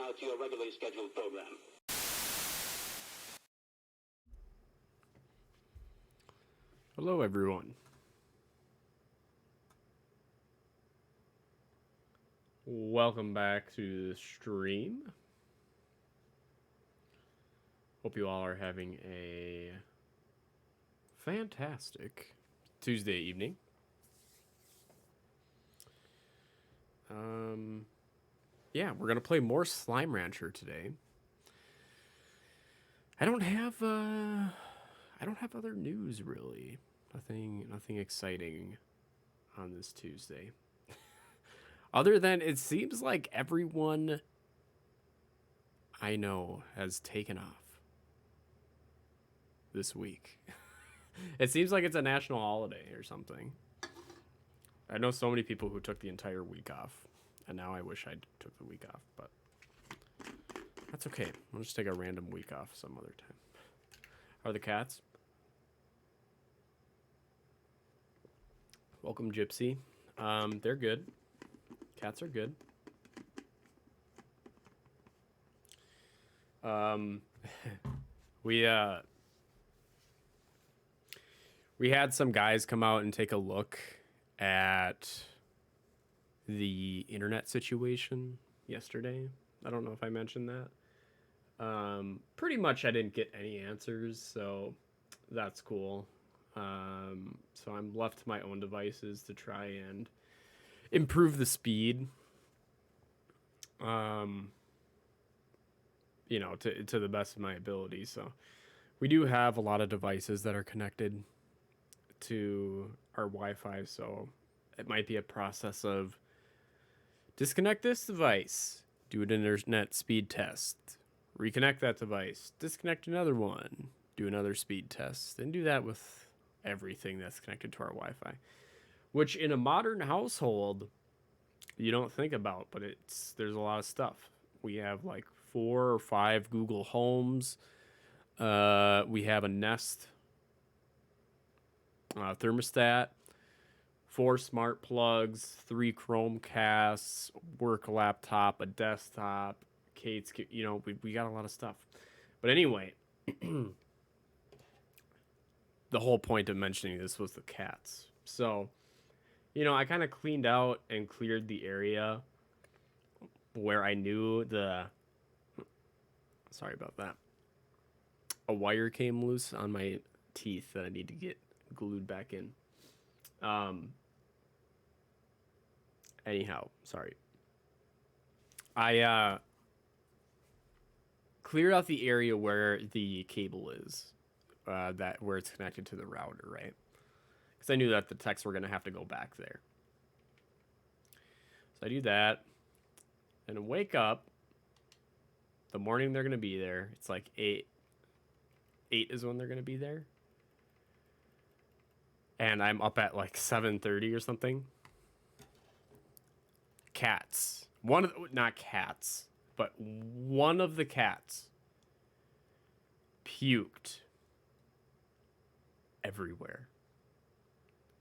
now to your regularly scheduled program. Hello, everyone. Welcome back to the stream. Hope you all are having a fantastic Tuesday evening. Yeah, we're gonna play more Slime Rancher today. I don't have other news really. Nothing exciting on this Tuesday. Other than it seems like everyone I know has taken off this week. It seems like it's a national holiday or something. I know so many people who took the entire week off, and now I wish I took the week off, but that's okay. I'll just take a random week off some other time. How are the cats? Welcome, Gypsy. They're good. Cats are good. We had some guys come out and take a look at the internet situation yesterday. I don't know if I mentioned that. Pretty much I didn't get any answers, so that's cool. So I'm left to my own devices to try and improve the speed. You know, to the best of my ability. So we do have a lot of devices that are connected to our Wi-Fi, so it might be a process of disconnect this device, do an internet speed test, reconnect that device, disconnect another one, do another speed test, and do that with everything that's connected to our Wi-Fi, which in a modern household you don't think about, but there's a lot of stuff. We have like 4 or 5 Google Homes. We have a Nest thermostat, 4 smart plugs, 3 Chromecasts, work laptop, a desktop, Kate's, you know, we got a lot of stuff. But anyway, the whole point of mentioning this was the cats. So, you know, I kind of cleaned out and cleared the area where I knew sorry about that. A wire came loose on my teeth that I need to get glued back in. Anyhow, sorry. I cleared out the area where the cable is, where it's connected to the router, right? Because I knew that the techs were gonna have to go back there. So I do that, and I wake up. The morning they're gonna be there. It's like 8. 8 is when they're gonna be there. And I'm up at like 7:30 or something. Cats. Not cats, but one of the cats puked everywhere.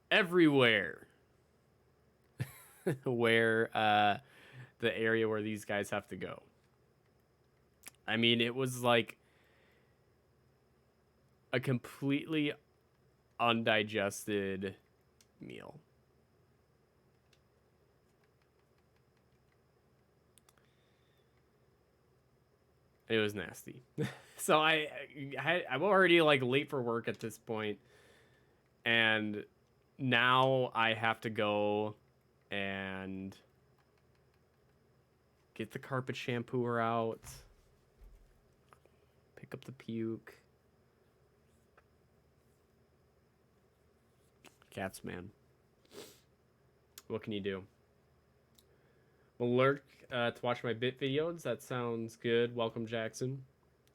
Everywhere. Where the area where these guys have to go. I mean, it was like a completely undigested meal. It was nasty. So I'm already like late for work at this point, and now I have to go and get the carpet shampooer out, pick up the puke. Cats, man. What can you do? Alert to watch my bit videos. That sounds good. Welcome, Jackson.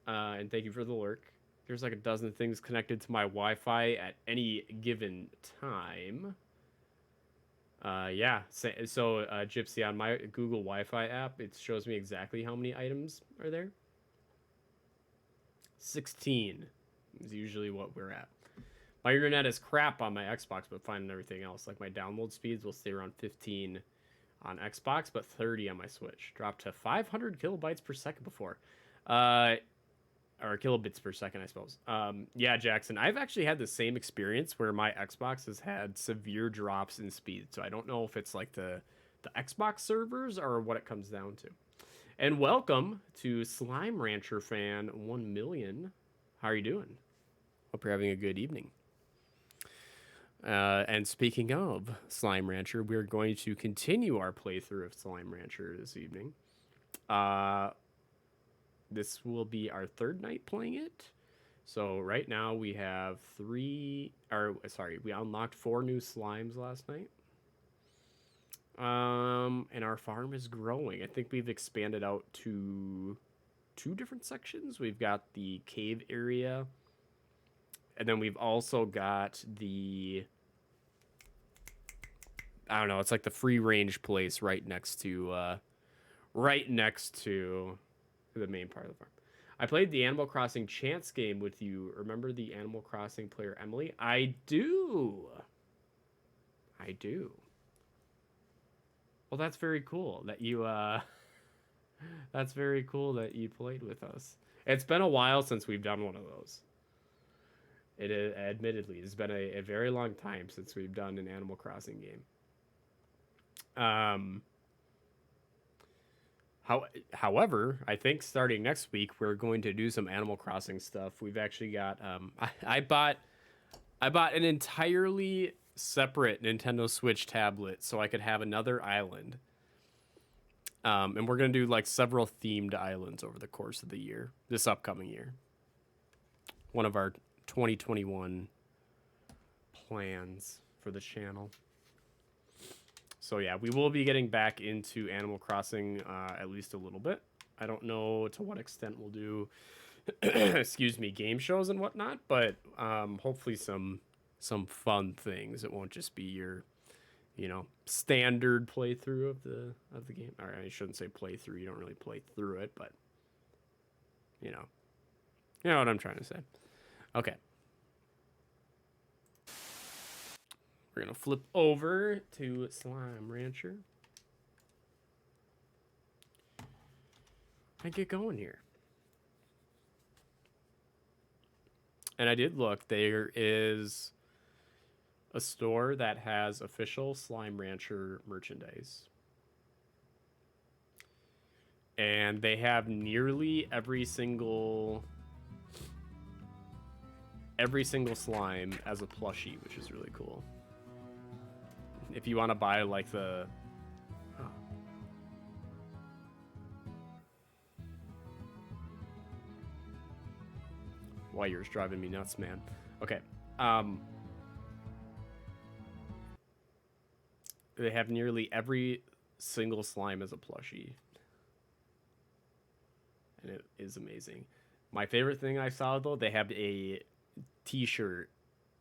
And thank you for the lurk. There's like a dozen things connected to my Wi-Fi at any given time. Yeah. So Gypsy, on my Google Wi-Fi app, it shows me exactly how many items are there. 16 is usually what we're at. My internet is crap on my Xbox, but fine on everything else. Like my download speeds will stay around 15 on Xbox, but 30 on my Switch. Dropped to 500 kilobytes per second before. Or kilobits per second, I suppose. Yeah, Jackson, I've actually had the same experience where my Xbox has had severe drops in speed. So I don't know if it's like the Xbox servers or what it comes down to. And welcome to Slime Rancher fan 1 million. How are you doing? Hope you're having a good evening. And speaking of Slime Rancher, we're going to continue our playthrough of Slime Rancher this evening. This will be our third night playing it. So right now we have we unlocked 4 new slimes last night. And our farm is growing. I think we've expanded out to 2 different sections. We've got the cave area, and then we've also got the, I don't know, it's like the free range place right next to the main part of the farm. I played the Animal Crossing Chance game with you. Remember the Animal Crossing player Emily? I do. Well, that's very cool that you that's very cool that you played with us. It's been a while since we've done one of those. It admittedly has been a very long time since we've done an Animal Crossing game. However, I think starting next week we're going to do some Animal Crossing stuff. We've actually got I bought an entirely separate Nintendo Switch tablet so I could have another island. And we're going to do like several themed islands over the course of the year, this upcoming year. One of our 2021 plans for the channel. So yeah, we will be getting back into Animal Crossing at least a little bit. I don't know to what extent we'll do excuse me, game shows and whatnot, but hopefully some fun things. It won't just be your, standard playthrough of the game. Or I shouldn't say playthrough. You don't really play through it, but you know what I'm trying to say. Okay. We're going to flip over to Slime Rancher and get going here. And I did look. There is a store that has official Slime Rancher merchandise. And they have nearly every single slime as a plushie, which is really cool. If you want to buy like the Wire's driving me nuts, man. Okay. They have nearly every single slime as a plushie. And it is amazing. My favorite thing I saw, though, they have a t-shirt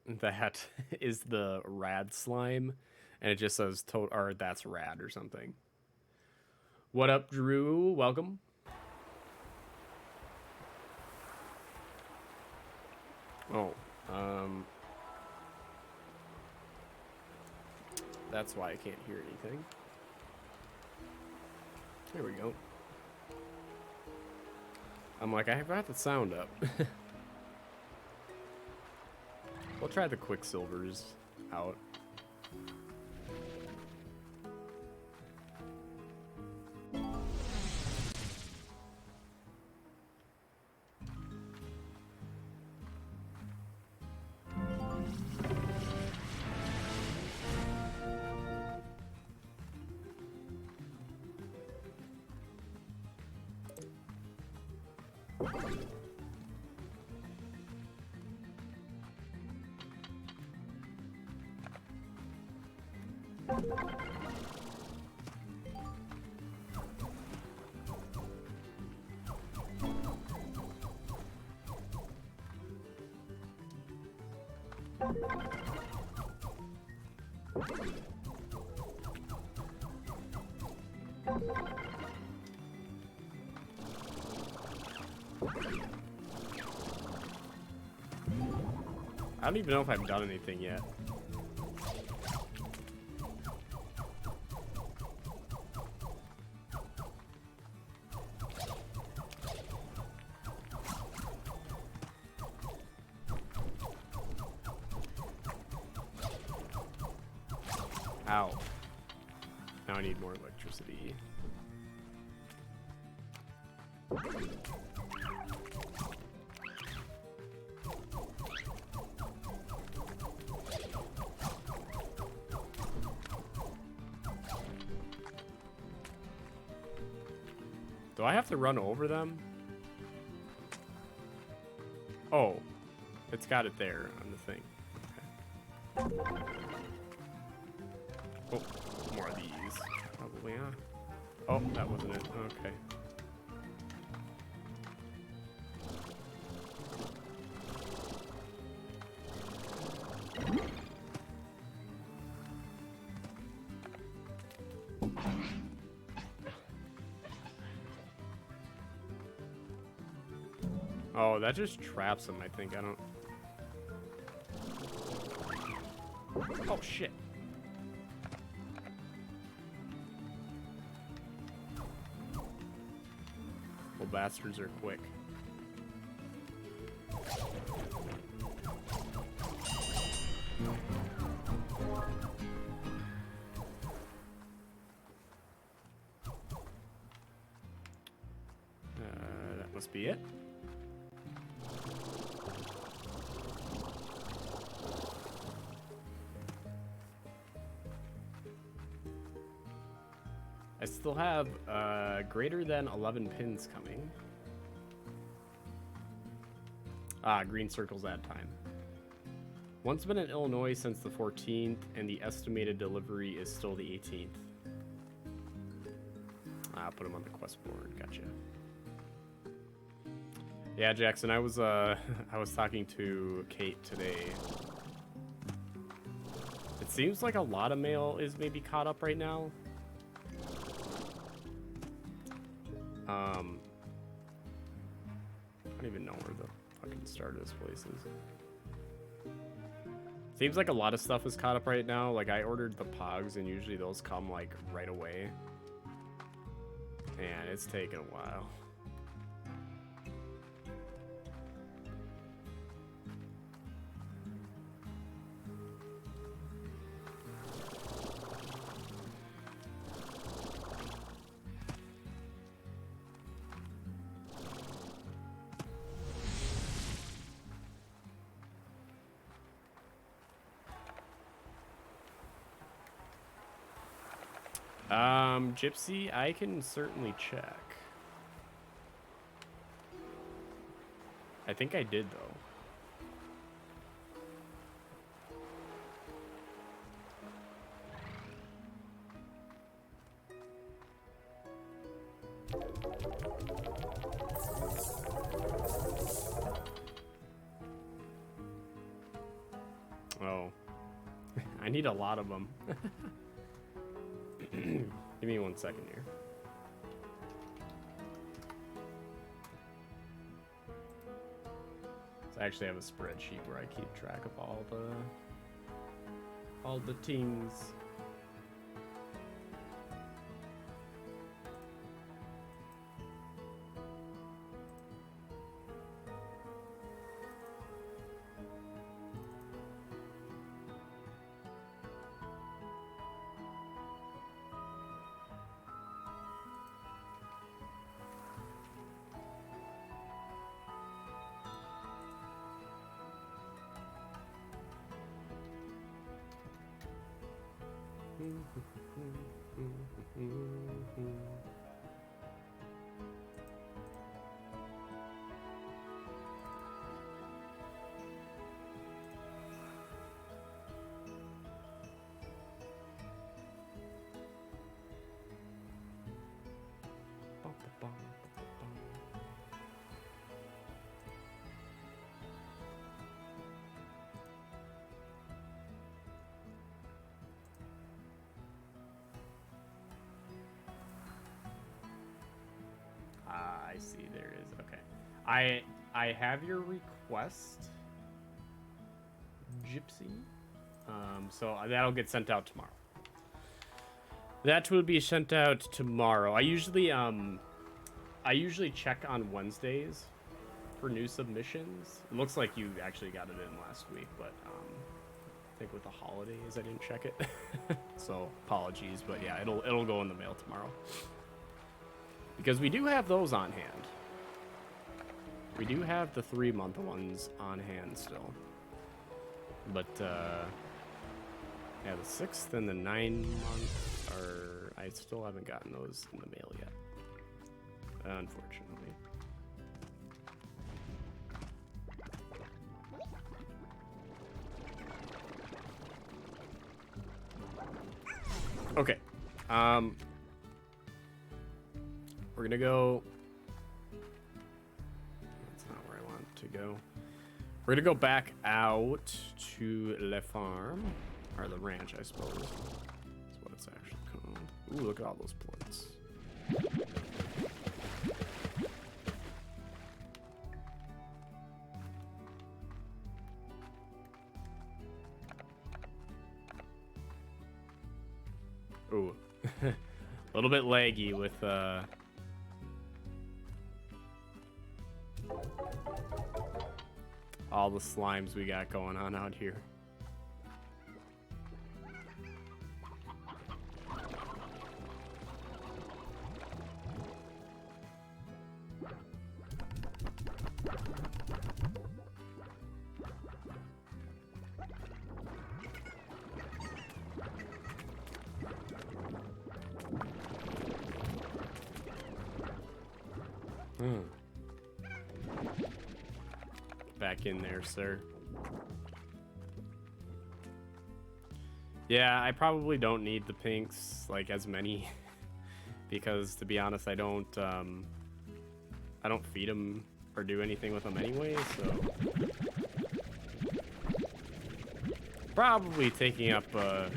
that is the rad slime. And it just says, or that's rad or something. What up, Drew? Welcome. Oh, that's why I can't hear anything. There we go. I'm like, I got the sound up. We'll try the Quicksilvers out. I don't even know if I've done anything yet. Ow. Now I need more electricity. Do I have to run over them? Oh, it's got it there on the thing. Okay. Oh, more of these. Probably, huh? Oh, that wasn't it. Okay. Oh, that just traps him, I think. I don't... Oh, shit. Well, bastards are quick. That must be it. I still have greater than 11 pins coming. Ah, green circles at time. Once been in Illinois since the 14th, and the estimated delivery is still the 18th. Ah, put him on the quest board. Gotcha. Yeah, Jackson, I was talking to Kate today. It seems like a lot of mail is maybe caught up right now. I don't even know where the fucking start of this place is. Seems like a lot of stuff is caught up right now. Like, I ordered the Pogs, and usually those come, like, right away. And it's taken a while. Gypsy, I can certainly check. I think I did, though. Oh. I need a lot of them. Give me 1 second here. So I actually have a spreadsheet where I keep track of all the things. I see, there it is. Okay. I have your request, Gypsy. So that'll get sent out tomorrow. That will be sent out tomorrow. I usually check on Wednesdays for new submissions. It looks like you actually got it in last week, but I think with the holidays I didn't check it. So apologies, but yeah, it'll go in the mail tomorrow. Because we do have those on hand. We do have the 3-month ones on hand still. But yeah, the 6th and the 9-month are, I still haven't gotten those in the mail yet. Unfortunately. Okay. We're gonna go. That's not where I want to go. We're gonna go back out to Le Farm, or the ranch, I suppose. That's what it's actually called. Ooh, look at all those plates. Ooh, a little bit laggy with all the slimes we got going on out here. Back in there, sir. Yeah, I probably don't need the pinks, like, as many. Because, to be honest, I don't feed them or do anything with them anyway, so... Probably taking up a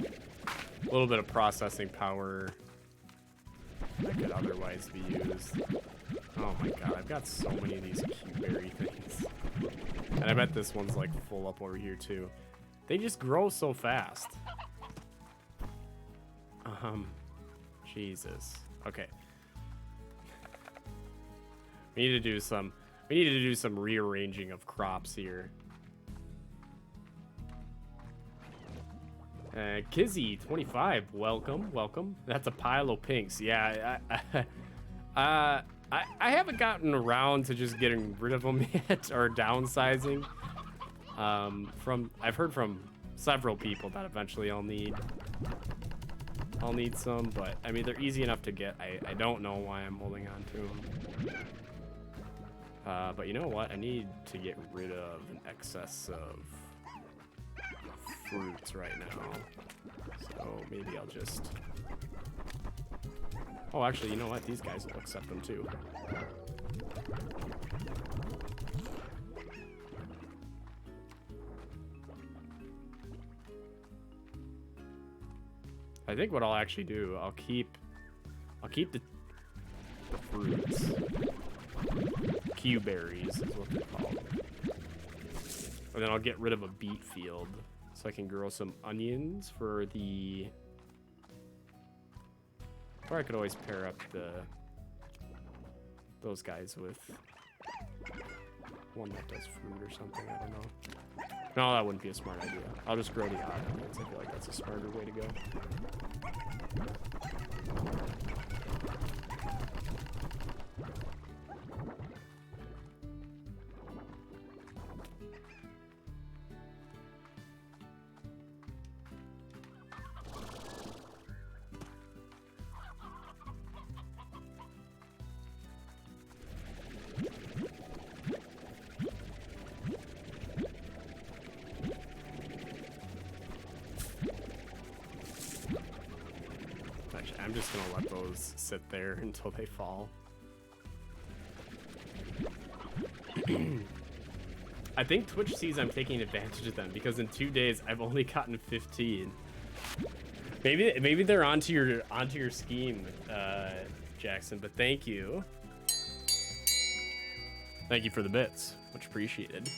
little bit of processing power that could otherwise be used. Oh my god, I've got so many of these Q-berry things. And I bet this one's like full up over here too. They just grow so fast. Jesus. Okay. We need to do some rearranging of crops here. Kizzy 25, welcome. That's a pile of pinks. Yeah, I haven't gotten around to just getting rid of them yet or downsizing. I've heard from several people that eventually I'll need some, but I mean they're easy enough to get. I don't know why I'm holding on to them. But you know what? I need to get rid of an excess of fruits right now. So maybe I'll just... Oh, actually, you know what? These guys will accept them too. I think what I'll actually do, I'll keep the fruits. Q-berries is what they're called. And then I'll get rid of a beet field so I can grow some onions for the... Or I could always pair up those guys with one that does fruit or something, I don't know. No, that wouldn't be a smart idea. I'll just grow the odd onions. I feel like that's a smarter way to go. I'm just gonna let those sit there until they fall. I think Twitch sees I'm taking advantage of them because in 2 days I've only gotten 15. Maybe they're onto your scheme, Jackson. But thank you. Thank you for the bits, much appreciated.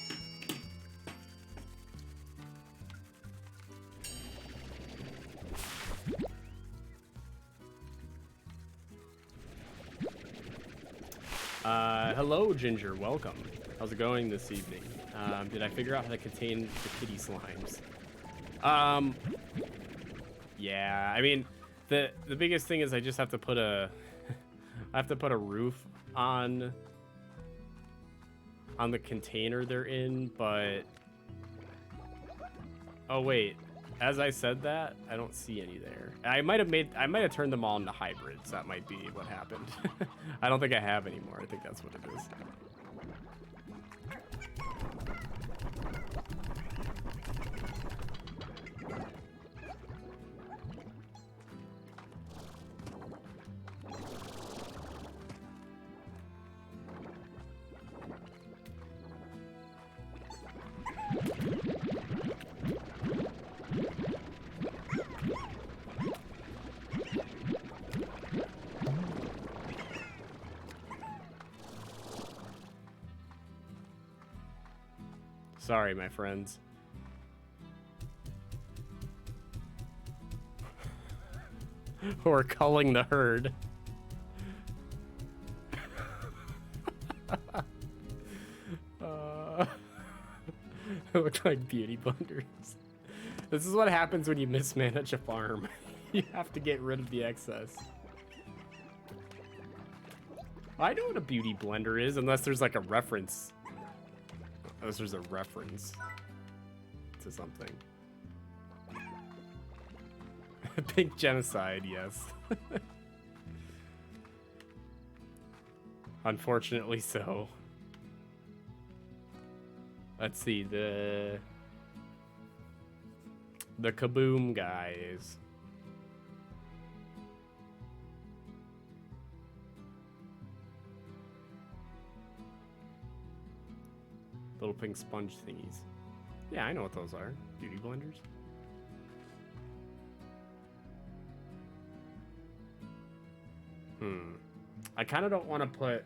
Hello, Ginger. Welcome. How's it going this evening? Did I figure out how to contain the kitty slimes? Um, yeah, I mean, the biggest thing is I just have to put a, I have to put a roof on the container they're in, but, oh wait, as I said that, I don't see any there. I might have turned them all into hybrids. That might be what happened. I don't think I have anymore. I think that's what it is. Sorry, my friends. We're culling the herd. It looked like beauty blenders. This is what happens when you mismanage a farm. You have to get rid of the excess. I know what a beauty blender is, unless there's like a reference. Unless there's a reference to something. Pink genocide, yes. Unfortunately so. Let's see, the Kaboom guys. Little pink sponge thingies. Yeah, I know what those are. Beauty blenders. I kind of don't want to put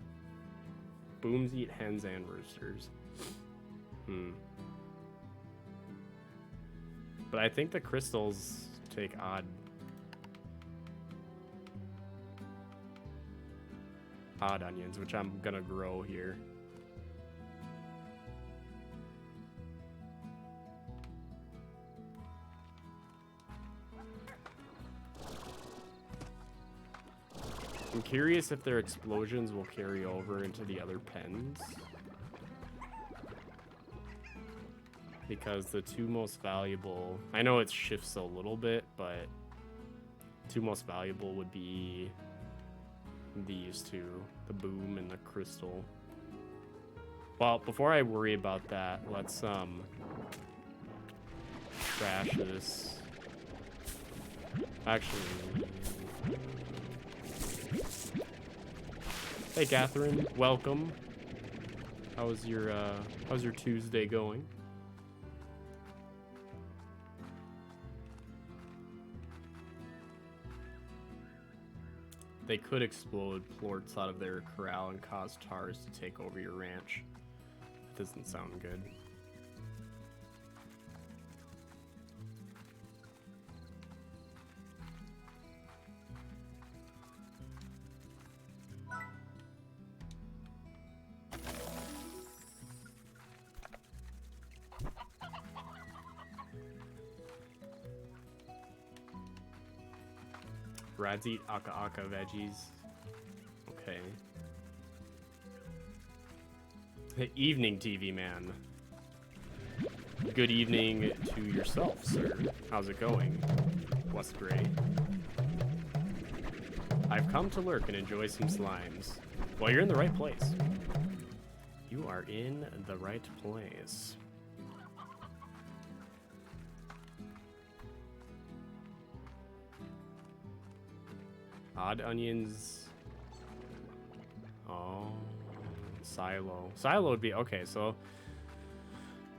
booms eat hens and roosters. But I think the crystals take odd onions, which I'm gonna grow here. I'm curious if their explosions will carry over into the other pens. Because the two most valuable... I know it shifts a little bit, but... two most valuable would be... these two. The boom and the crystal. Well, before I worry about that, let's, trash this. Actually... Hey, Catherine, welcome. How's your Tuesday going? They could explode plorts out of their corral and cause tars to take over your ranch. That doesn't sound good. Rads eat aka veggies. Okay. Hey, evening, TV man. Good evening to yourself, sir. How's it going? What's great? I've come to lurk and enjoy some slimes. Well, you're in the right place. You are in the right place. Odd onions. Oh, silo. Silo would be okay. So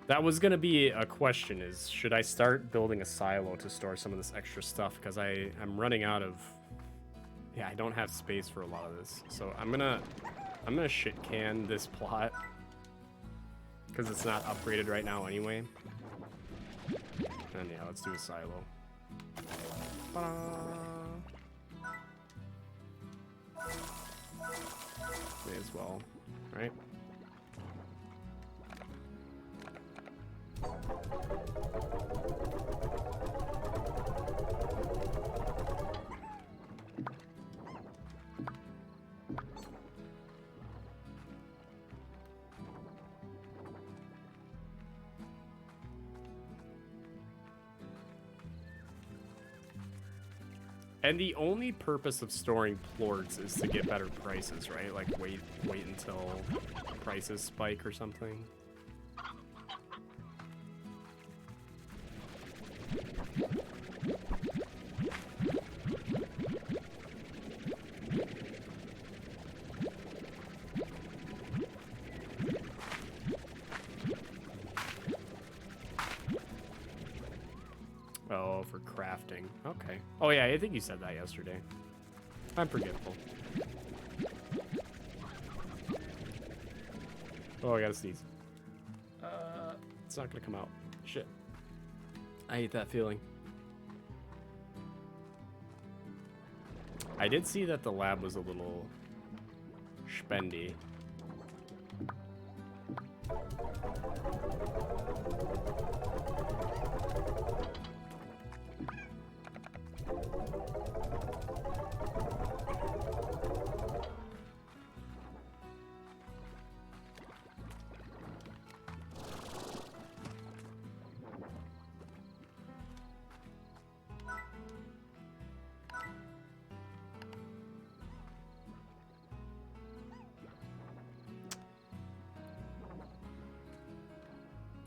that was gonna be a question: is should I start building a silo to store some of this extra stuff? Because I'm running out of. Yeah, I don't have space for a lot of this. So I'm gonna shit can this plot because it's not upgraded right now anyway. And yeah, let's do a silo. Ta-da! May as well, right? And the only purpose of storing plorts is to get better prices, right? Like wait until prices spike or something. Oh, for crafting. Okay. Oh yeah, I think you said that yesterday. I'm forgetful. Oh, I gotta sneeze. It's not gonna come out. Shit. I hate that feeling. I did see that the lab was a little spendy.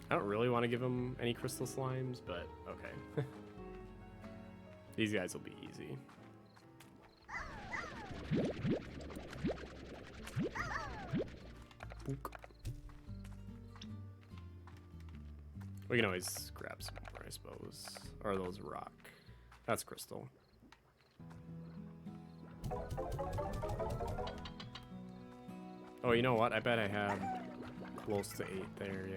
I don't really want to give him any crystal slimes, but okay. These guys will be easy. Book. We can always grab some more, I suppose. Or are those rock? That's crystal. Oh, you know what? I bet I have close to 8 there, yeah.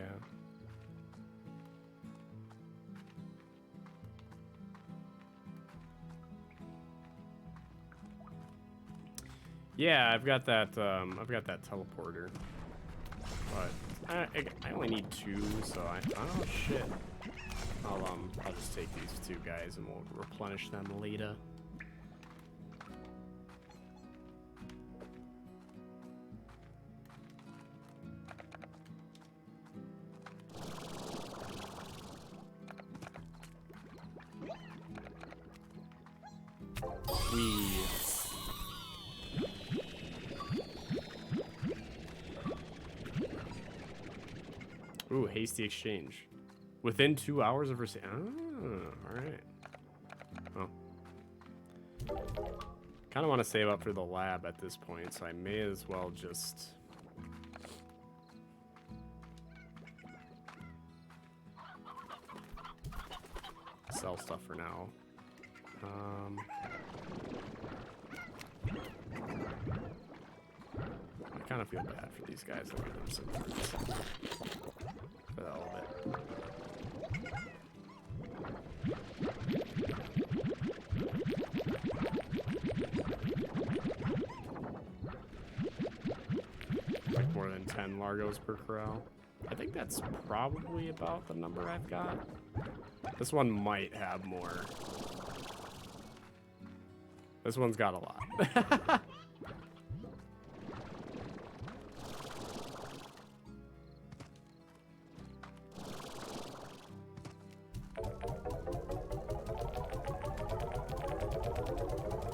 Yeah, I've got that teleporter. But I only need 2, so oh shit. I'll just take these 2 guys and we'll replenish them later. Ooh, hasty exchange. Within 2 hours of receipt. Oh, alright. Oh. Kind of want to save up for the lab at this point, so I may as well just... sell stuff for now. I kind of feel bad for these guys. I'll give them some fruits for that little bit. Like more than 10 Largos per corral. I think that's probably about the number I've got. This one might have more. This one's got a lot.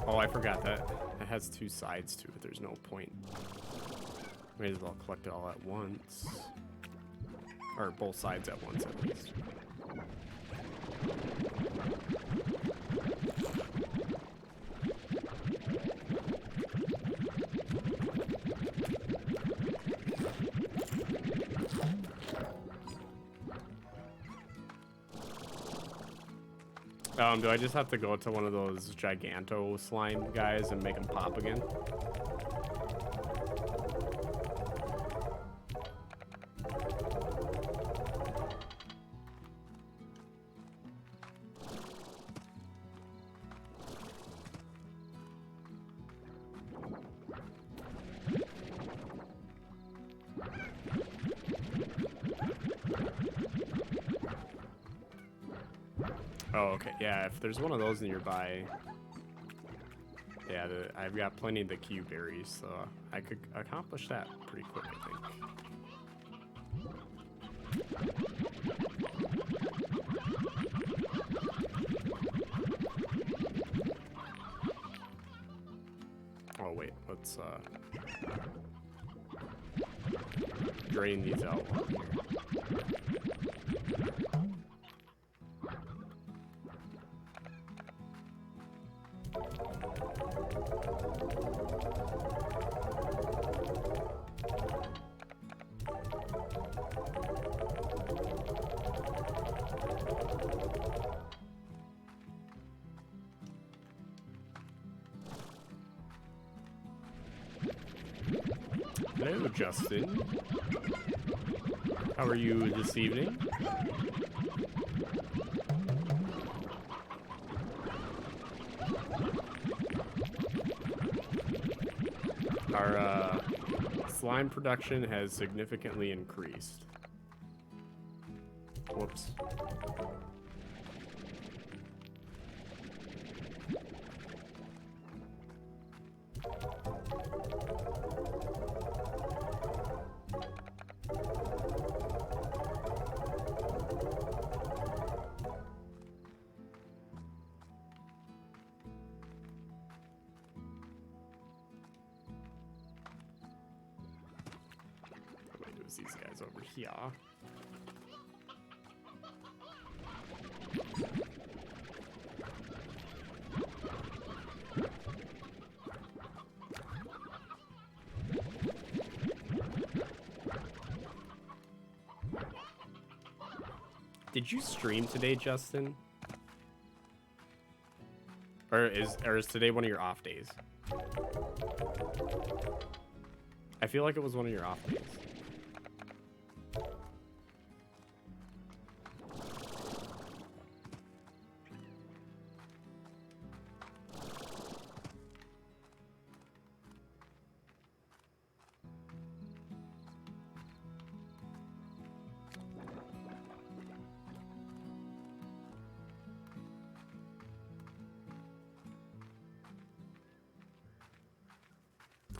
Oh, I forgot that. It has 2 sides to it. There's no point. May as well collect it all at once. Or both sides at once, at least. Do I just have to go to one of those Giganto slime guys and make them pop again? Oh, okay. Yeah, if there's one of those nearby, yeah, I've got plenty of the Q berries, so I could accomplish that pretty quick, I think. let's drain these out while I'm here. Hello, Justin. How are you this evening? Our slime production has significantly increased. Whoops. These guys over here. Did you stream today, Justin? Or is today one of your off days? I feel like it was one of your off days.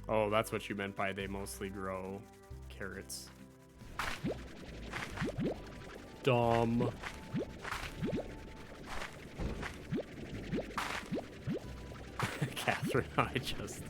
Oh, that's what you meant by they mostly grow carrots. Dumb. Catherine, I just...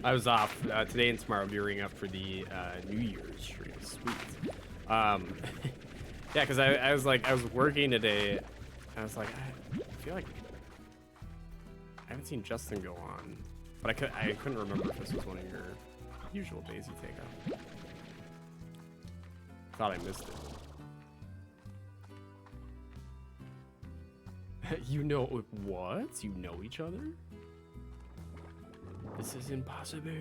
I was off today and tomorrow gearing up for the New Year's stream. Sweet. Yeah, because I was working today. And I was like, I feel like I haven't seen Justin go on, but I couldn't remember if this was one of your usual days you take off. Thought I missed it. You know what? You know each other? This is impossible.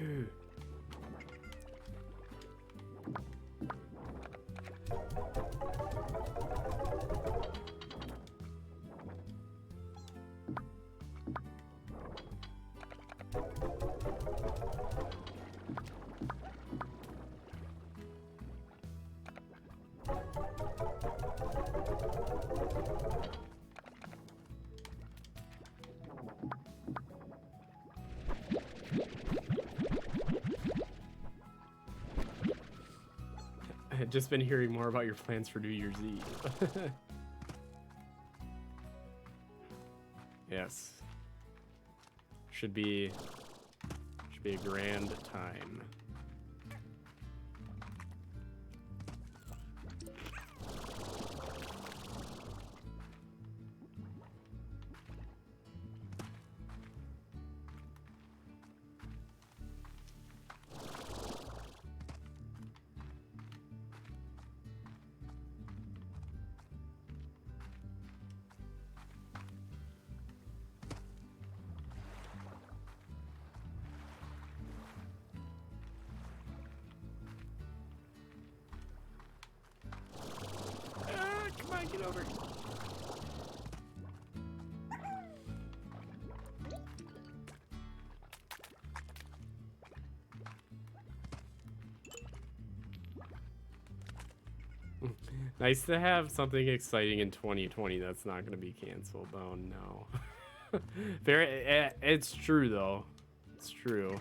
I've just been hearing more about your plans for New Year's Eve. Yes. Should be a grand time. Get over. Nice to have something exciting in 2020 that's not going to be canceled. Oh no. It's true though. It's true.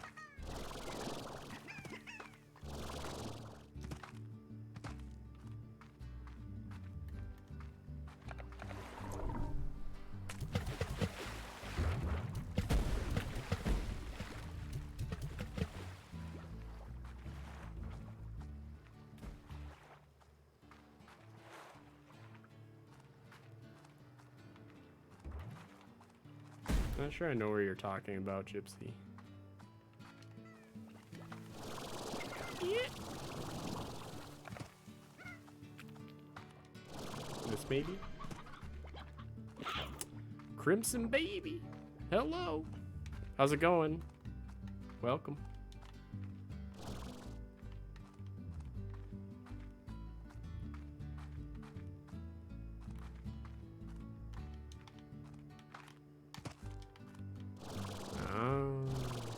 Not sure I know where you're talking about, Gypsy. Yeah. This baby? Crimson Baby. Hello. How's it going? Welcome.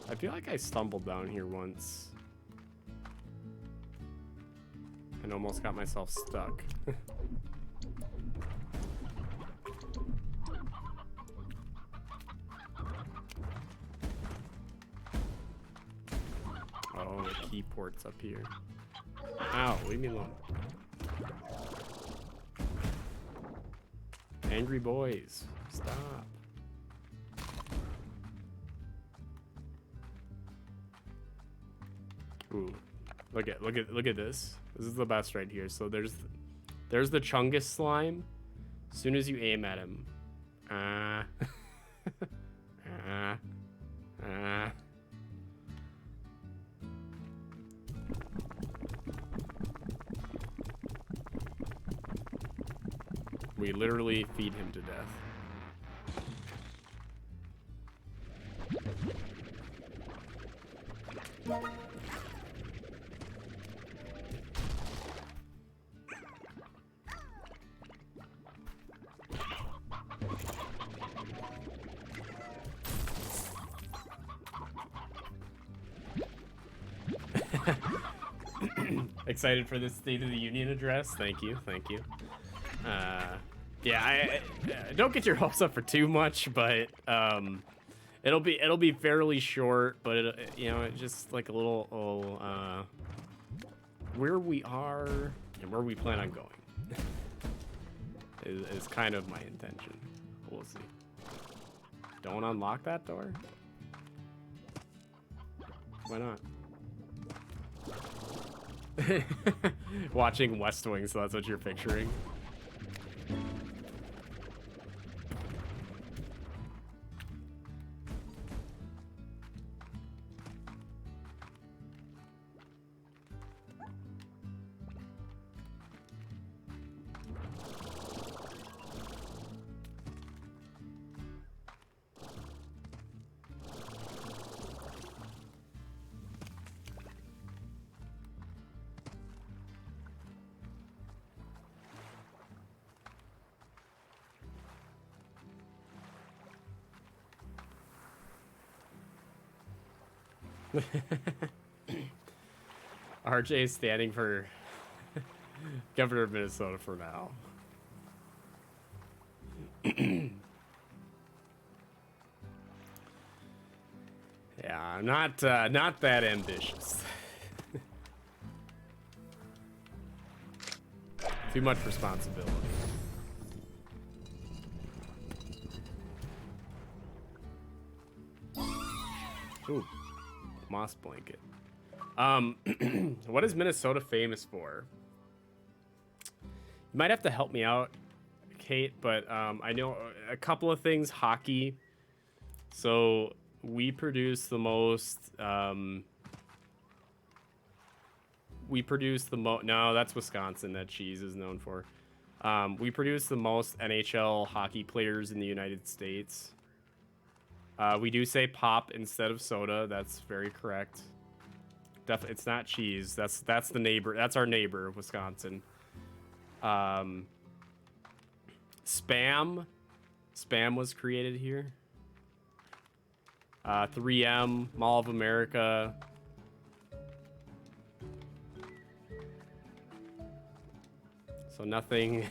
I feel like I stumbled down here once and almost got myself stuck. Oh, the key port's up here. Ow, leave me alone. Angry boys, stop. Ooh, look at this. This is the best right here. So there's the Chungus slime. As soon as you aim at him, we literally feed him to death. Excited for this State of the Union address. Thank you. Yeah, I don't get your hopes up for too much, but it'll be fairly short, but it just like a little where we are and where we plan on going is kind of my intention. We'll see. Don't unlock that door. Why not? Watching West Wing, so that's what you're picturing. RJ is standing for governor of Minnesota for now. Yeah, I'm not that ambitious. Too much responsibility. Ooh, moss blanket. What is Minnesota famous for? You might have to help me out, Kate, but I know a couple of things. Hockey. So we produce the most. No, that's Wisconsin. That cheese is known for. We produce the most NHL hockey players in the United States. We do say pop instead of soda. That's very correct. It's not cheese. That's the neighbor. That's our neighbor, Wisconsin. Spam was created here. 3M, Mall of America. So nothing,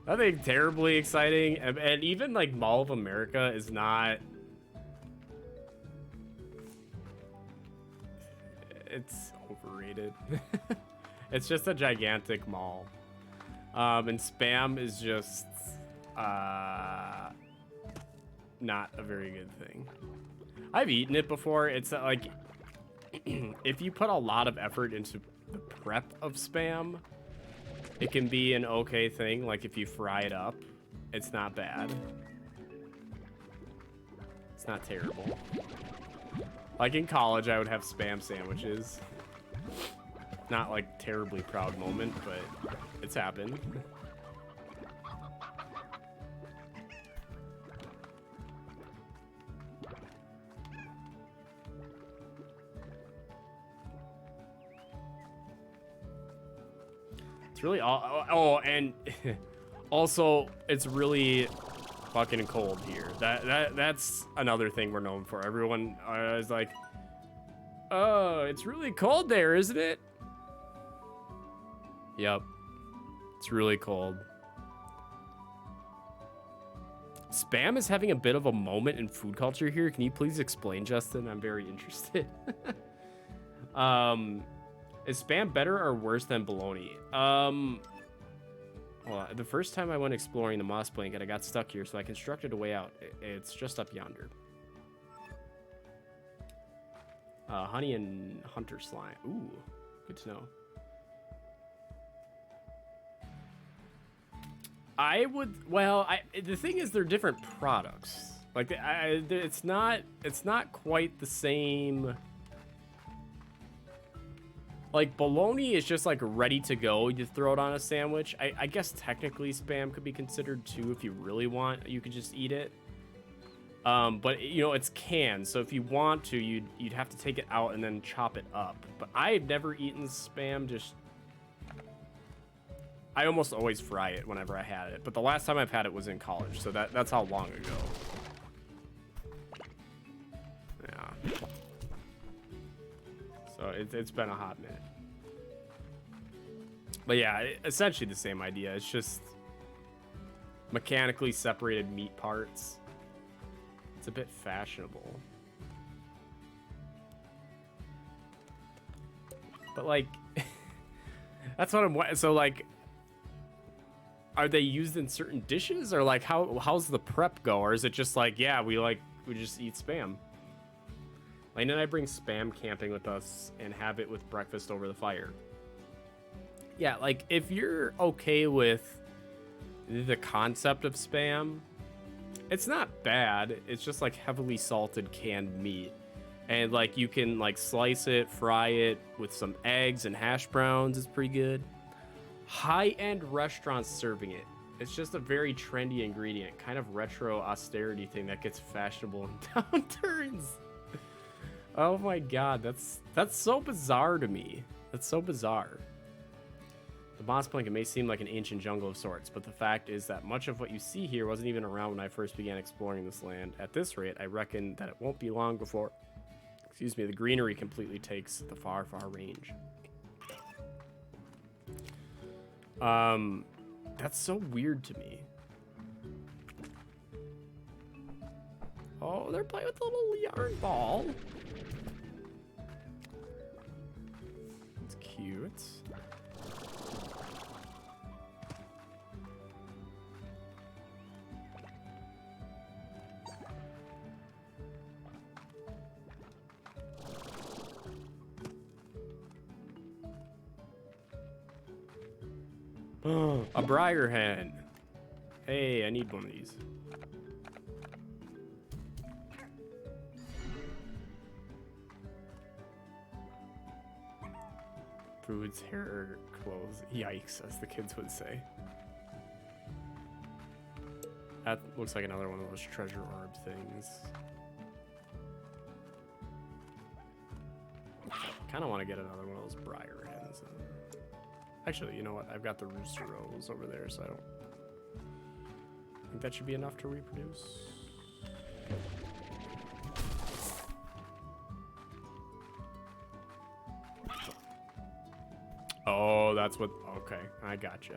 nothing terribly exciting. And even like Mall of America is not. It's overrated. It's just a gigantic mall. And Spam is just not a very good thing. I've eaten it before. It's like if you put a lot of effort into the prep of Spam, it can be an okay thing. Like if you fry it up, it's not bad. It's not terrible. Like in college, I would have Spam sandwiches. Not like terribly proud moment, but it's happened. It's really oh, and also it's really fucking cold here. That's another thing we're known for. Everyone is like, oh, it's really cold there, isn't it? Yep. It's really cold. Spam is having a bit of a moment in food culture here. Can you please explain, Justin? I'm very interested. Is Spam better or worse than bologna? Well, the first time I went exploring the moss blanket, I got stuck here, so I constructed a way out. It's just up yonder. Honey and hunter slime. Ooh, good to know. I would, well, the thing is they're different products. Like it's not quite the same. Like bologna is just like ready to go. You throw it on a sandwich. I guess technically Spam could be considered too if you really want. You could just eat it. But you know it's canned, so if you want to, you'd have to take it out and then chop it up. But I've never eaten Spam. I almost always fry it whenever I had it. But the last time I've had it was in college, so that's how long ago. Yeah. So it's been a hot minute. But yeah, essentially the same idea. It's just mechanically separated meat parts. It's a bit fashionable. But like, that's what I'm, so like, are they used in certain dishes, or like how's the prep go? Or is it just like, yeah, we just eat Spam? Lane and I bring Spam camping with us and have it with breakfast over the fire. Yeah, like if you're okay with the concept of Spam, it's not bad. It's just like heavily salted canned meat. And like you can like slice it, fry it with some eggs and hash browns. It's pretty good. High-end restaurants serving it. It's just a very trendy ingredient, kind of retro austerity thing that gets fashionable in downturns. Oh my god, that's so bizarre to me. That's so bizarre. The moss blanket may seem like an ancient jungle of sorts, but the fact is that much of what you see here wasn't even around when I first began exploring this land. At this rate, I reckon that it won't be long before, excuse me, the greenery completely takes the far, far range. That's so weird to me. Oh, they're playing with the little yarn ball. It's cute. A briar hen. Hey, I need one of these. Foods, hair, clothes. Yikes, as the kids would say. That looks like another one of those treasure orb things. Kind of want to get another one of those briar hens. Actually, you know what? I've got the rooster rolls over there, so I think that should be enough to reproduce. Oh, that's what... Okay, I gotcha.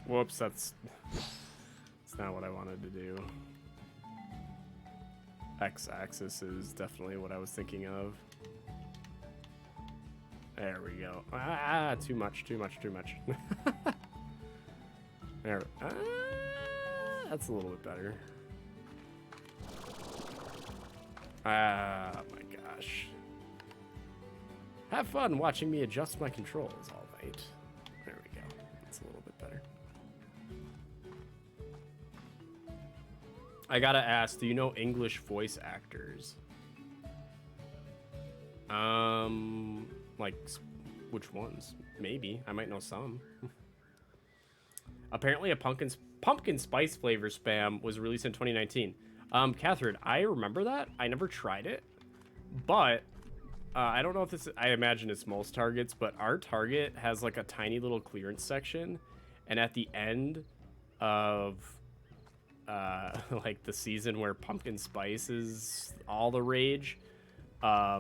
Whoops, that's not what I wanted to do. X-axis is definitely what I was thinking of. There we go. Ah, too much. There. That's a little bit better. Ah, my gosh. Have fun watching me adjust my controls all night. There we go. That's a little bit better. I gotta ask, do you know English voice actors? Like, which ones? Maybe. I might know some. Apparently a pumpkin spice flavor spam was released in 2019. Catherine, I remember that. I never tried it. But, I don't know if this... I imagine it's most Targets, but our Target has, like, a tiny little clearance section. And at the end of... like the season where pumpkin spice is all the rage, I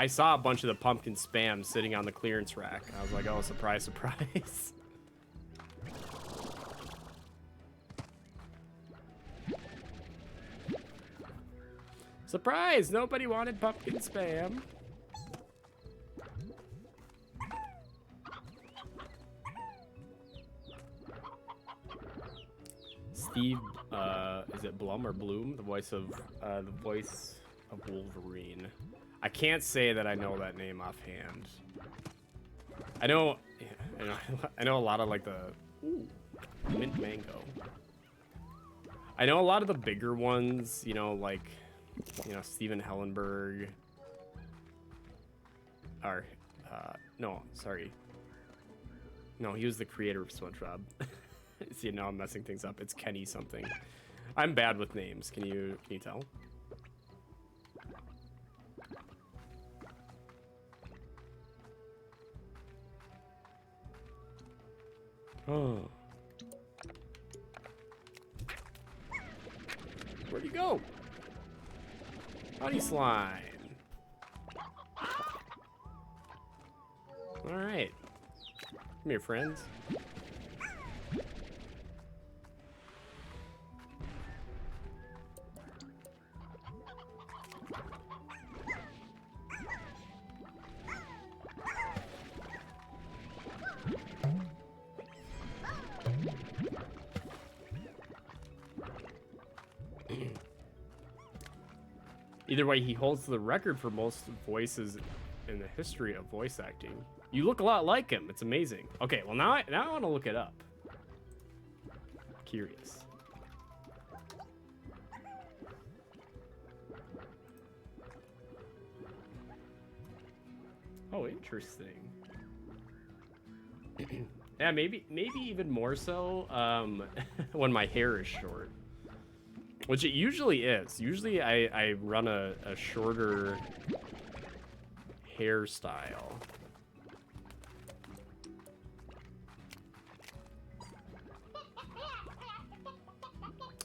saw a bunch of the pumpkin spam sitting on the clearance rack. I was like, oh, surprise, surprise. Surprise, nobody wanted pumpkin spam. Steve, is it Blum or Bloom? The voice of Wolverine. I can't say that I know that name offhand. I know a lot of like the mint mango. I know a lot of the bigger ones, you know, like, you know, Steven Hellenberg. Or, no, sorry. No, he was the creator of SpongeBob. See, now I'm messing things up. It's Kenny something. I'm bad with names. Can you tell? Oh. Where'd he go? Honey slime. All right. Come here, friends. Either way, he holds the record for most voices in the history of voice acting. You look a lot like him. It's amazing. Okay, well now I want to look it up. Curious. Oh, interesting. Yeah, maybe even more so when my hair is short. Which it usually is. Usually I run a shorter hairstyle.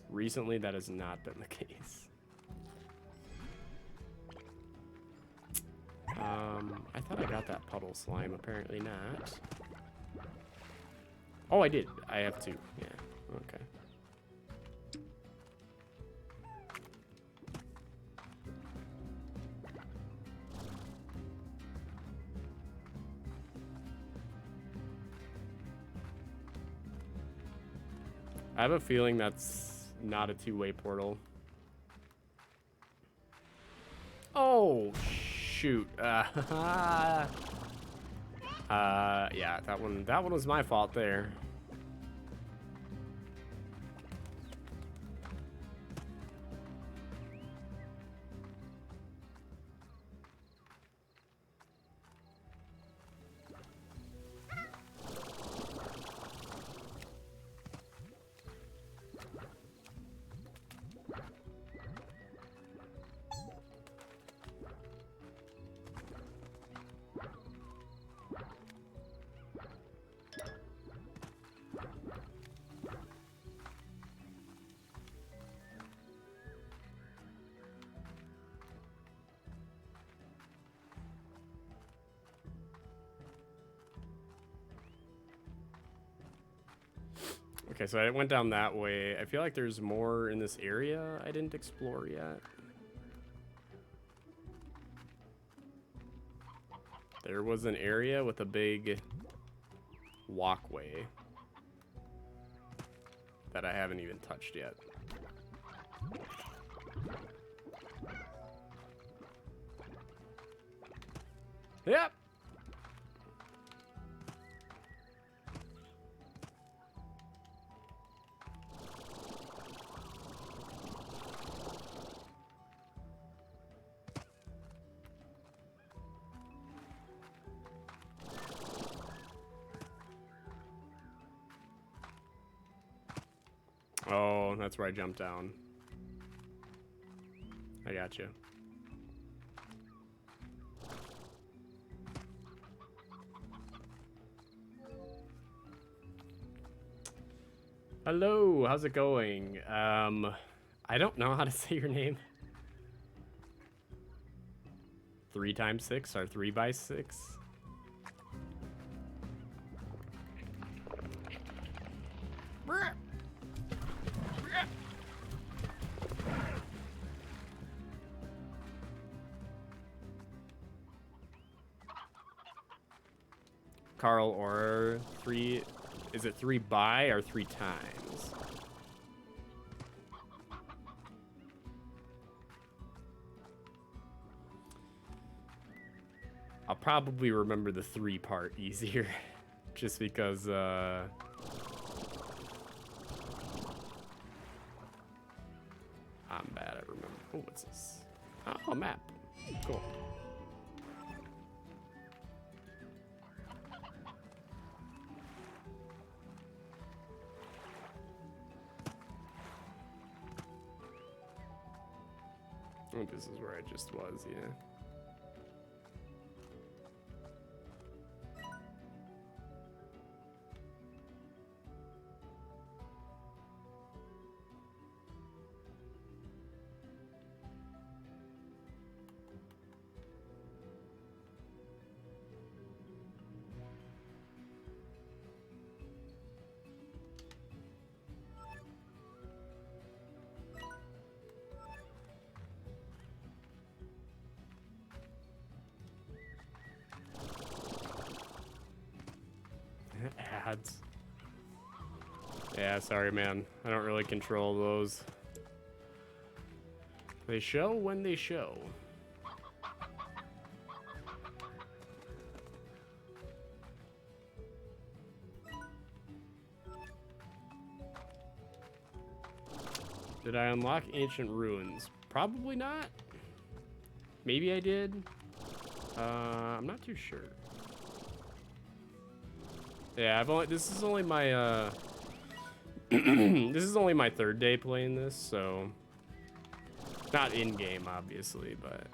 Recently, that has not been the case. I thought I got that puddle slime. Apparently not. Oh, I did. I have two. Yeah. Okay. I have a feeling that's not a two-way portal. Oh, shoot. Yeah, that one was my fault there. Okay, so I went down that way. I feel like there's more in this area I didn't explore yet. There was an area with a big walkway that I haven't even touched yet. Yep. Oh, that's where I jumped down. I got you. Hello, how's it going? I don't know how to say your name. 3 times 6 or 3 by 6? Carl, or 3, is it 3 by or 3 times? I'll probably remember the 3 part easier, just because, I'm bad at remembering. Oh, what's this? Oh, a map. Cool. Oh, this is where I just was, yeah. Ads. Yeah, sorry, man. I don't really control those. They show when they show. Did I unlock ancient ruins? Probably not. Maybe I did. I'm not too sure. Yeah, this is only my this is only my 3rd day playing this, so not in game obviously, but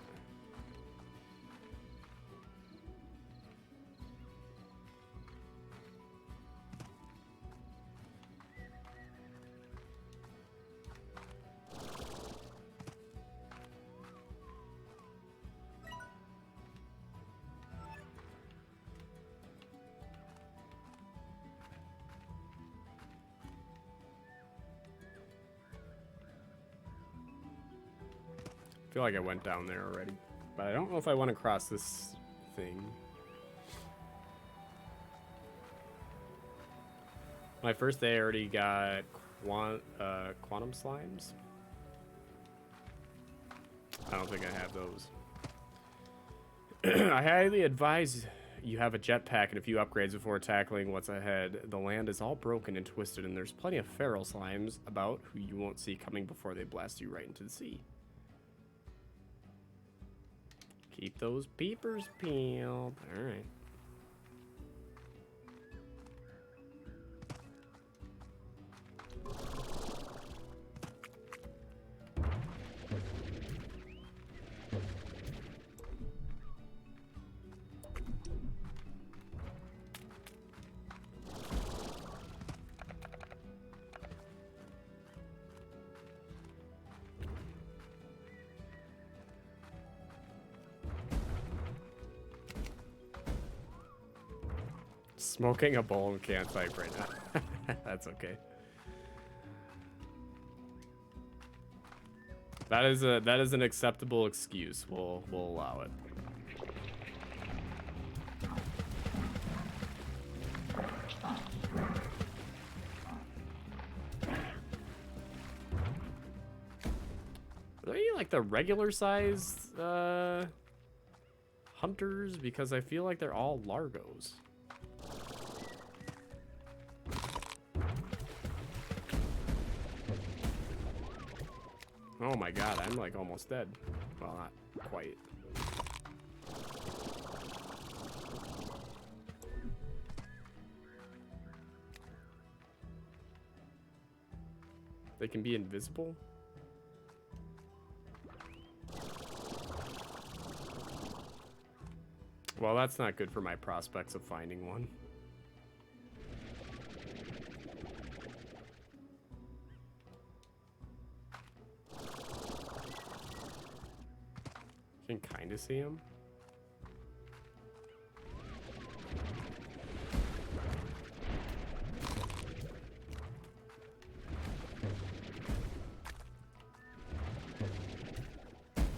I feel like I went down there already, but I don't know if I want to cross this thing. My first day I already got quantum slimes. I don't think I have those. I highly advise you have a jetpack and a few upgrades before tackling what's ahead. The land is all broken and twisted, and there's plenty of feral slimes about who you won't see coming before they blast you right into the sea. Keep those peepers peeled. All right. Smoking a bowl and can't type right now. That's okay. That is an acceptable excuse. We'll allow it. Are they like the regular size hunters? Because I feel like they're all Largos. Oh my god, I'm like almost dead. Well, not quite. They can be invisible? Well, that's not good for my prospects of finding one. You can kind of see him.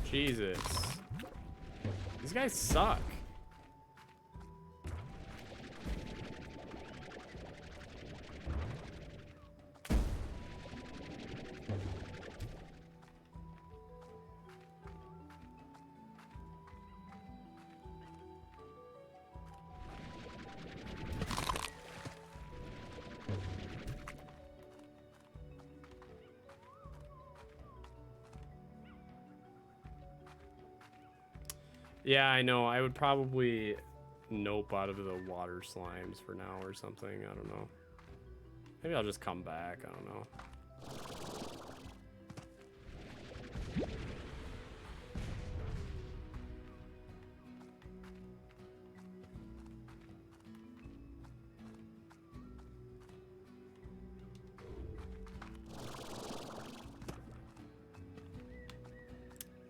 Jesus. These guys suck. Yeah, I know. I would probably nope out of the water slimes for now or something. I don't know. Maybe I'll just come back. I don't know.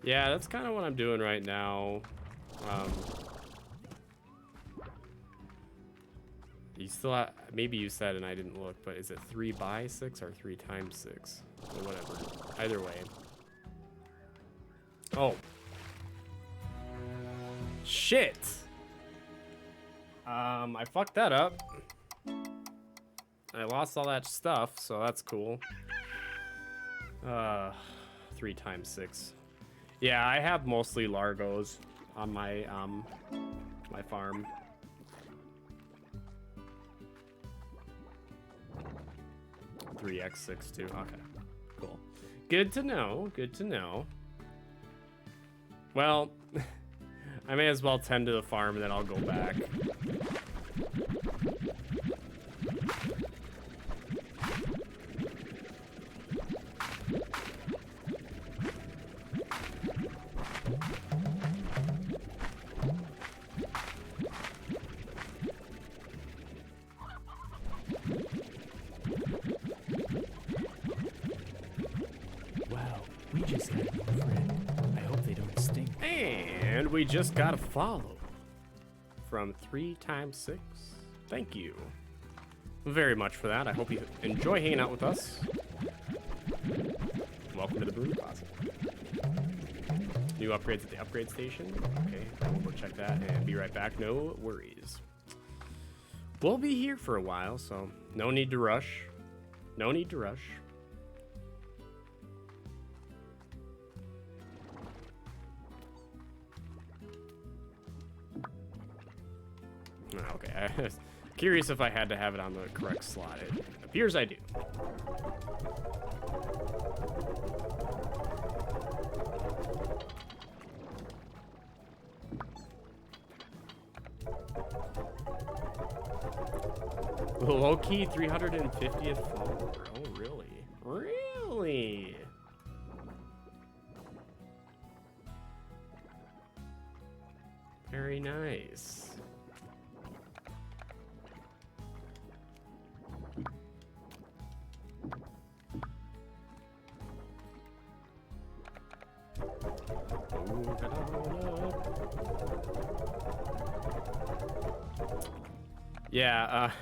Yeah, that's kind of what I'm doing right now. You still have, maybe you said and I didn't look, but is it 3 by 6 or 3 times 6 or whatever? Either way. Oh, shit. I fucked that up. I lost all that stuff, so that's cool. 3 times 6. Yeah, I have mostly Largos on my my farm. Three x6 too. Okay, cool. Good to know. Good to know. Well, I may as well tend to the farm and then I'll go back. We just got a follow from 3 times 6. Thank you very much for that. I hope you enjoy hanging out with us. Welcome to the Broom Closet. New upgrades at the upgrade station. Okay, we'll go check that and be right back. No worries. We'll be here for a while, so no need to rush. No need to rush. Okay, I was curious if I had to have it on the correct slot. It appears I do. Low-key 350th follower. Oh, really? Really? Very nice. Yeah,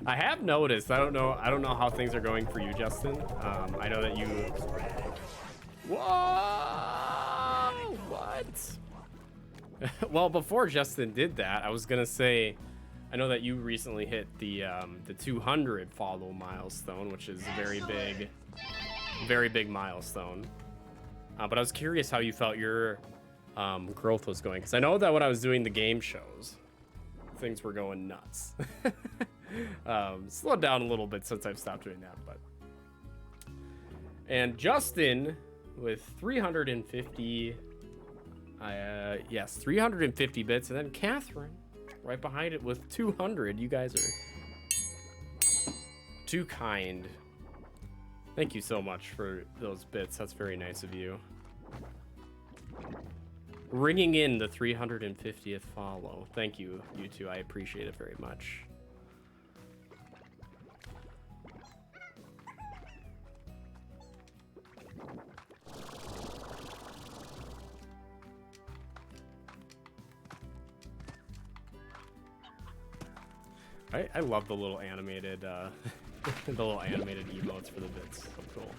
I have noticed. I don't know how things are going for you, Justin. I know that you Whoa! What? Well, before Justin did that, I was gonna say, I know that you recently hit the 200 follow milestone, which is a very big milestone. But I was curious how you felt your growth was going, because I know that when I was doing the game shows, things were going nuts. Slowed down a little bit since I've stopped doing that, but. And Justin with 350. Yes, 350 bits, and then Catherine right behind it with 200. You guys are too kind. Thank you so much for those bits. That's very nice of you. Ringing in the 350th follow. Thank you, you two. I appreciate it very much. I love the little animated the little animated emotes for the bits. So cool.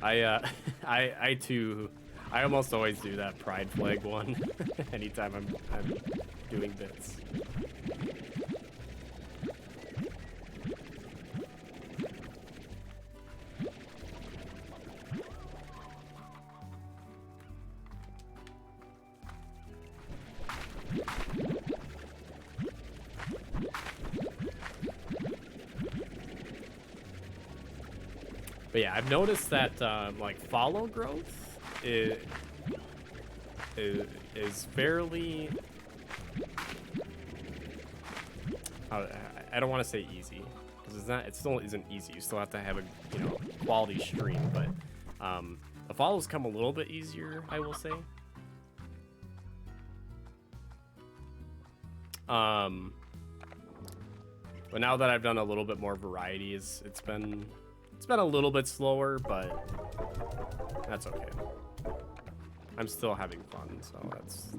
I too, I almost always do that pride flag one anytime I'm doing bits. But yeah, I've noticed that like follow growth is fairly. I don't want to say easy because it's not. It still isn't easy. You still have to have a quality stream, but the follows come a little bit easier, I will say. But now that I've done a little bit more variety, it's been a little bit slower, but that's okay. I'm still having fun, so that's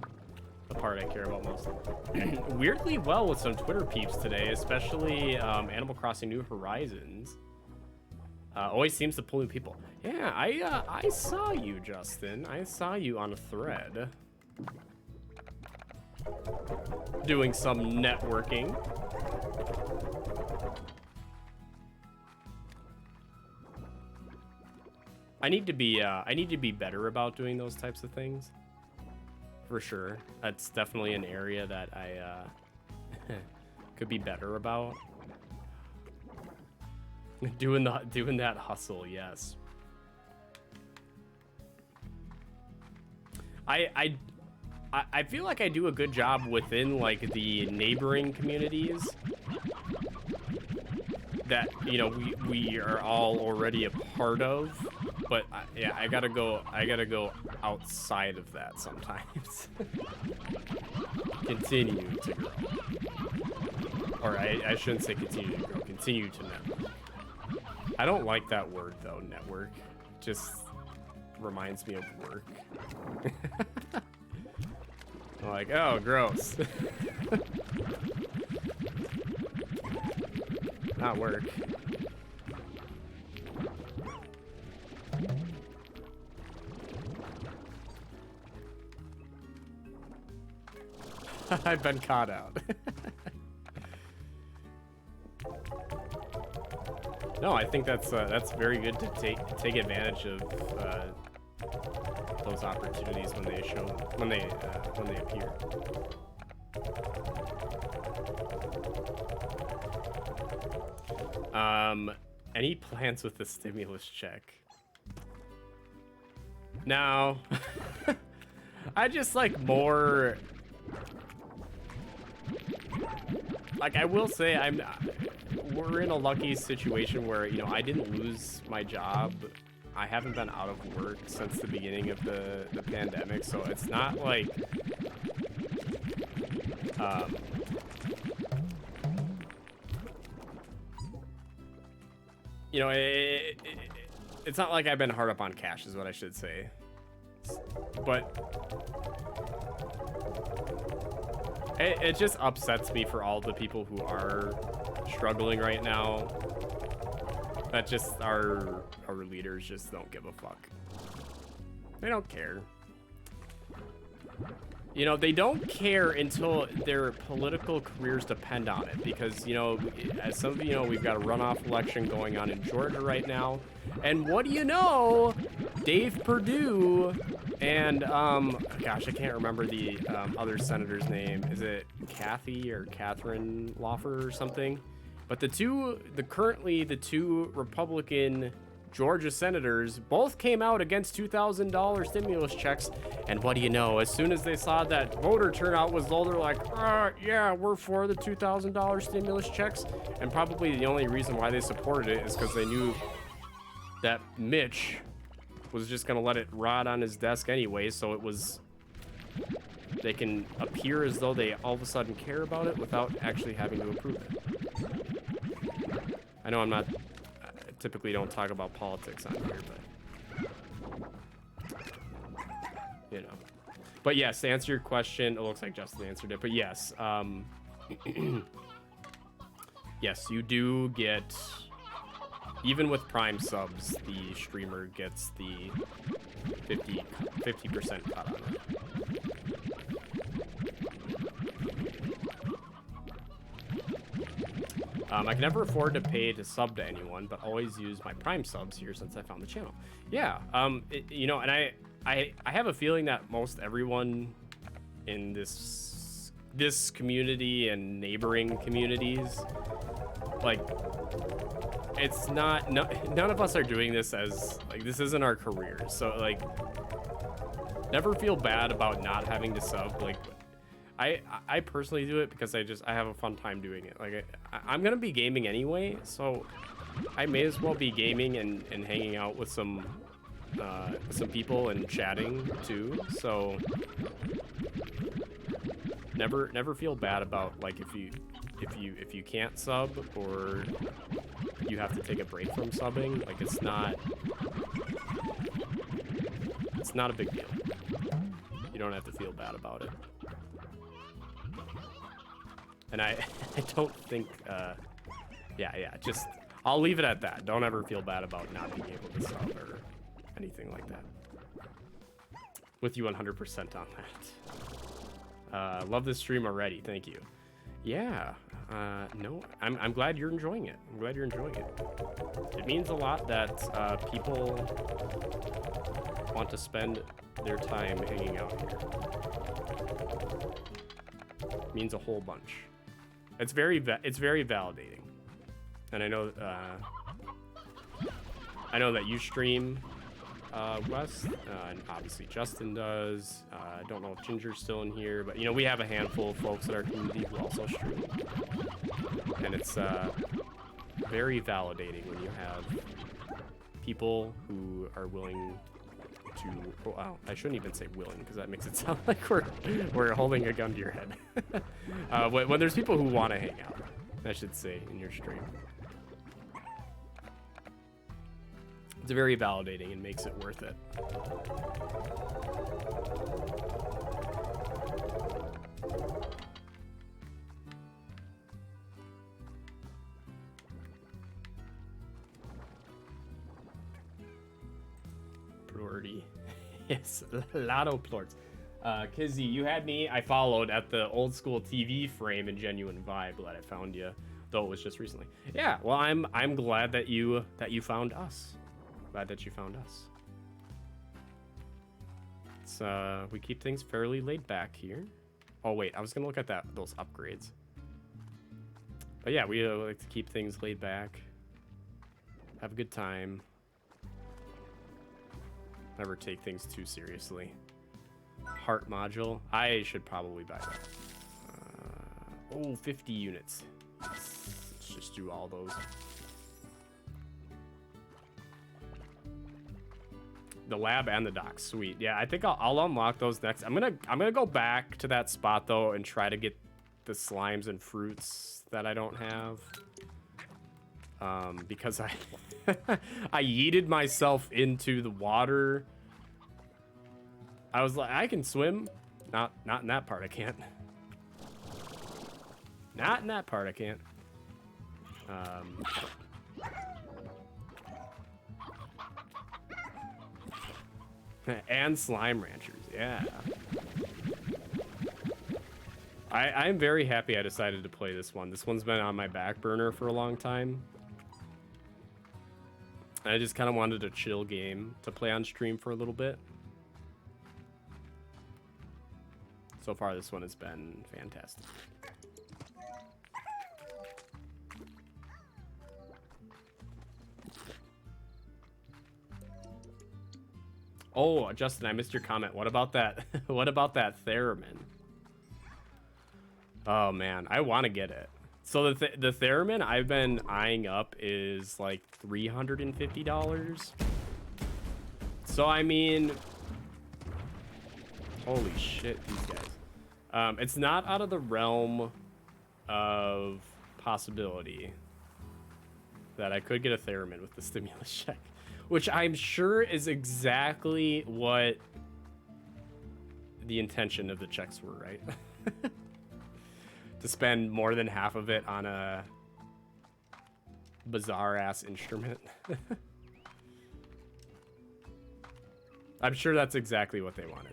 the part I care about most. Weirdly well with some Twitter peeps today, especially Animal Crossing New Horizons. Always seems to pull in people. Yeah, I saw you, Justin. I saw you on a thread. Doing some networking. I need to be better about doing those types of things. For sure. That's definitely an area that I could be better about. doing that hustle, yes. I feel like I do a good job within like the neighboring communities that we are all already a part of. But yeah, I gotta go outside of that sometimes. Continue to grow. Or I shouldn't say continue to grow. Continue to network. I don't like that word though, network. Just reminds me of work. I'm like, oh, gross. Not work. I've been caught out. No, I think that's very good to take advantage of those opportunities when they appear. Any plans with the stimulus check? No. I just like more. Like I will say, we're in a lucky situation where I didn't lose my job. I haven't been out of work since the beginning of the pandemic, so it's not like it's not like I've been hard up on cash, is what I should say. But it just upsets me for all the people who are struggling right now. That just our leaders just don't give a fuck. They don't care. You know, they don't care until their political careers depend on it. Because, you know, as some of you know, we've got a runoff election going on in Georgia right now. And what do you know? Dave Perdue and, gosh, I can't remember the other senator's name. Is it Kathy or Catherine Loffer or something? But currently the two Republican Georgia senators both came out against $2,000 stimulus checks. And what do you know? As soon as they saw that voter turnout was low, they're like, yeah, we're for the $2,000 stimulus checks. And probably the only reason why they supported it is because they knew that Mitch was just going to let it rot on his desk anyway. So it was, they can appear as though they all of a sudden care about it without actually having to approve it. I know I typically don't talk about politics on here, but you know. But yes, to answer your question, it looks like Justin answered it, but yes, yes, you do get, even with Prime subs, the streamer gets the 50% cut on it. I can never afford to pay to sub to anyone, but always use my Prime subs here since I found the channel. Yeah, you know, and I have a feeling that most everyone in this community and neighboring communities, like, it's not, none of us are doing this as, like, this isn't our career. So, like, never feel bad about not having to sub. Like, I personally do it because I have a fun time doing it. Like, I'm gonna be gaming anyway, so I may as well be gaming and hanging out with some people and chatting too. So never feel bad about, like, if you can't sub or you have to take a break from subbing. Like, it's not a big deal. You don't have to feel bad about it. And I don't think, yeah, just, I'll leave it at that. Don't ever feel bad about not being able to sub or anything like that. With you 100% on that. Love this stream already, thank you. Yeah, no, I'm glad you're enjoying it. I'm glad you're enjoying it. It means a lot that people want to spend their time hanging out here. It means a whole bunch. It's very validating, and I know that you stream, Wes, and obviously Justin does. I don't know if Ginger's still in here, but you know, we have a handful of folks in our community who also stream, and it's very validating when you have people who are willing to, oh, wow, I shouldn't even say willing, because that makes it sound like we're holding a gun to your head. When there's people who want to hang out, I should say, in your stream. It's very validating and makes it worth it. Plorty. Yes, Lotto Plorts. Kizzy, you had me. I followed at the old school TV frame in Genuine Vibe. Glad I found you, though it was just recently. Yeah, well, I'm glad that you found us. Glad that you found us. It's we keep things fairly laid back here. Oh wait, I was gonna look at those upgrades. But yeah, we like to keep things laid back. Have a good time. Never take things too seriously. Heart module. I should probably buy that. Oh, 50 units. Let's just do all those. The lab and the dock. Sweet. Yeah, I think I'll unlock those next. I'm gonna go back to that spot though and try to get the slimes and fruits that I don't have. Because I yeeted myself into the water I was like, I can swim. Not in that part I can't. Not in that part I can't. And Slime Ranchers, yeah. I'm very happy I decided to play this one. This one's been on my back burner for a long time. I just kind of wanted a chill game to play on stream for a little bit. So far, this one has been fantastic. Oh, Justin, I missed your comment. What about that? What about that theremin? Oh man, I want to get it. So the theremin I've been eyeing up is like $350. So I mean, holy shit, these guys. It's not out of the realm of possibility that I could get a theremin with the stimulus check, which I'm sure is exactly what the intention of the checks were, right? To spend more than half of it on a bizarre ass instrument. I'm sure that's exactly what they wanted.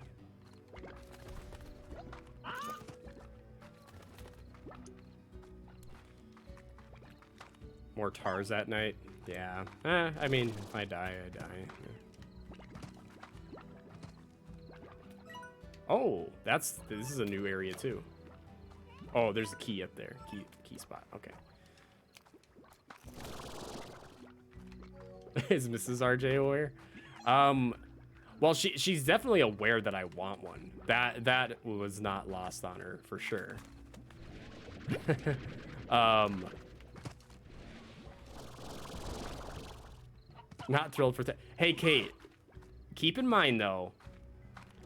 More TARS at night? Yeah. I mean, if I die, I die. Yeah. Oh, this is a new area too. Oh, there's a key up there. Key spot. Okay. Is Mrs. RJ aware? Well, she's definitely aware that I want one. That was not lost on her for sure. Not thrilled for that. Hey, Kate. Keep in mind though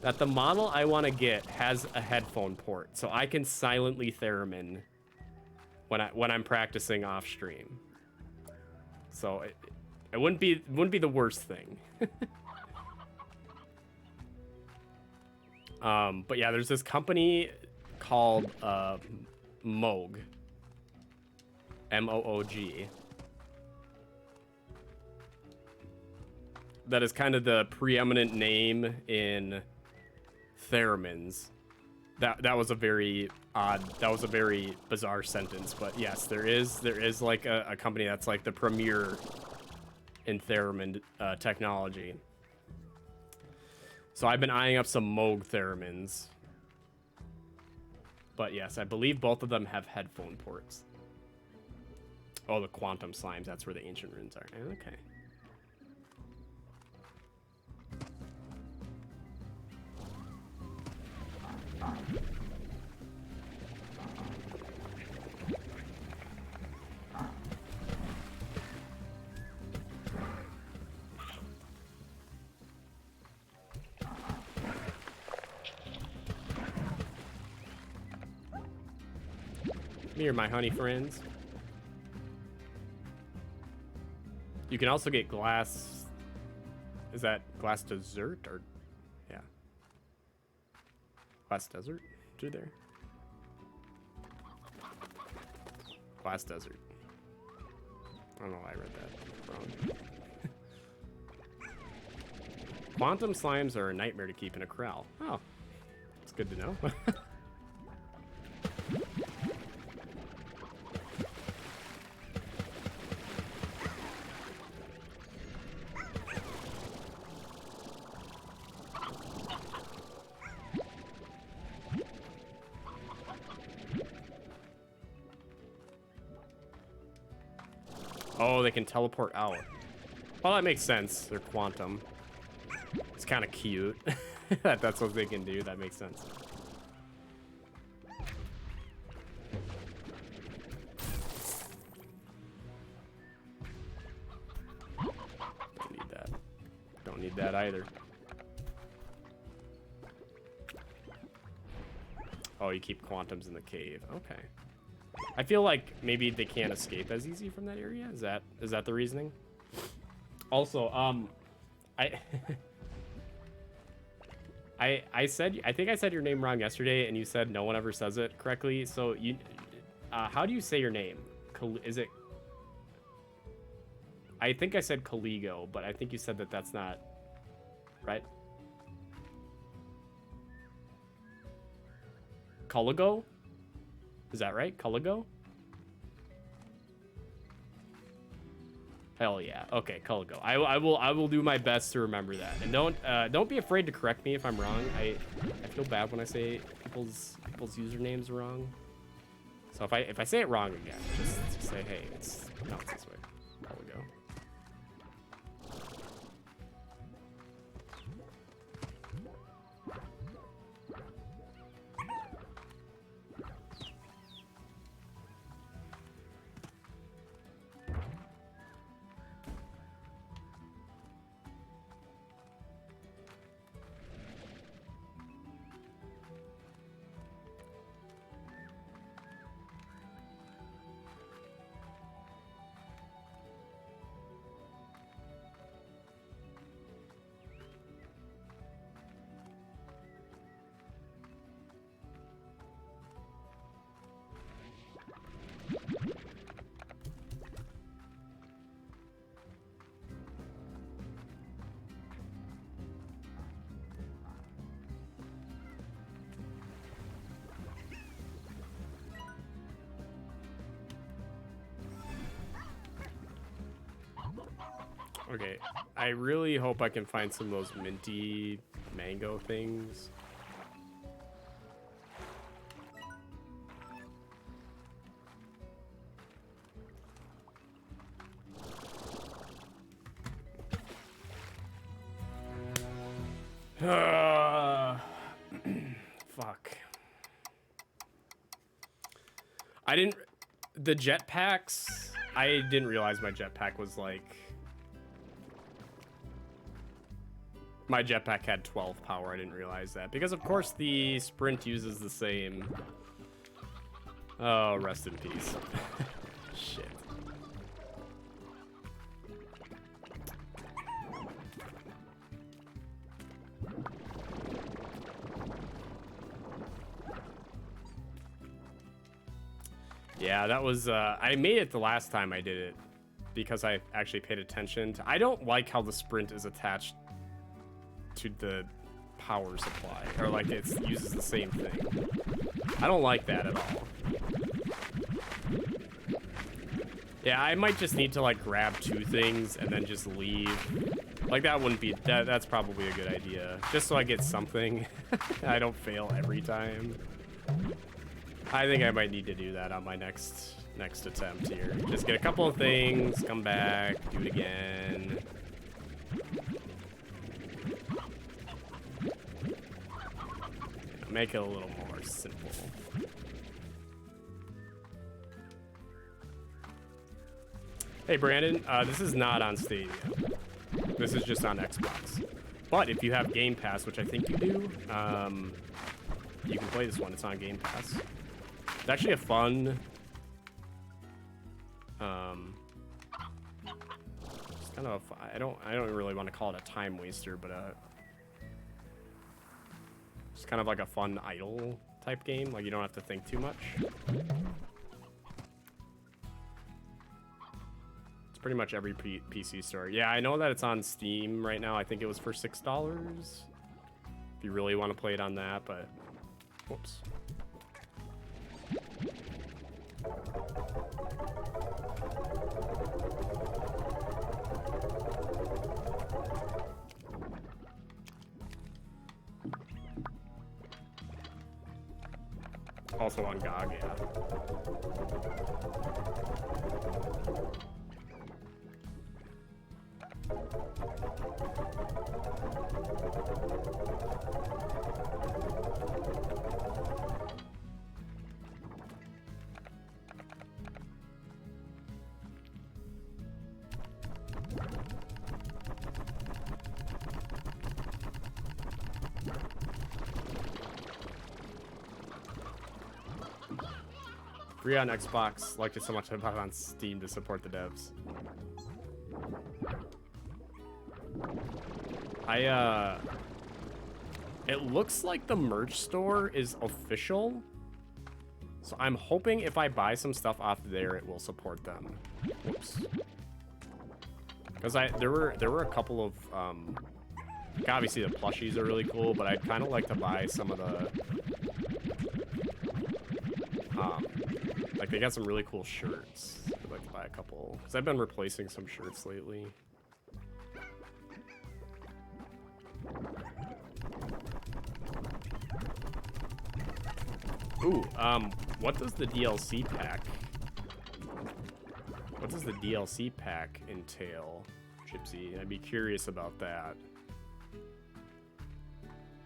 that the model I want to get has a headphone port, so I can silently theremin when I'm practicing off stream. So it wouldn't be the worst thing. But yeah, there's this company called Moog, M-O-O-G, that is kind of the preeminent name in theremins. That was a very odd, that was a very bizarre sentence, but yes, there is like a company that's like the premier in theremin technology. So I've been eyeing up some Moog theremins, but yes, I believe both of them have headphone ports. Oh, the quantum slimes, that's where the ancient runes are. Okay. Here, my honey friends. You can also get glass. Is that glass dessert or yeah? Glass desert through there. Glass desert. I don't know why I read that wrong. Quantum slimes are a nightmare to keep in a corral. Oh, it's good to know. Oh, they can teleport out. Well, that makes sense. They're quantum. It's kind of cute. That's what they can do. That makes sense. Don't need that. Don't need that either. Oh, you keep quantums in the cave. Okay. I feel like maybe they can't escape as easy from that area. Is that the reasoning? Also, I I think I said your name wrong yesterday, and you said no one ever says it correctly. So how do you say your name? Is it? I think I said Caligo, but I think you said that that's not right. Caligo? Is that right? Caligo? Hell yeah. Okay, Caligo. I will do my best to remember that. And don't be afraid to correct me if I'm wrong. I feel bad when I say people's usernames wrong. So if I say it wrong again, just say, hey, it's pronounced this way. Caligo. Okay, I really hope I can find some of those minty mango things. Fuck. The jetpacks, I didn't realize my jetpack was like... My jetpack had 12 power. I didn't realize that. Because, of course, the sprint uses the same... Oh, rest in peace. Shit. Yeah, that was... I made it the last time I did it. Because I actually paid attention to... I don't like how the sprint is attached to the power supply, or like it uses the same thing. I don't like that at all. Yeah, I might just need to like grab two things and then just leave. Like that wouldn't be, that's probably a good idea. Just so I get something. I don't fail every time. I think I might need to do that on my next attempt here. Just get a couple of things, come back, do it again. Make it a little more simple. Hey Brandon, this is not on Stadia. This is just on Xbox. But if you have Game Pass, which I think you do, you can play this one. It's on Game Pass. It's actually a fun... it's kind of a, I don't really want to call it a time waster, but it's kind of like a fun idle type game. Like you don't have to think too much. It's pretty much every PC store. Yeah, I know that it's on Steam right now. I think it was for $6. If you really want to play it on that, but whoops. Also on GOG, yeah. Free on Xbox. Liked it so much I bought it on Steam to support the devs. It looks like the merch store is official. So I'm hoping if I buy some stuff off there, it will support them. Whoops. Because there were a couple of like obviously the plushies are really cool, but I'd kind of like to buy some of the like they got some really cool shirts. I'd like to buy a couple because I've been replacing some shirts lately. Ooh, what does the DLC pack? What does the DLC pack entail, Gypsy? I'd be curious about that.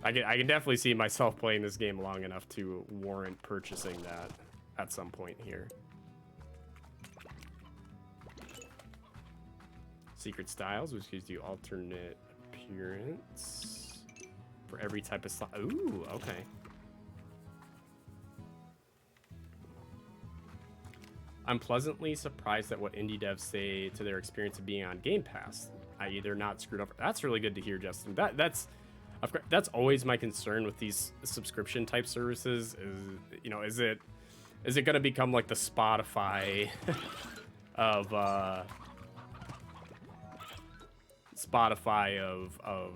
I can definitely see myself playing this game long enough to warrant purchasing that at some point here. Secret Styles, which gives you alternate appearance for every type of style. Ooh, okay. I'm pleasantly surprised at what indie devs say to their experience of being on Game Pass, i.e. they're not screwed over. That's really good to hear, Justin. That's always my concern with these subscription type services is, you know, is it going to become like the Spotify of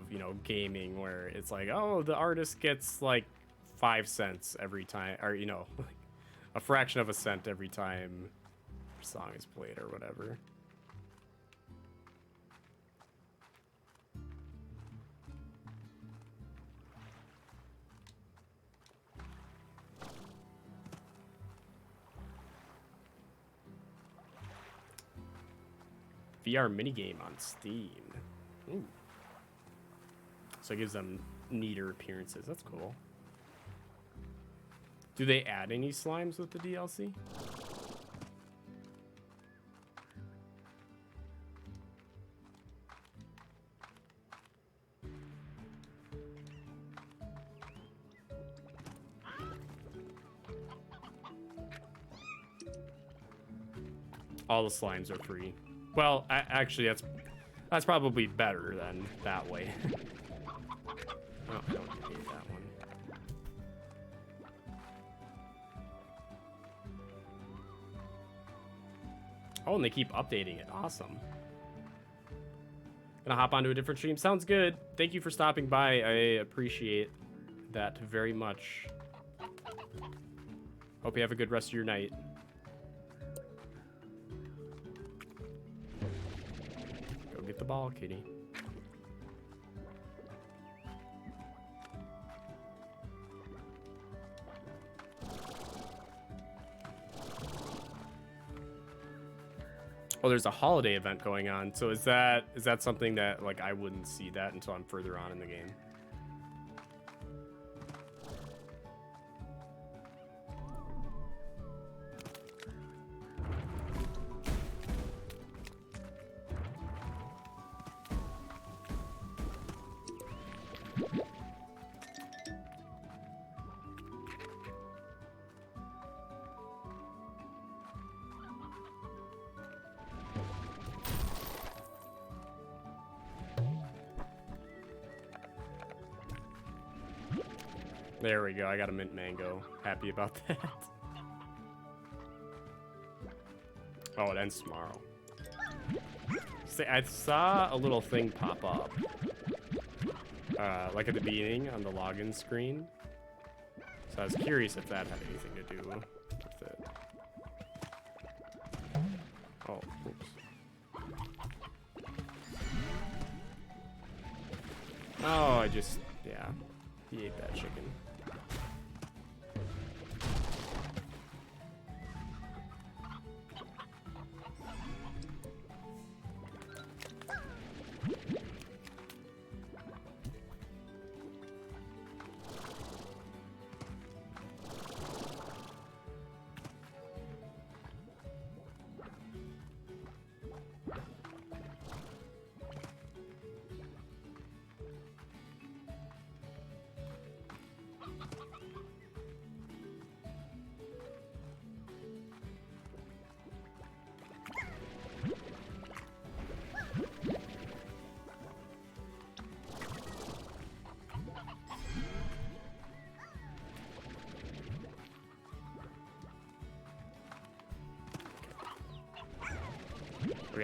you know, gaming, where it's like, oh, the artist gets like 5 cents every time, or, you know, a fraction of a cent every time a song is played or whatever. VR minigame on Steam. Ooh. So it gives them neater appearances. That's cool. Do they add any slimes with the DLC? All the slimes are free. Well, actually, that's probably better than that way. Oh, I don't need that one. Oh, and they keep updating it. Awesome. Gonna hop onto a different stream. Sounds good. Thank you for stopping by. I appreciate that very much. Hope you have a good rest of your night. Go get the ball, kitty. Oh, there's a holiday event going on. So is that something that, like, I wouldn't see that until I'm further on in the game? There we go. I got a mint mango. Happy about that. Oh, it ends tomorrow. See, I saw a little thing pop up. Like at the beginning on the login screen. So I was curious if that had anything to do with it. Oh, oops. Oh, yeah. He ate that chicken.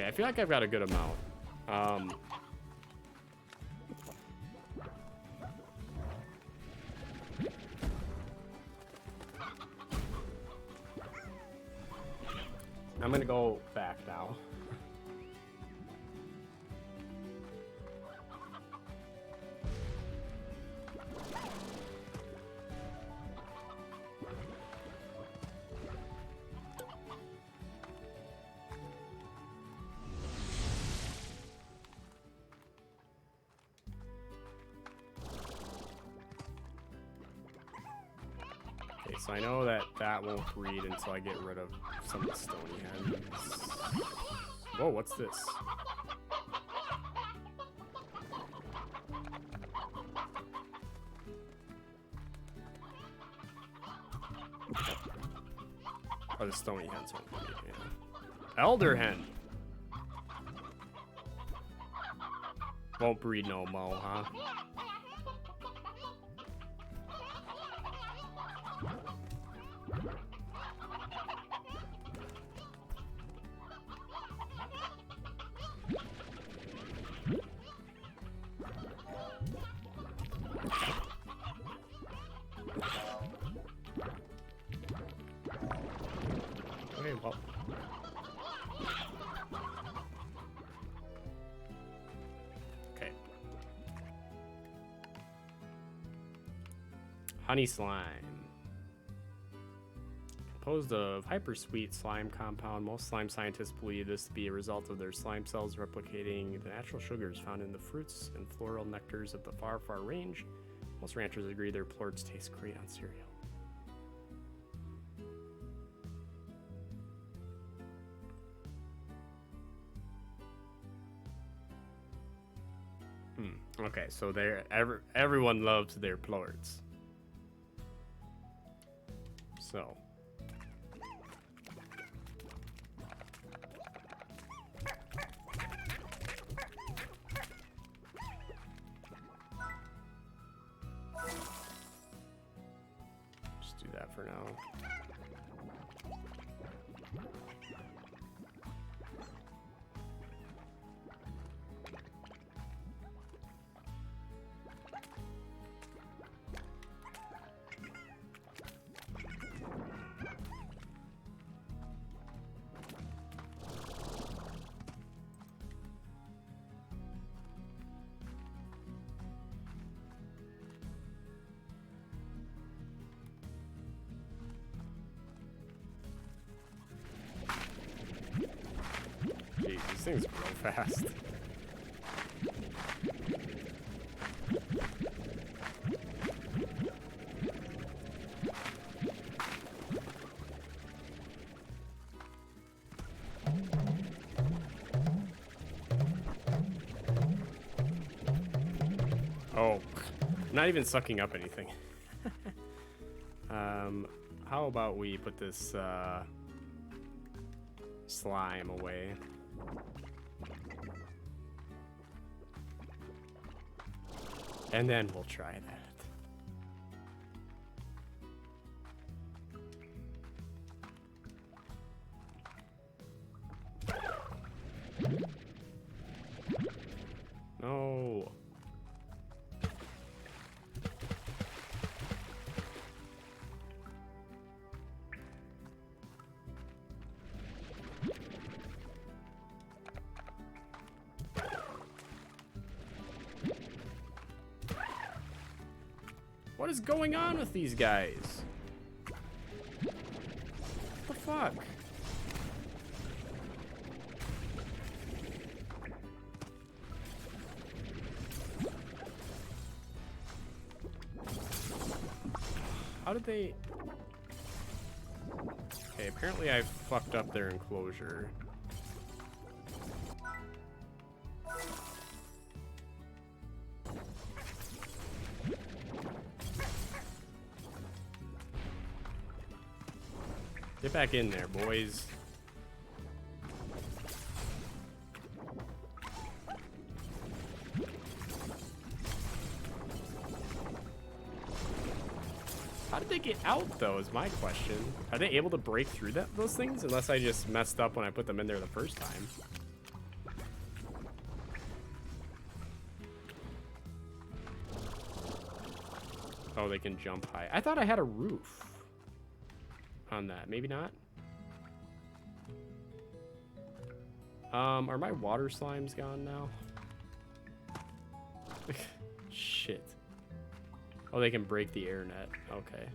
Okay, I feel like I've got a good amount. I'm gonna go back now. Okay, so I know that that won't breed until I get rid of some of the stony hens. Whoa, what's this? Oh, the stony hens won't breed, yeah. Elder hen! Won't breed no mo, huh? Okay, well. Okay. Honey slime. Composed of hypersweet slime compound, most slime scientists believe this to be a result of their slime cells replicating the natural sugars found in the fruits and floral nectars of the far, far range. Most ranchers agree their plorts taste great on cereal. Okay, so everyone loves their plorts. So. Just do that for now. Jeez, these things grow fast. Oh, I'm not even sucking up anything. How about we put this slime away? And then we'll try that. No. What is going on with these guys? What the fuck? How did they... Okay, apparently I fucked up their enclosure. Get back in there, boys. How did they get out, though, is my question. Are they able to break through those things? Unless I just messed up when I put them in there the first time. Oh, they can jump high. I thought I had a roof on that. Maybe not. Are my water slimes gone now? Shit. Oh, they can break the air net. Okay.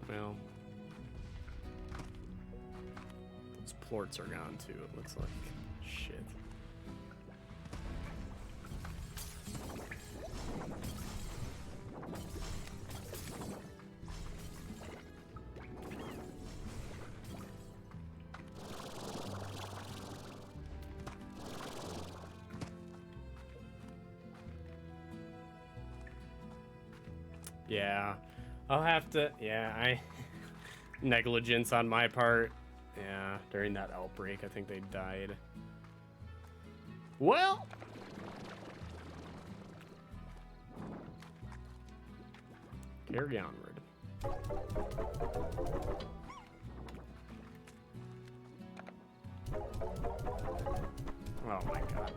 Well, those plorts are gone too, it looks like. Shit. Yeah, I'll have to, negligence on my part. Yeah, during that outbreak, I think they died. Well, carry onward. Oh my god.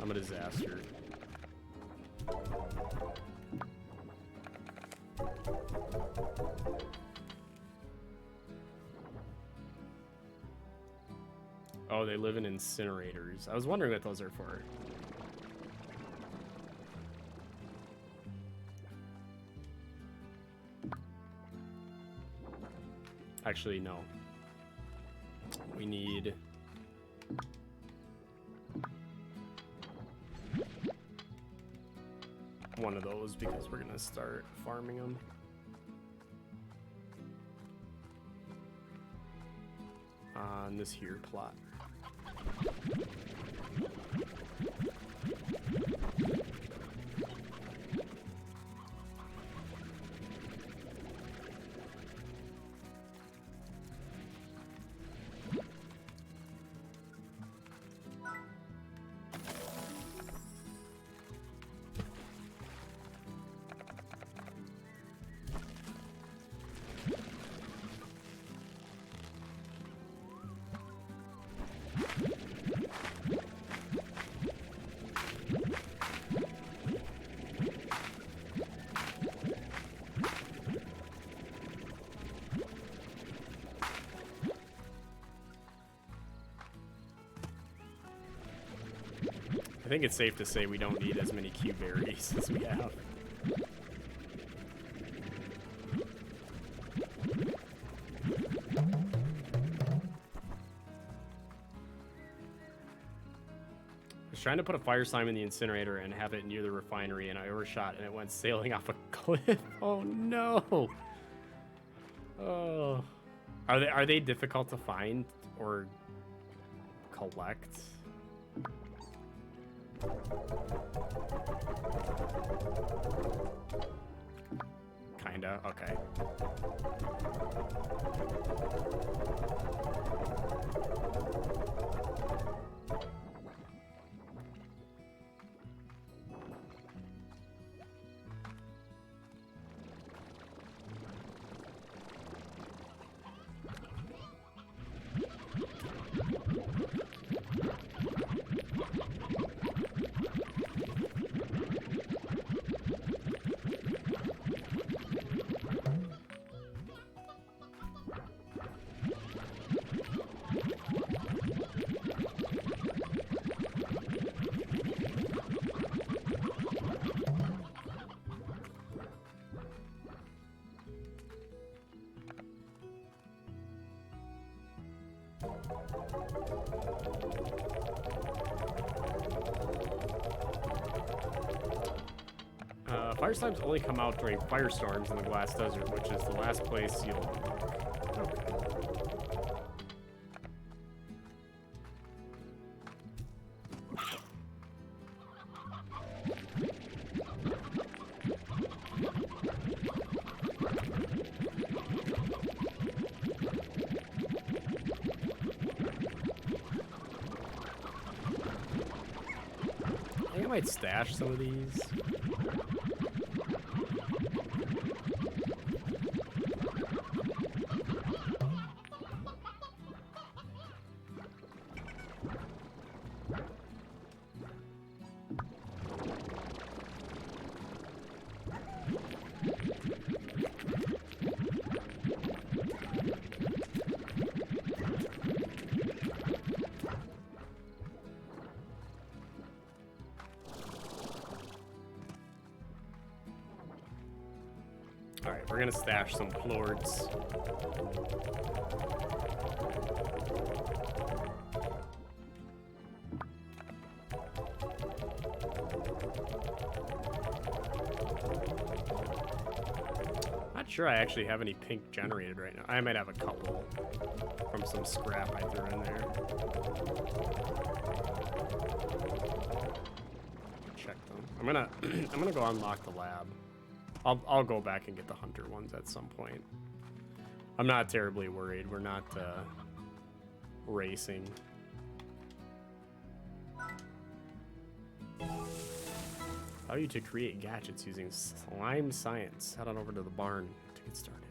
I'm a disaster. Oh, they live in incinerators. I was wondering what those are for. Actually, no. We need... one of those because we're gonna start farming them. On this here plot. I think it's safe to say we don't need as many Q berries as we have. I was trying to put a fire slime in the incinerator and have it near the refinery, and I overshot and it went sailing off a cliff. Oh no! Oh, are they difficult to find or collect? Kinda, okay. Fire slimes only come out during firestorms in the Glass Desert, which is the last place you'll... Okay. I think I might stash some of these. We're gonna stash some plorts. Not sure I actually have any pink generated right now. I might have a couple from some scrap I threw in there. Check them. I'm gonna go unlock the lab. I'll go back and get the hunter ones at some point. I'm not terribly worried. We're not racing. How are you to create gadgets using slime science? Head on over to the barn to get started.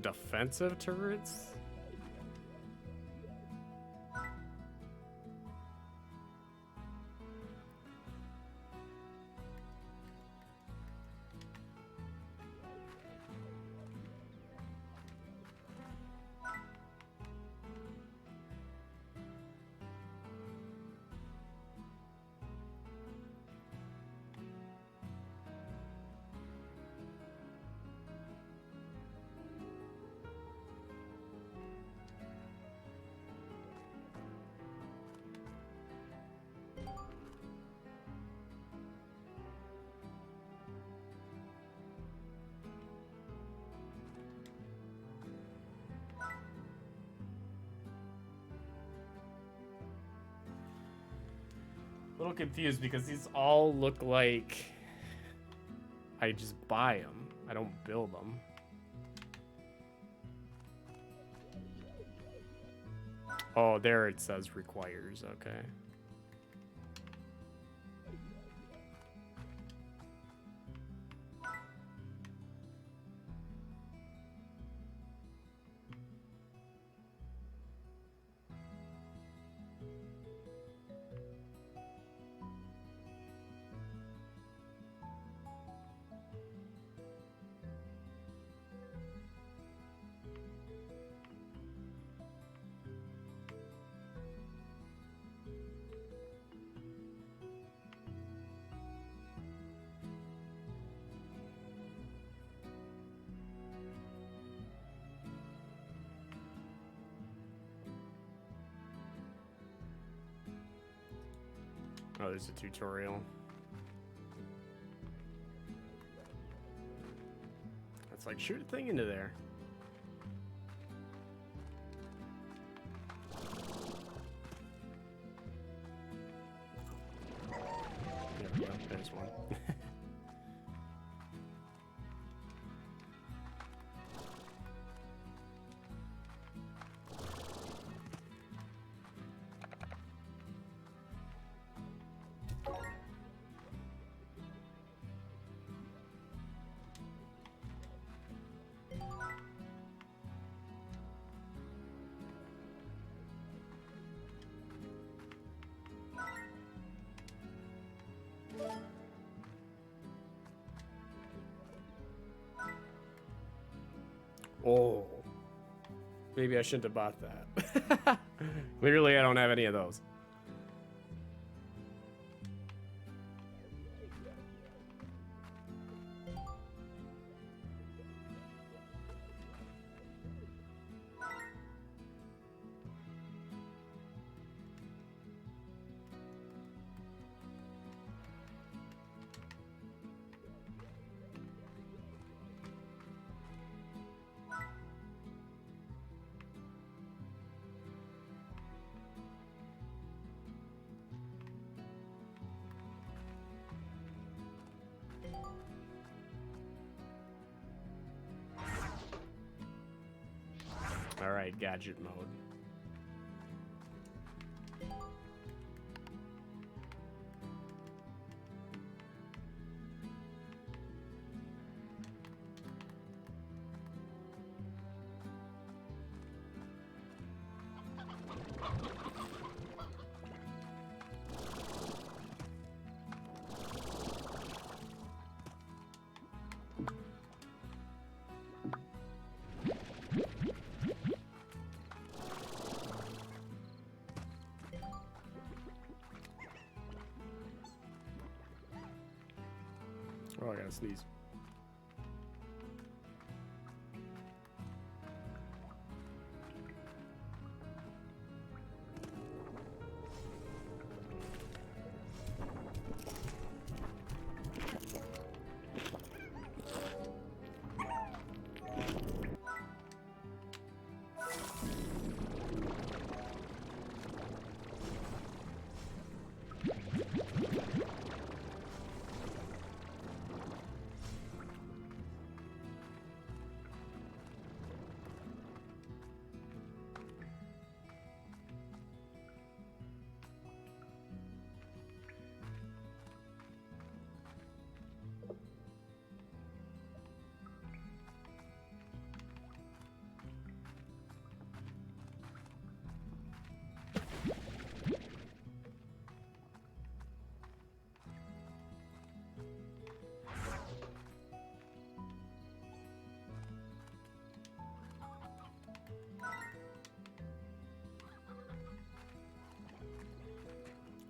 Defensive turrets? A little confused because these all look like I just buy them. I don't build them. Oh, there it says requires. Okay. Oh, there's a tutorial. It's like, shoot a thing into there. There we go, there's one. Oh, maybe I shouldn't have bought that. Clearly, I don't have any of those. All right, gadget mode. Oh, I gotta sneeze.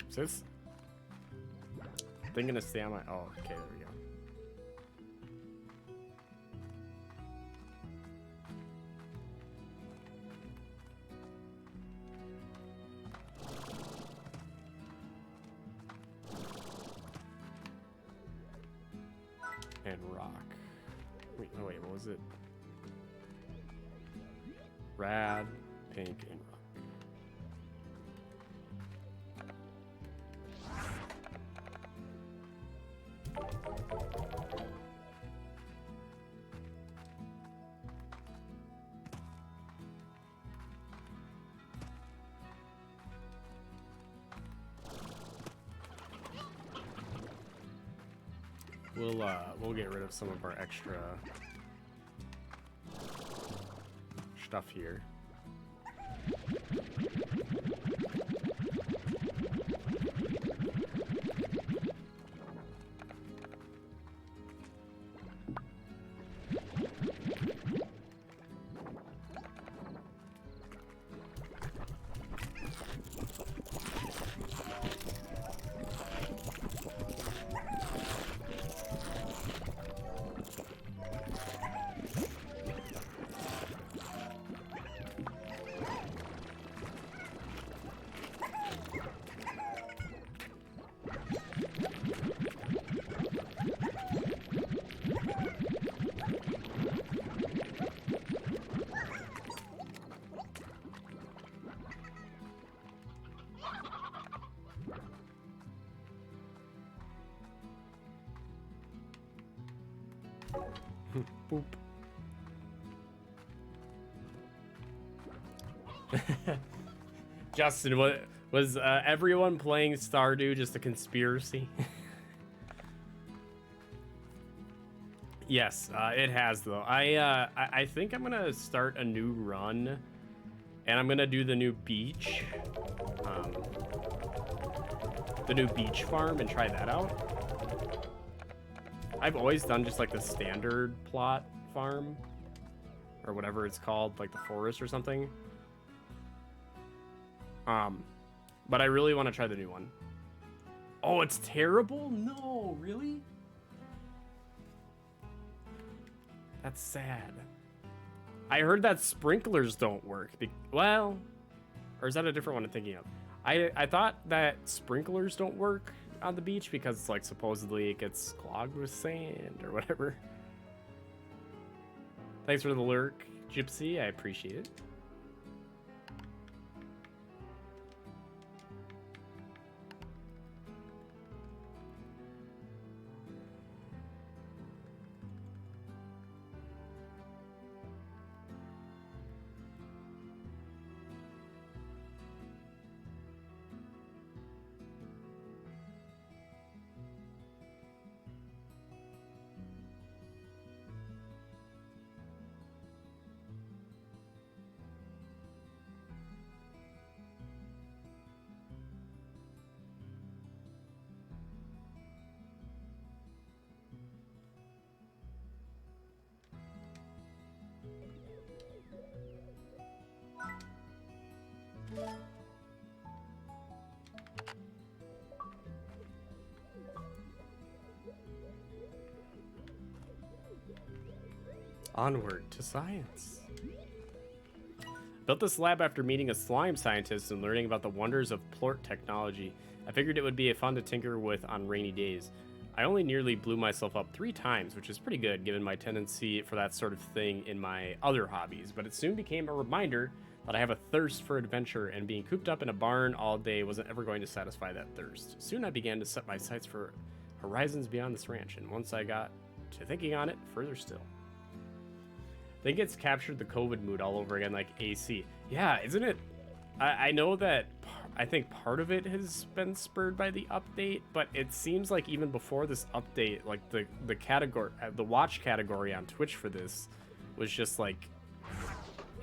Is this thing gonna stay on my... Oh, okay, there we go. And rock. Wait, oh wait, what was it? Rad, pink, and rock. We'll get rid of some of our extra stuff here. Boop. Justin, what was everyone playing Stardew just a conspiracy? Yes, it has though. I think I'm gonna start a new run, and I'm gonna do the new beach farm and try that out. I've always done just like the standard plot farm or whatever it's called, like the forest or something. But I really want to try the new one. Oh, it's terrible? No, really? That's sad. I heard that sprinklers don't work. Well, or is that a different one I'm thinking of? I thought that sprinklers don't work on the beach because it's like supposedly it gets clogged with sand or whatever. Thanks for the lurk, Gypsy. I appreciate it. Onward to science. Built this lab after meeting a slime scientist and learning about the wonders of plort technology. I figured it would be fun to tinker with on rainy days. I only nearly blew myself up 3 times, which is pretty good given my tendency for that sort of thing in my other hobbies, but it soon became a reminder that I have a thirst for adventure, and being cooped up in a barn all day wasn't ever going to satisfy that thirst. Soon I began to set my sights for horizons beyond this ranch, and once I got to thinking on it, further still. I think it's captured the COVID mood all over again, like AC. Yeah, isn't it? I know that I think part of it has been spurred by the update, but it seems like even before this update, like the category, the watch category on Twitch for this was just like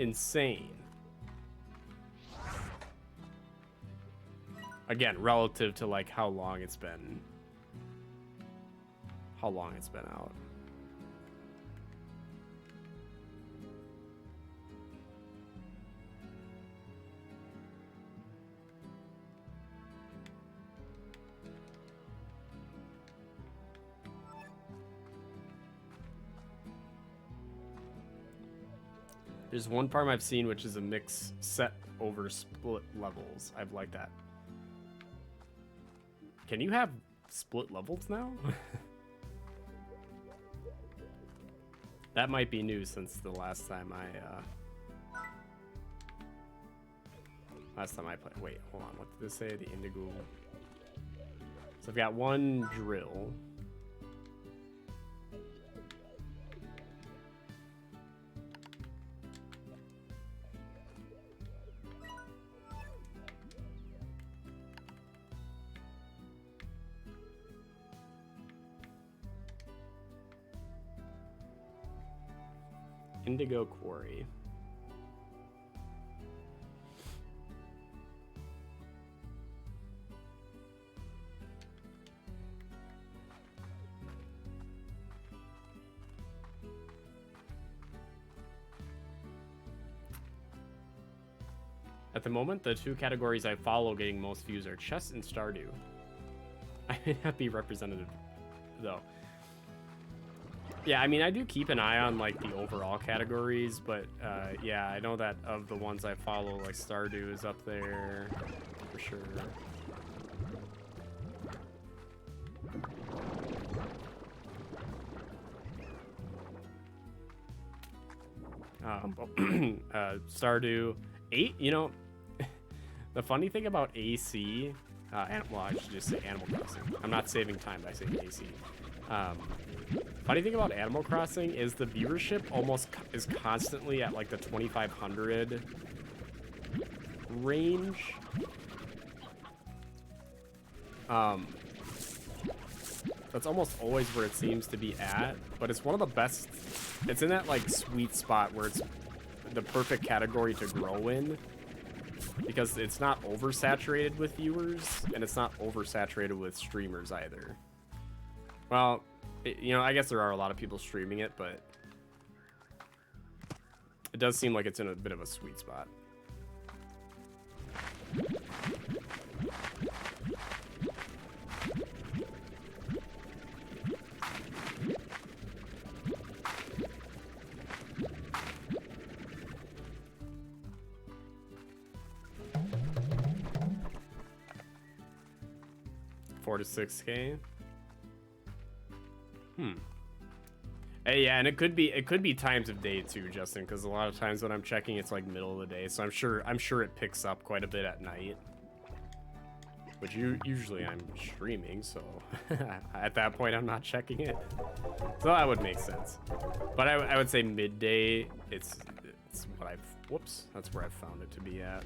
insane. Again, relative to like how long it's been out. There's one farm I've seen which is a mix set over split levels. I've liked that. Can you have split levels now? That might be new since the last time I played. Wait, hold on. What did this say? The indigo. So I've got one drill. Indigo Quarry. At the moment, the 2 categories I follow getting most views are chess and Stardew. I may not be representative, though. Yeah, I mean, I do keep an eye on, like, the overall categories, but, yeah, I know that of the ones I follow, like, Stardew is up there, for sure. Stardew 8, you know, the funny thing about AC, well, I should just say Animal Crossing. I'm not saving time by saying AC. Funny thing about Animal Crossing is the viewership almost is constantly at like the 2,500 range. That's almost always where it seems to be at, but it's one of the best. It's in that like sweet spot where it's the perfect category to grow in, because it's not oversaturated with viewers and it's not oversaturated with streamers either. Well, you know, I guess there are a lot of people streaming it, but it does seem like it's in a bit of a sweet spot. $4 to $6K. Hey, yeah, and it could be times of day too, Justin, because a lot of times when I'm checking, it's like middle of the day, so I'm sure it picks up quite a bit at night. But usually I'm streaming, so at that point I'm not checking it. So that would make sense. But I would say midday. It's what I've. Whoops, that's where I've found it to be at.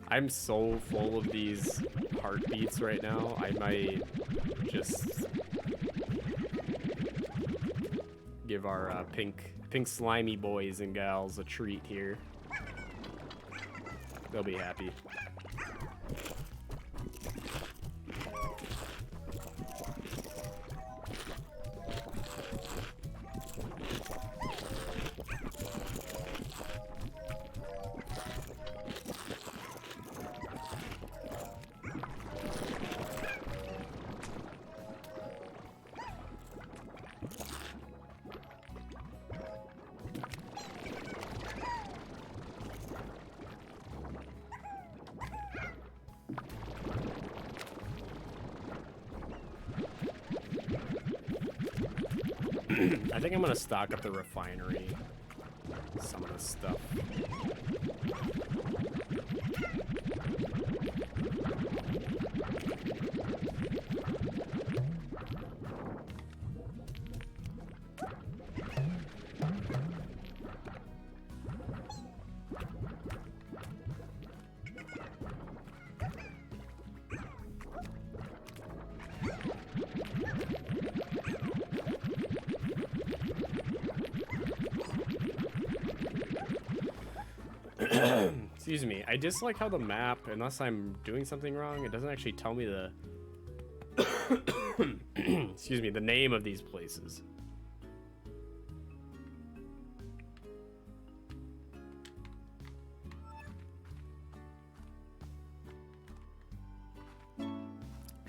I'm so full of these heartbeats right now. I might just give our pink slimy boys and gals a treat here. They'll be happy. I think I'm gonna stock up the refinery. Some of this stuff. Excuse me. I dislike how the map, unless I'm doing something wrong, it doesn't actually tell me the excuse me, the name of these places.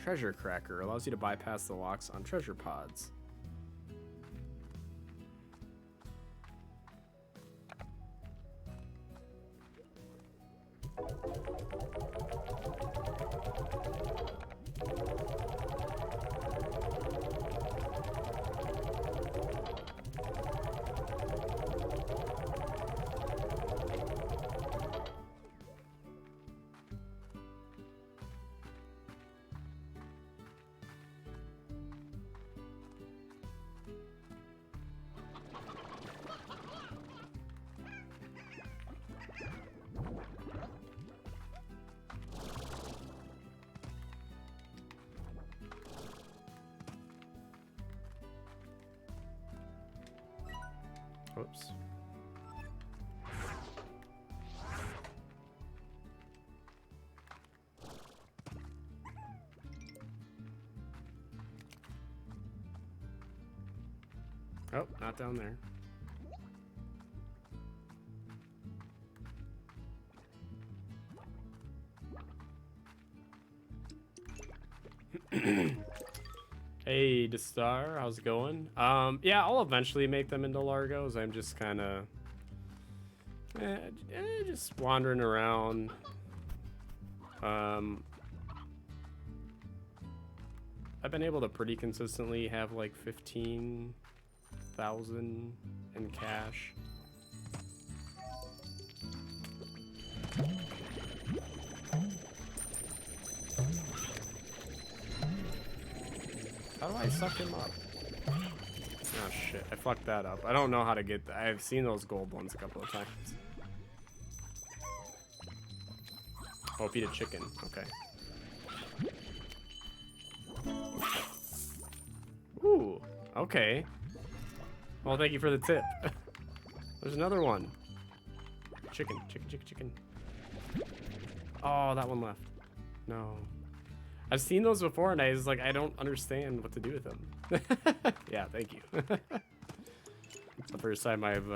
Treasure Cracker allows you to bypass the locks on treasure pods. Whoops. Oh, not down there. Hey, Destar, how's it going? Yeah, I'll eventually make them into Largos. I'm just kind of just wandering around. I've been able to pretty consistently have like 15,000 in cash. How do I suck him up? Oh shit, I fucked that up. I don't know how to get that. I've seen those gold ones a couple of times. Oh, feed a chicken. Okay. Ooh, okay. Well, thank you for the tip. There's another one. Chicken, chicken, chicken, chicken. Oh, that one left. No. I've seen those before, and I was like, I don't understand what to do with them. Yeah, thank you. It's the first time I've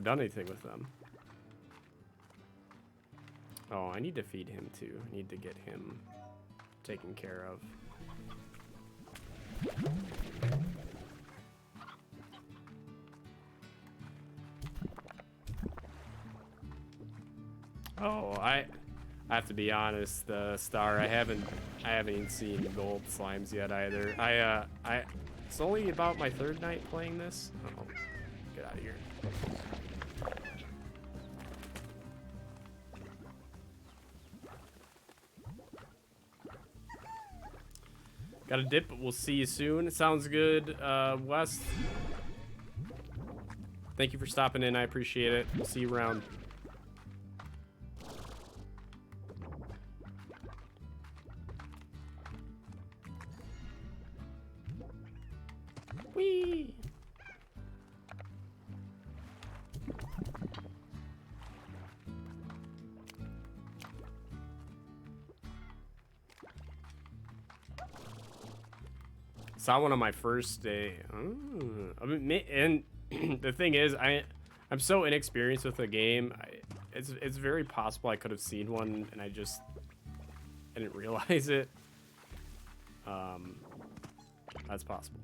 done anything with them. Oh, I need to feed him too. I need to get him taken care of. Oh, I have to be honest, Star. I haven't even seen gold slimes yet either. It's only about my third night playing this. Oh, get out of here. Got a dip, but we'll see you soon. It sounds good, Wes. Thank you for stopping in. I appreciate it. We'll see you around. Whee! Saw one on my first day. Oh, I mean, and the thing is, I'm so inexperienced with the game. It's very possible I could have seen one and I didn't realize it. That's possible.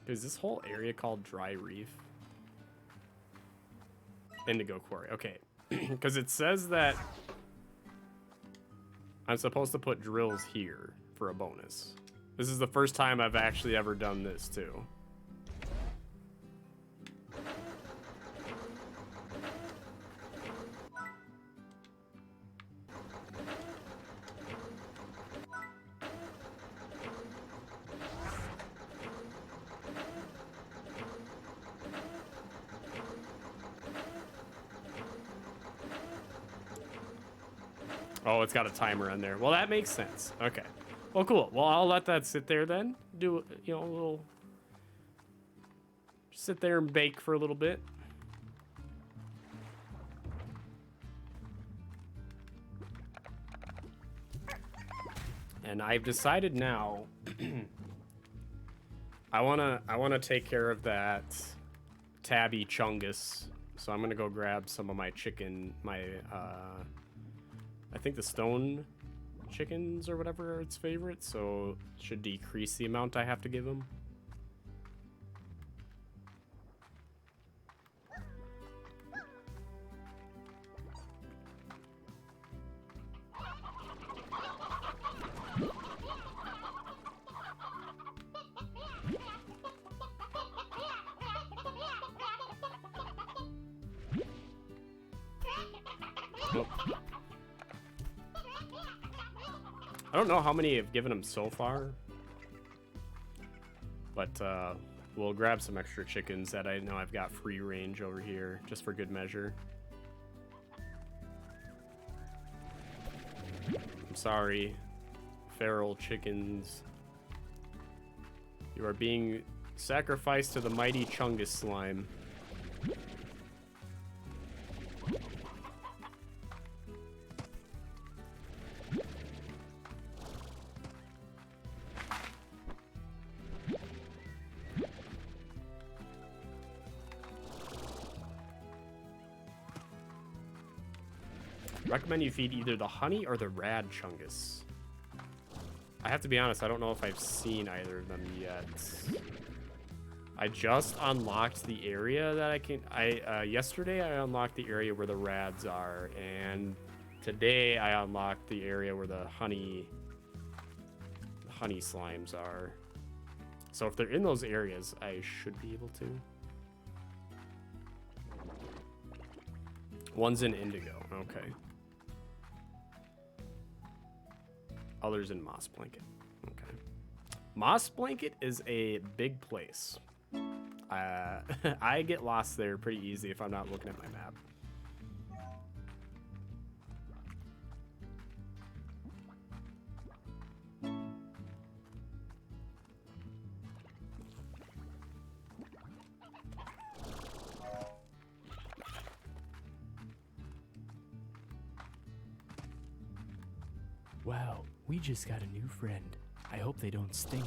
Is this whole area called Dry Reef? Indigo Quarry. Okay. Because it says that I'm supposed to put drills here for a bonus. This is the first time I've actually ever done this, too. Oh, it's got a timer on there. Well, that makes sense. Okay. Well, cool. Well, I'll let that sit there then. Do, you know, a little... Sit there and bake for a little bit. And I've decided now... I wanna take care of that tabby chungus. So I'm gonna go grab some of my chicken, I think the stone chickens or whatever are its favorite, so it should decrease the amount I have to give him. Nope. I don't know how many I've given him so far, but we'll grab some extra chickens that I know I've got free range over here, just for good measure. I'm sorry, feral chickens. You are being sacrificed to the mighty Chungus slime. Recommend you feed either the honey or the rad chungus. I have to be honest, I don't know if I've seen either of them yet. I just unlocked the area that I can... yesterday I unlocked the area where the rads are, and today I unlocked the area where the honey slimes are. So if they're in those areas, I should be able to. One's in indigo, okay. Others in Moss Blanket. Okay. Moss Blanket is a big place. I get lost there pretty easy if I'm not looking at my map. Wow, we just got a new friend. I hope they don't stink.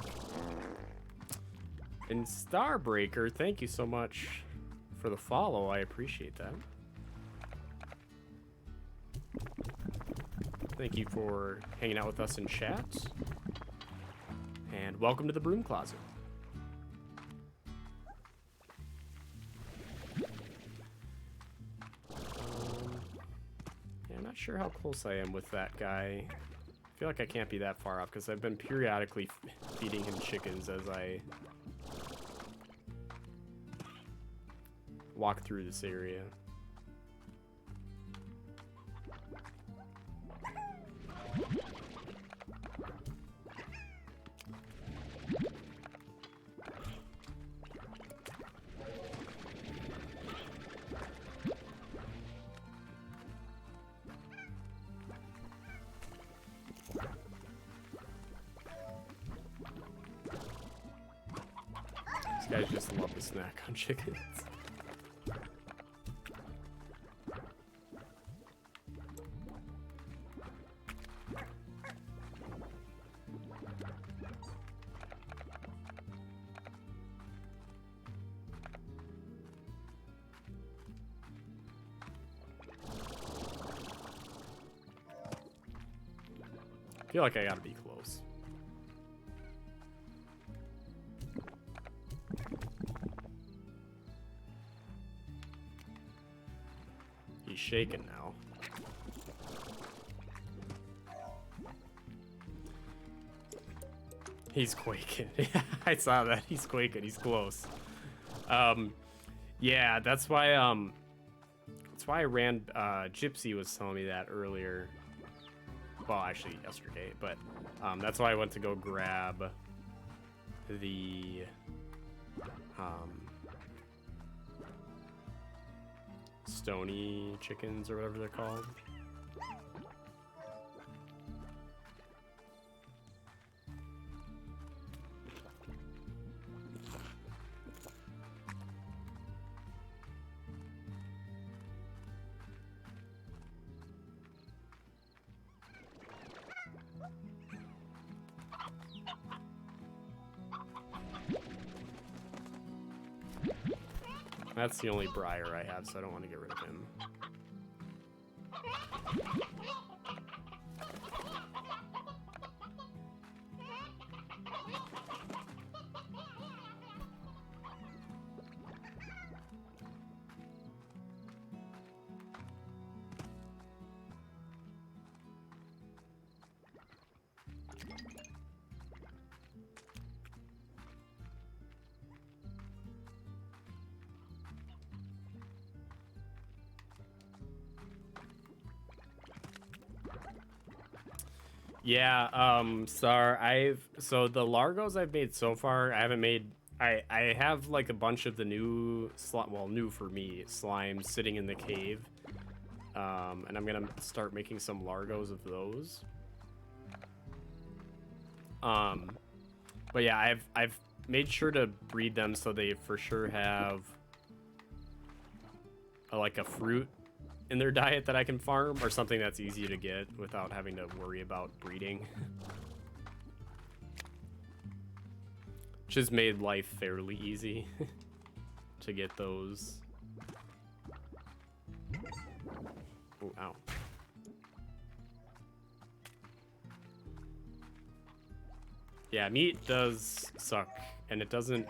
And Starbreaker, thank you so much for the follow. I appreciate that. Thank you for hanging out with us in chat. And welcome to the Broom Closet. Yeah, I'm not sure how close I am with that guy. I feel like I can't be that far off because I've been periodically feeding him chickens as I walk through this area. Guys just love to snack on chickens. I feel like I gotta be close. He's shaking now. He's quaking. I saw that. He's quaking. He's close. Yeah, that's why I ran. Gypsy was telling me that earlier. Well, actually yesterday, but that's why I went to go grab the stony chickens or whatever they're called. That's the only Briar I have, so I don't want to get rid of him. Yeah, so the Largos I've made so far, I haven't made, I have like a bunch of the new, new for me, slimes sitting in the cave. And I'm gonna start making some Largos of those. But yeah, I've made sure to breed them so they for sure have like a fruit in their diet that I can farm, or something that's easy to get without having to worry about breeding. Which has made life fairly easy to get those. Oh, ow. Yeah, meat does suck, and it doesn't,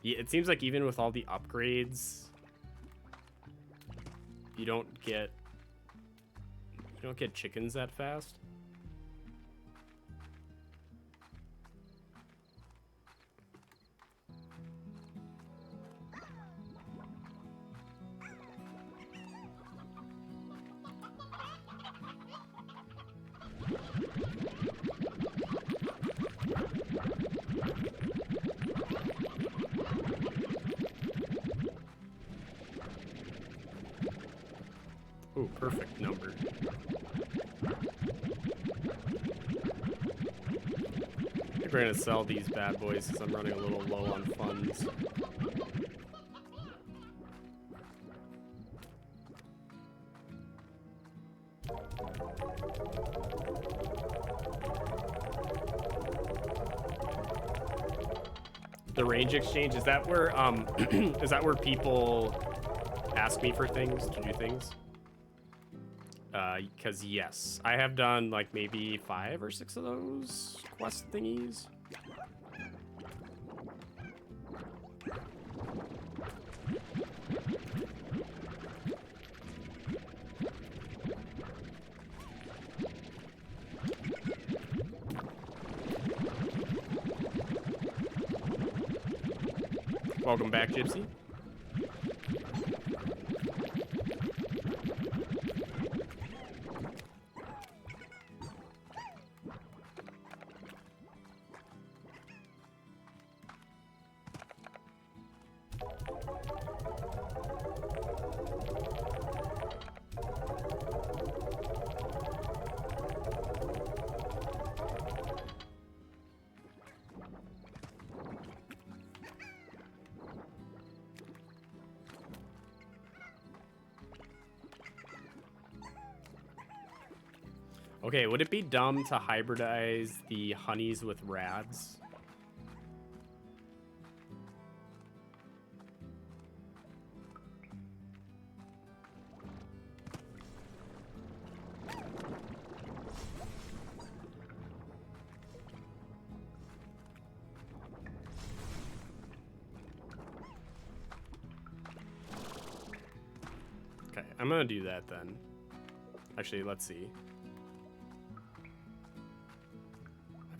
it seems like even with all the upgrades, you don't get chickens that fast. Oh, perfect number. I think we're gonna sell these bad boys because I'm running a little low on funds. The range exchange, is that where is that where people ask me for things to do things? Because yes, I have done like maybe 5 or 6 of those quest thingies. Welcome back, Gypsy. Okay, would it be dumb to hybridize the honeys with rads? Okay, I'm gonna do that then. Actually, let's see.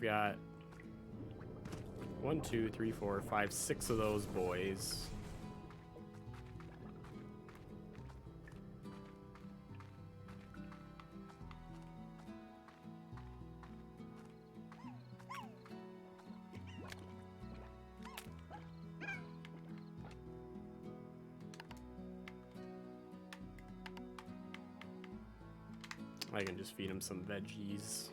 I've got 1, 2, 3, 4, 5, 6 of those boys. I can just feed him some veggies.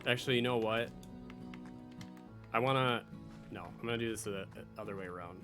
Actually, you know what? I wanna... No, I'm gonna do this the other way around.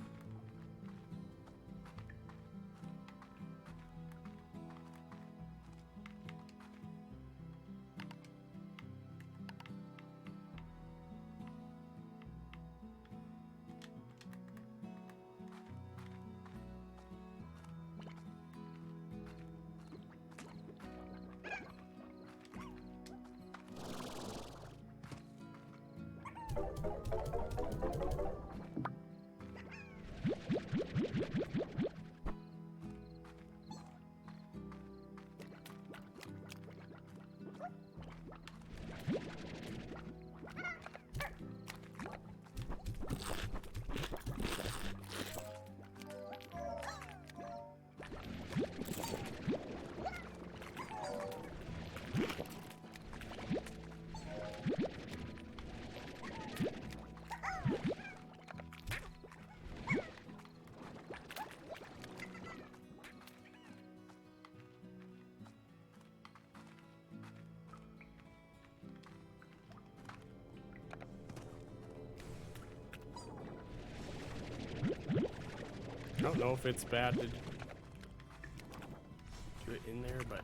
I don't know if it's bad to do it in there, but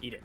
eat it.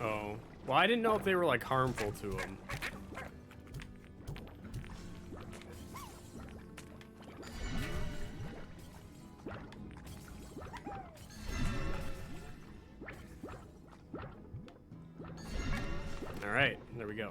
Oh, well, I didn't know if they were like harmful to him. All right, there we go.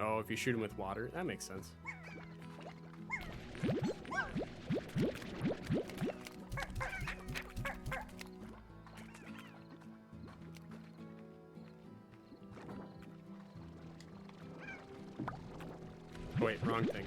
Oh, if you shoot him with water, that makes sense. Oh, wait, wrong thing.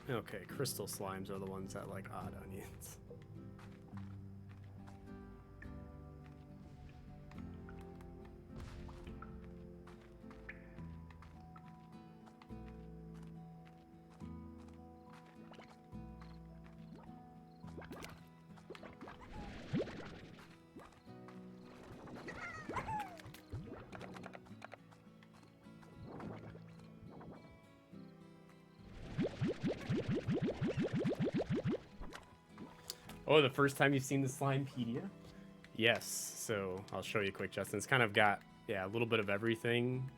Okay, crystal slimes are the ones that like odd onions. Oh, the first time you've seen the Slimepedia? Yes, so I'll show you quick, Justin. It's kind of got, yeah, a little bit of everything.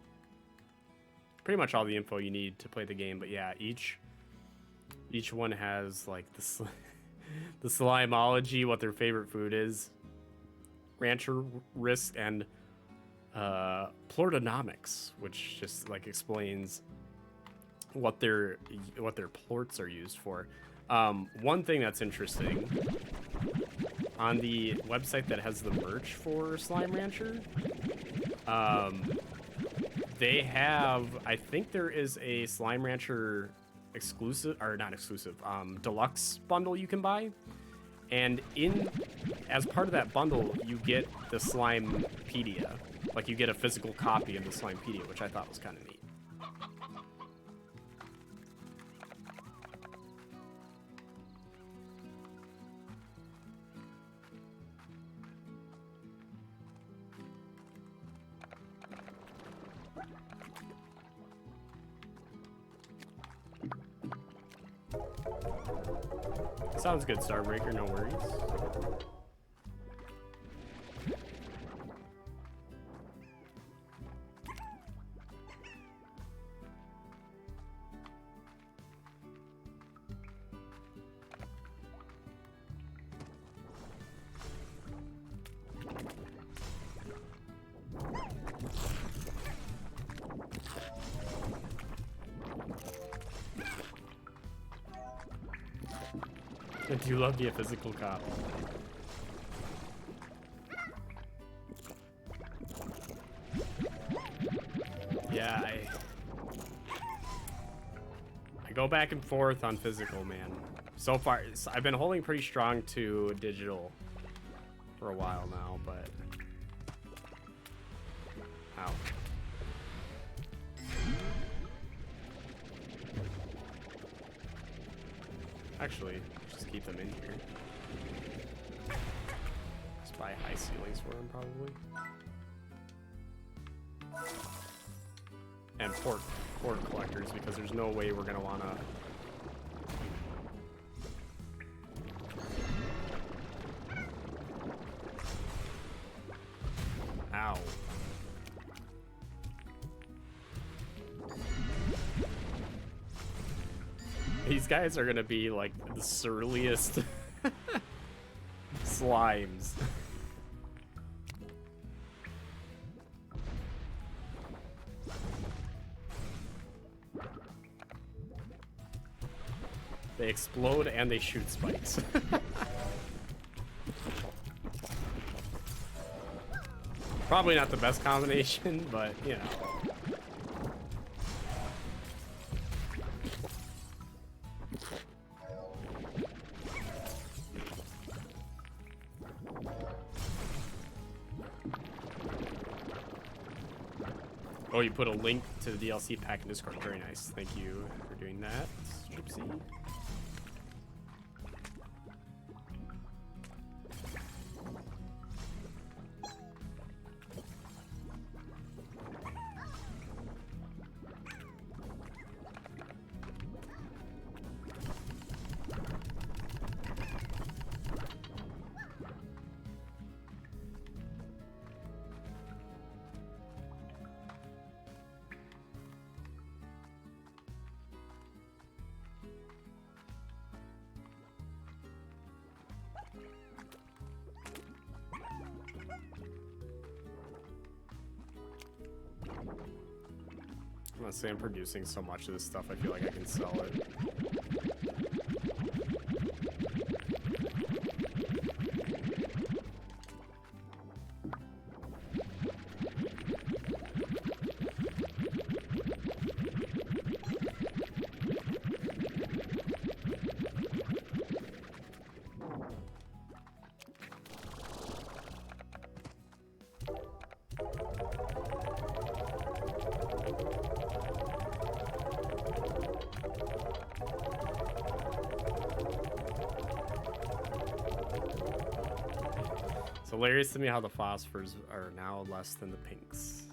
Pretty much all the info you need to play the game, but yeah, each one has like the the slimeology, what their favorite food is, rancher risk, and plortonomics, which just like explains what their plorts are used for. One thing that's interesting on the website that has the merch for Slime Rancher, they have, I think there is a Slime Rancher exclusive, or not exclusive, deluxe bundle you can buy, and as part of that bundle you get the Slimepedia, like you get a physical copy of the Slimepedia, which I thought was kind of neat. Sounds good, Starbreaker, no worries. I do love the physical copy. Yeah, I go back and forth on physical, man. So far, I've been holding pretty strong to digital for a while now, but ow. Actually, just keep them in here. Just buy high ceilings for them, probably. And port collectors, because there's no way we're gonna wanna. Ow. These guys are gonna be like the surliest slimes. They explode and they shoot spikes. Probably not the best combination, but you know. Oh, you put a link to the DLC pack in Discord. Very nice. Thank you for doing that, Gypsy. Honestly, I'm producing so much of this stuff, I feel like I can sell it. hilarious to me how the phosphors are now less than the pinks.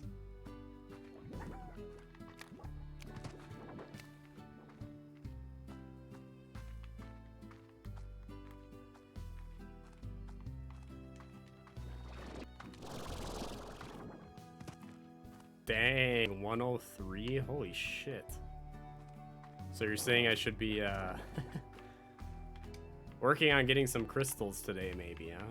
Dang, 103? Holy shit. So you're saying I should be working on getting some crystals today, maybe, huh?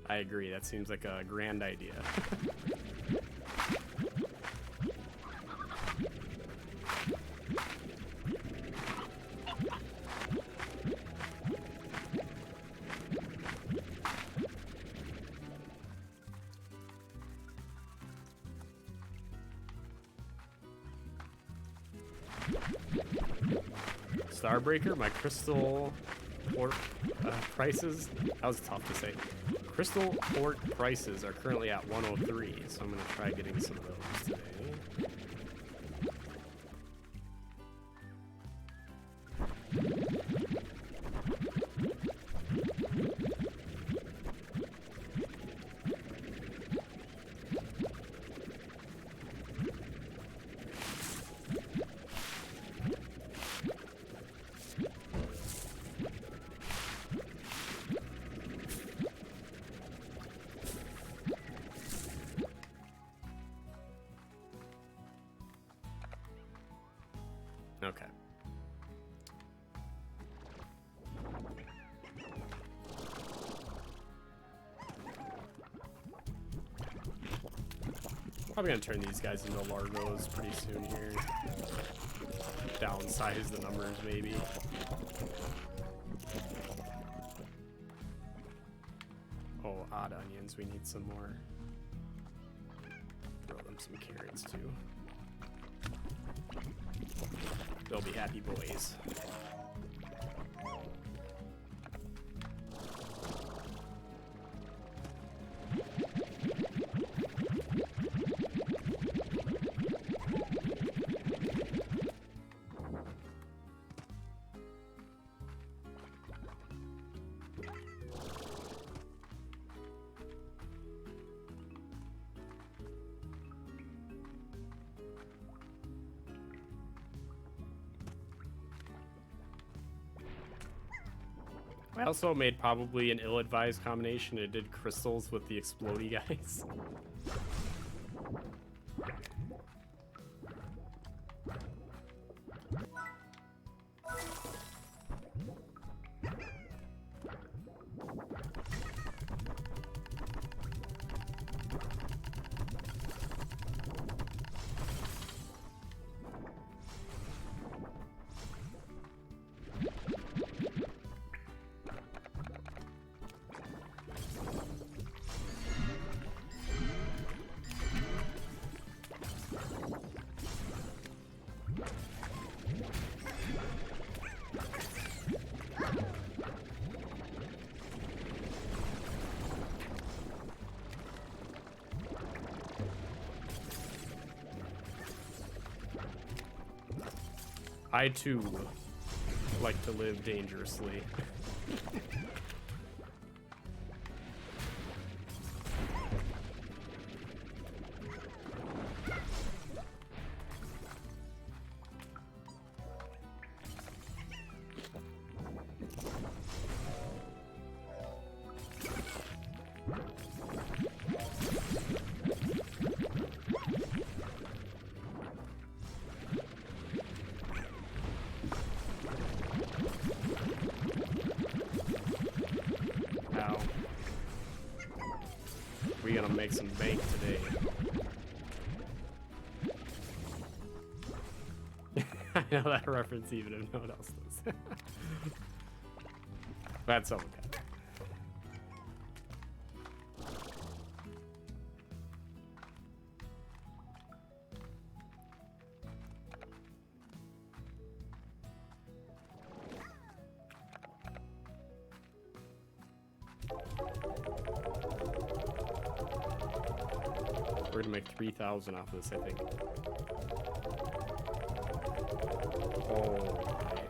I agree. That seems like a grand idea. Starbreaker, my crystal port prices. That was tough to say. Crystal port prices are currently at 103, so I'm gonna try getting some of those today. Okay. Probably gonna turn these guys into Largos pretty soon here. Downsize the numbers, maybe. Oh, odd onions. We need some more. Throw them some carrots too. They'll be happy boys. I also made probably an ill-advised combination. It did crystals with the explodey guys. I too like to live dangerously. We gonna make some bank today. I know that reference even if no one else does. That's someone got it. We're gonna make 3,000 off of this, I think. Oh, my.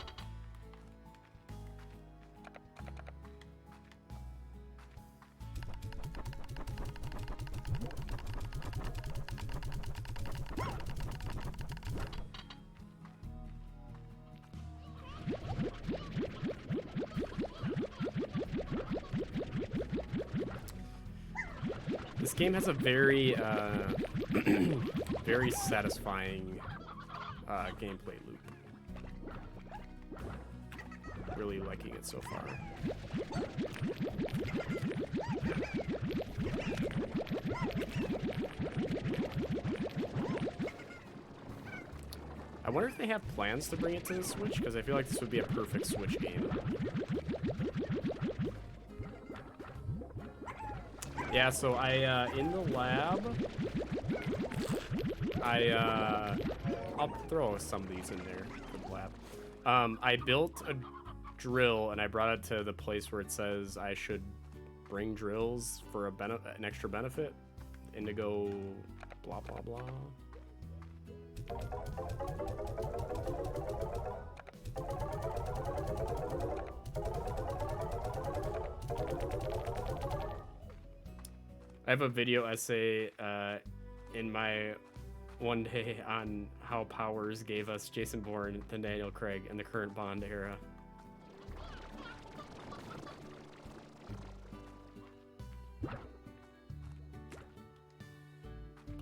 This game has a very, very satisfying gameplay loop. Really liking it so far. I wonder if they have plans to bring it to the Switch, because I feel like this would be a perfect Switch game. Yeah, so I, in the lab, I'll throw some of these in there for the lab. I built a drill, and I brought it to the place where it says I should bring drills for an extra benefit. Indigo, blah, blah, blah. I have a video essay in my one day on how Powers gave us Jason Bourne and Daniel Craig in the current Bond era.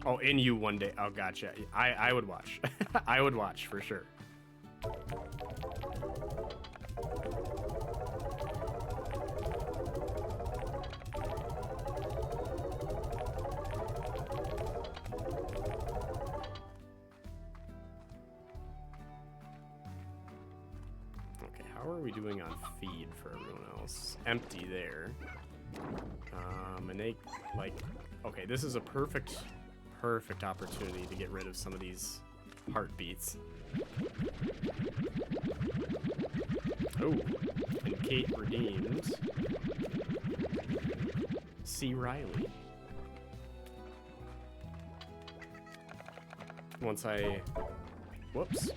Oh, in you one day. Oh, gotcha. I would watch. I would watch for sure. Okay, how are we doing on feed for everyone else? Empty there. And they, like, okay, this is a perfect opportunity to get rid of some of these heartbeats. Oh, and Kate redeems C. Riley. Once I, whoops,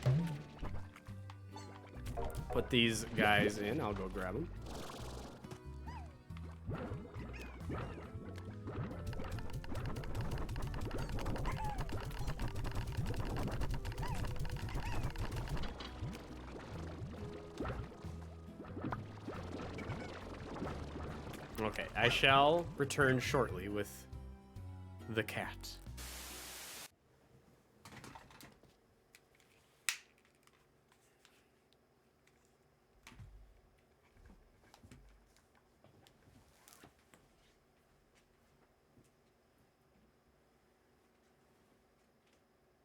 put these guys in, I'll go grab them. Okay, I shall return shortly with the cat.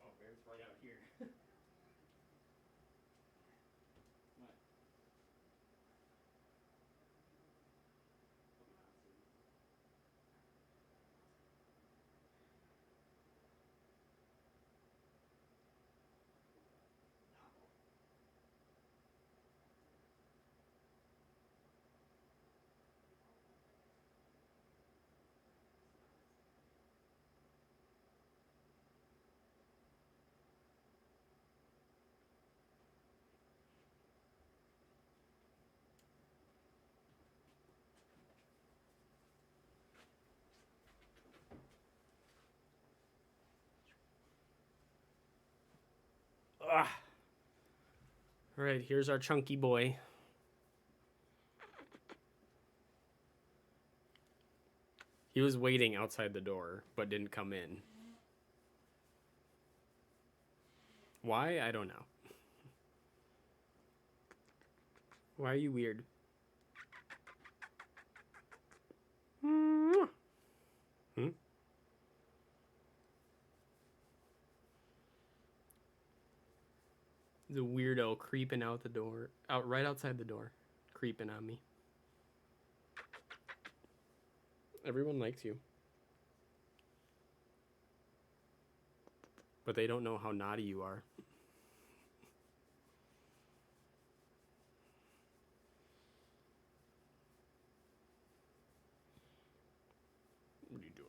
Oh, Bear's right out here. Ah. All right, here's our chunky boy. He was waiting outside the door, but didn't come in. Why? I don't know. Why are you weird? Hmm? The weirdo creeping out the door, right outside the door, creeping on me. Everyone likes you. But they don't know how naughty you are. What are you doing?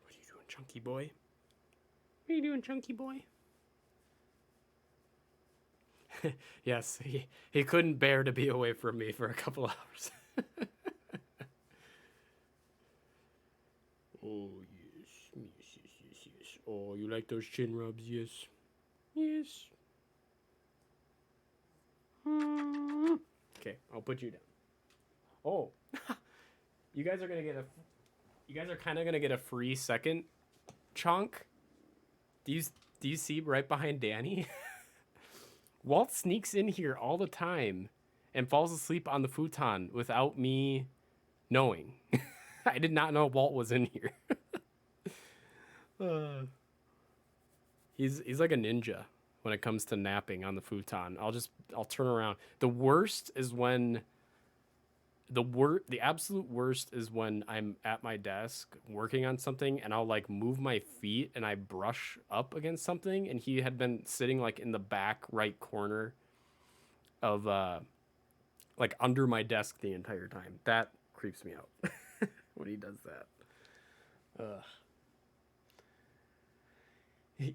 What are you doing, chunky boy? What are you doing, chunky boy? Yes, he couldn't bear to be away from me for a couple hours. Oh, yes. Yes, yes, yes, yes. Oh, you like those chin rubs? Yes. Yes. Okay, I'll put you down. Oh. You guys are kind of gonna get a free second chunk. Do you see right behind Danny? Walt sneaks in here all the time and falls asleep on the futon without me knowing. I did not know Walt was in here. He's like a ninja when it comes to napping on the futon. I'll turn around. The worst is when the absolute worst is when I'm at my desk working on something and I'll like move my feet and I brush up against something and he had been sitting like in the back right corner of like under my desk the entire time. That creeps me out when he does that.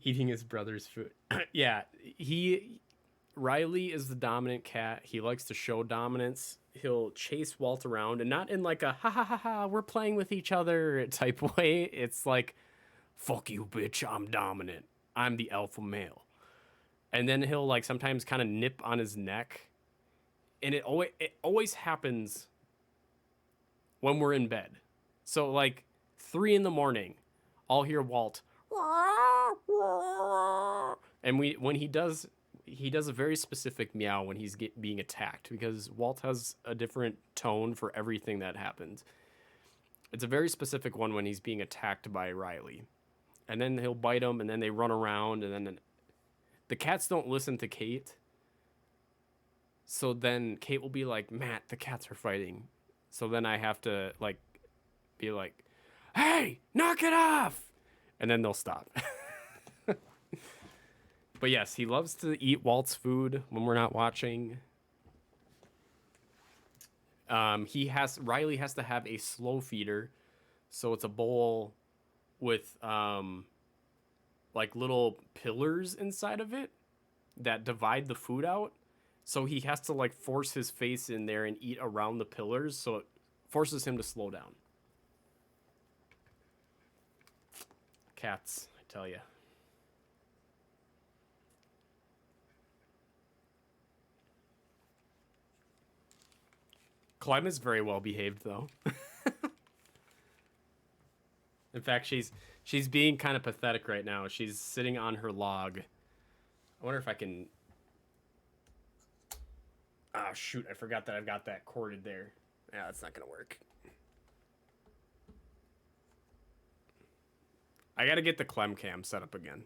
Eating his brother's food. Yeah, Riley is the dominant cat. He likes to show dominance. He'll chase Walt around, and not in like a ha ha ha ha, we're playing with each other type way. It's like, fuck you, bitch, I'm dominant. I'm the alpha male. And then he'll like sometimes kind of nip on his neck. And it always happens when we're in bed. So like 3 a.m, I'll hear Walt. And when he does a very specific meow when he's being attacked, because Walt has a different tone for everything that happens. It's a very specific one when he's being attacked by Riley. And then he'll bite him, and then they run around, and then the cats don't listen to Kate. So then Kate will be like, Matt, the cats are fighting. So then I have to like be like, hey, knock it off. And then they'll stop. But yes, he loves to eat Walt's food when we're not watching. Riley has to have a slow feeder. So it's a bowl with like little pillars inside of it that divide the food out. So he has to like force his face in there and eat around the pillars. So it forces him to slow down. Cats, I tell you. Clem is very well behaved, though. In fact, she's being kind of pathetic right now. She's sitting on her log. I wonder if I can... Ah, shoot, I forgot that I've got that corded there. Yeah, that's not going to work. I got to get the Clem cam set up again.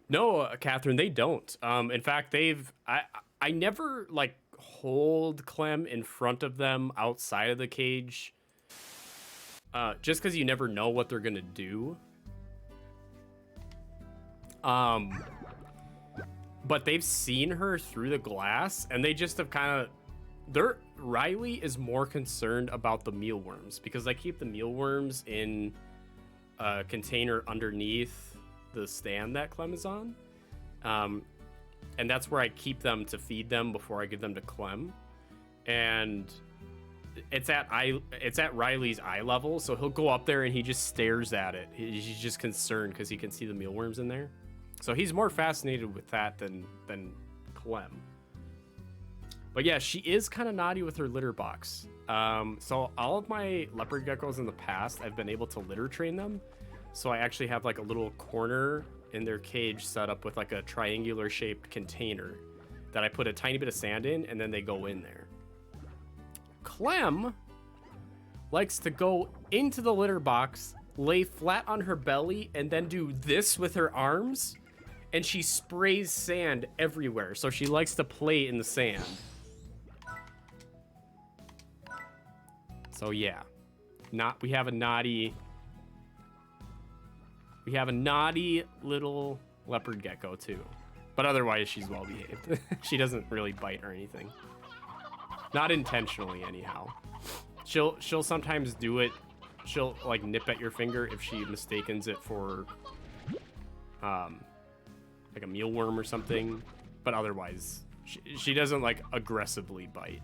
No, Catherine, they don't. In fact, I never like hold Clem in front of them outside of the cage. Just because you never know what they're gonna do. But they've seen her through the glass, and they just have kind of. Riley is more concerned about the mealworms because I keep the mealworms in a container underneath the stand that Clem is on, and that's where I keep them to feed them before I give them to Clem, and it's at Riley's eye level, so he'll go up there and he just stares at it. He's just concerned because he can see the mealworms in there, so he's more fascinated with that than Clem. But yeah, she is kind of naughty with her litter box. So all of my leopard geckos in the past, I've been able to litter train them. So I actually have like a little corner in their cage set up with like a triangular shaped container that I put a tiny bit of sand in, and then they go in there. Clem likes to go into the litter box, lay flat on her belly, and then do this with her arms, and she sprays sand everywhere. So she likes to play in the sand. So yeah, we have a naughty little leopard gecko too, but otherwise she's well behaved. She doesn't really bite or anything, not intentionally anyhow. She'll sometimes do it she'll like nip at your finger if she mistakens it for like a mealworm or something, but otherwise she doesn't like aggressively bite.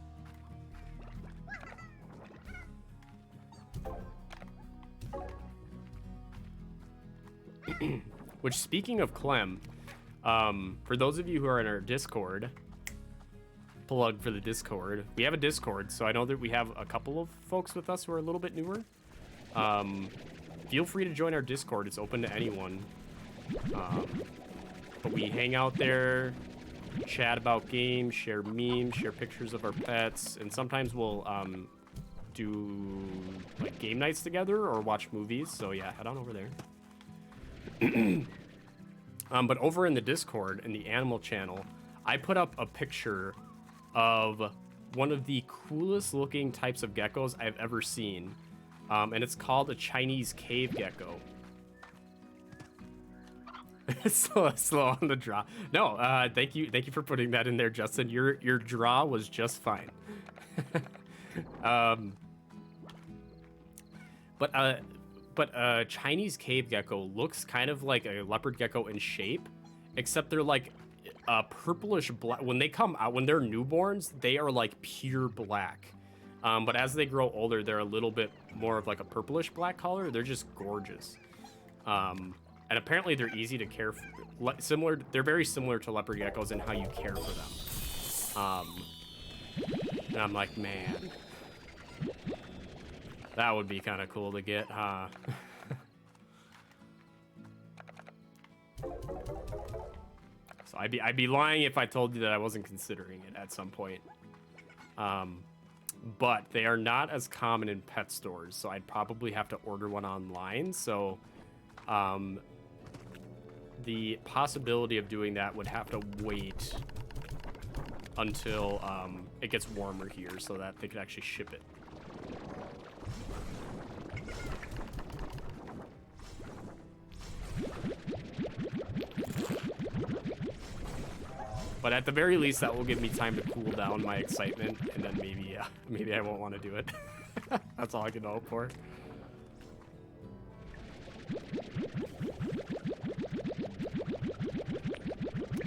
Which, speaking of Clem, for those of you who are in our Discord, plug for the Discord, we have a Discord, so I know that we have a couple of folks with us who are a little bit newer. Feel free to join our Discord. It's open to anyone. But we hang out there, chat about games, share memes, share pictures of our pets, and sometimes we'll do like game nights together or watch movies. So yeah, head on over there. But over in the Discord, in the animal channel, I put up a picture of one of the coolest looking types of geckos I've ever seen. And it's called a Chinese cave gecko. Slow on the draw. No, thank you for putting that in there, Justin. Your draw was just fine. But a Chinese cave gecko looks kind of like a leopard gecko in shape, except they're like a purplish black. When they come out, when they're newborns, they are like pure black. But as they grow older, they're a little bit more of like a purplish black color. They're just gorgeous. And apparently they're easy to care for. They're very similar to leopard geckos in how you care for them. And I'm like, man, that would be kind of cool to get, huh? So I'd be lying if I told you that I wasn't considering it at some point. But they are not as common in pet stores, so I'd probably have to order one online. So, the possibility of doing that would have to wait until it gets warmer here so that they could actually ship it. But at the very least, that will give me time to cool down my excitement, and then maybe I won't want to do it. That's all I can hope for.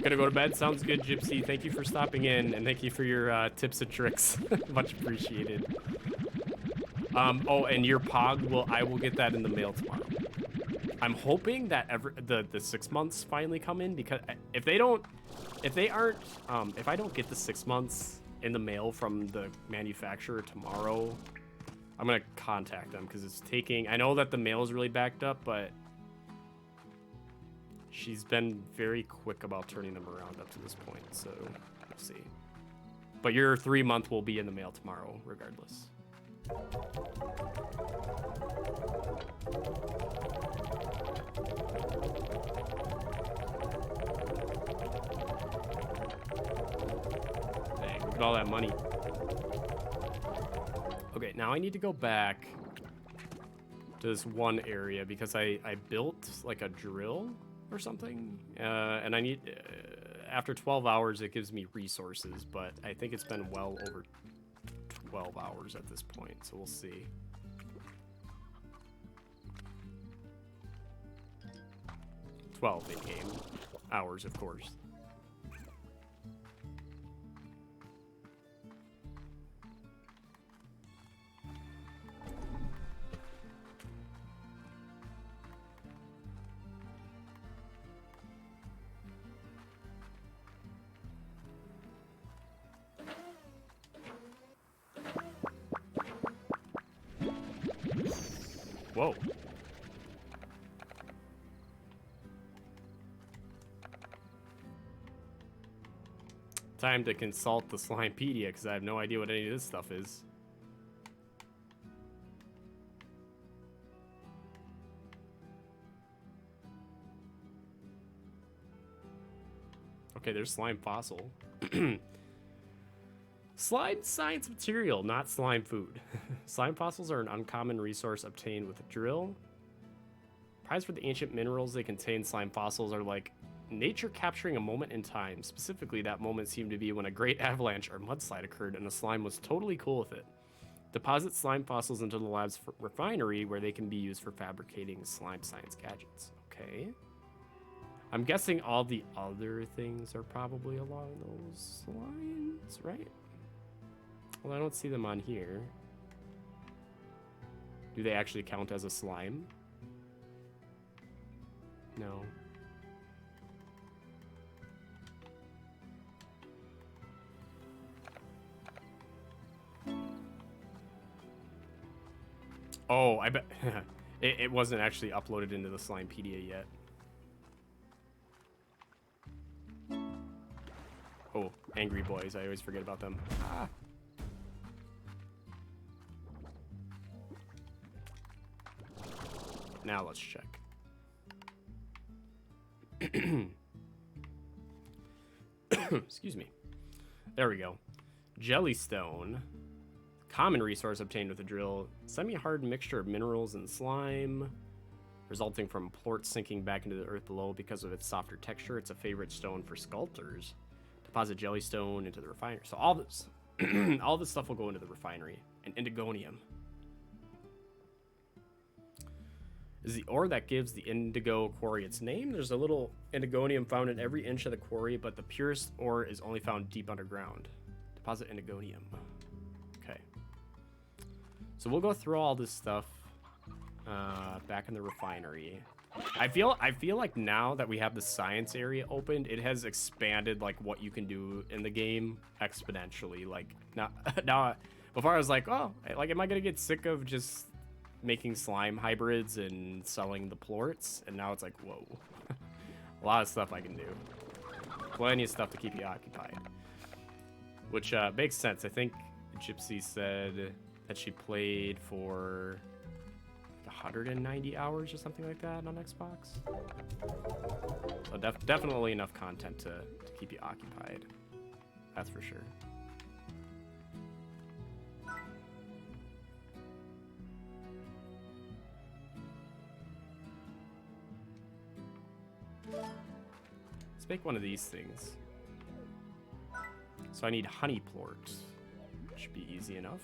Gonna go to bed. Sounds good, Gypsy. Thank you for stopping in, and thank you for your tips and tricks. Much appreciated. Oh, and your Pog I will get that in the mail tomorrow. I'm hoping that the 6 months finally come in, because if I don't get the 6 months in the mail from the manufacturer tomorrow, I'm gonna contact them, because it's taking. I know that the mail is really backed up, but she's been very quick about turning them around up to this point, so we'll see. But your 3 month will be in the mail tomorrow, regardless. Dang, look at all that money. Okay, now I need to go back to this one area because I built like a drill or something, and I need after 12 hours it gives me resources, but I think it's been well over 12 hours at this point, so we'll see. $12 in-game hours, of course. Whoa. Time to consult the Slimepedia, because I have no idea what any of this stuff is. Okay, there's slime fossil. Slime science material, not slime food. Slime fossils are an uncommon resource obtained with a drill. Prized for the ancient minerals they contain, slime fossils are like nature capturing a moment in time. Specifically, that moment seemed to be when a great avalanche or mudslide occurred and the slime was totally cool with it. Deposit slime fossils into the lab's refinery where they can be used for fabricating slime science gadgets. Okay. I'm guessing all the other things are probably along those lines, right? Well, I don't see them on here. Do they actually count as a slime? No. Oh, I bet it wasn't actually uploaded into the Slimepedia yet. Oh, angry boys. I always forget about them. Ah. Now let's check. Excuse me. There we go. Jellystone. Common resource obtained with a drill. Semi-hard mixture of minerals and slime, resulting from plort sinking back into the earth below because of its softer texture. It's a favorite stone for sculptors. Deposit jellystone into the refinery. So all this, all this stuff will go into the refinery. And indigonium is the ore that gives the indigo quarry its name. There's a little indigonium found in every inch of the quarry, but the purest ore is only found deep underground. Deposit indigonium. Okay. So we'll go through all this stuff back in the refinery. I feel like now that we have the science area opened, it has expanded like what you can do in the game exponentially. Like now before I was like, oh, like am I gonna get sick of just making slime hybrids and selling the plorts? And now it's like, whoa, a lot of stuff I can do. Plenty of stuff to keep you occupied, which makes sense. I think Gypsy said that she played for 190 hours or something like that on Xbox. So definitely enough content to keep you occupied. That's for sure. Let's make one of these things. So I need honey plort. Should be easy enough.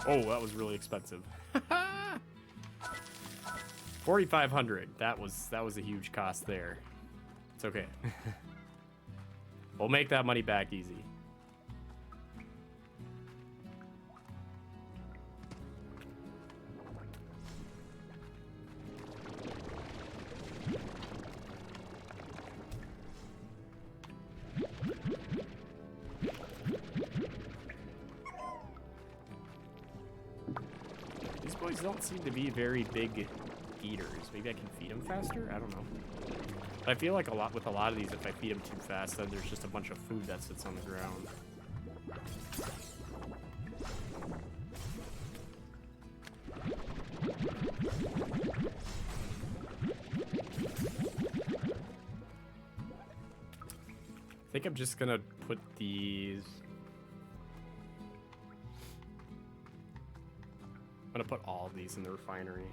Oh, that was really expensive. 4,500. That was a huge cost there. It's okay. We'll make that money back easy. These boys don't seem to be very big eaters. Maybe I can feed them faster? I don't know. But I feel like with a lot of these, if I feed them too fast, then there's just a bunch of food that sits on the ground. I think I'm just gonna put these... I'm gonna put all of these in the refinery.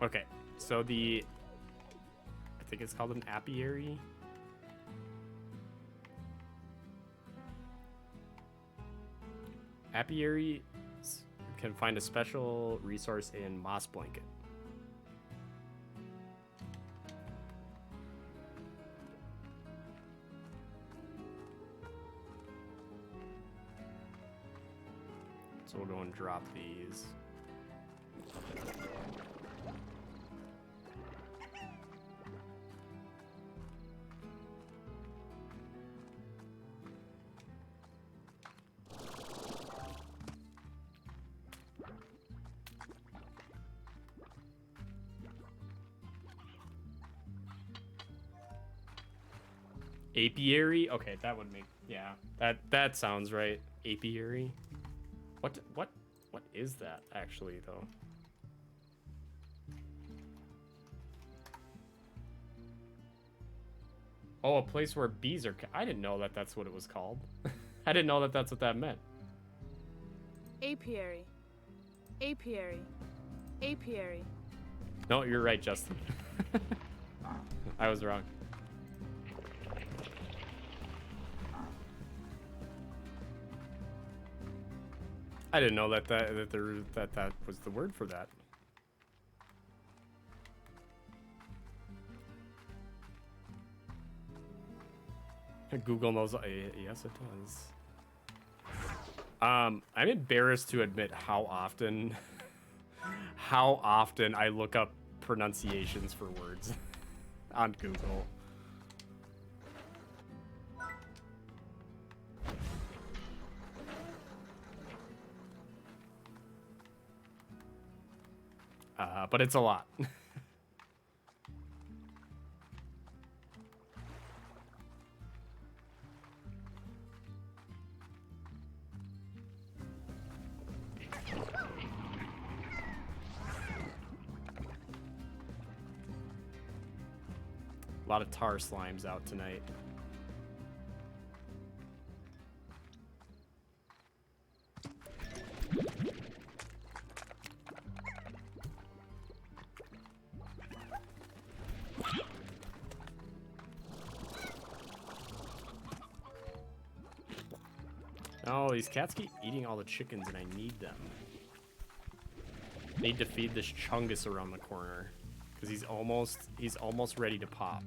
Okay, so I think it's called an apiary. Apiary can find a special resource in moss blanket. So we'll go and drop these. Apiary? Okay, that would make, yeah, that sounds right. Apiary. What is that actually though? Oh, a place where bees are. I didn't know that that's what it was called. I didn't know that that's what that meant. Apiary. Apiary. Apiary. No, you're right, Justin. I was wrong. I didn't know that was the word for that. Google knows. Yes, it does. I'm embarrassed to admit how often I look up pronunciations for words on Google. But it's a lot. A lot of tar slimes out tonight. Oh, these cats keep eating all the chickens and I need them. Need to feed this Chungus around the corner. Because he's almost ready to pop.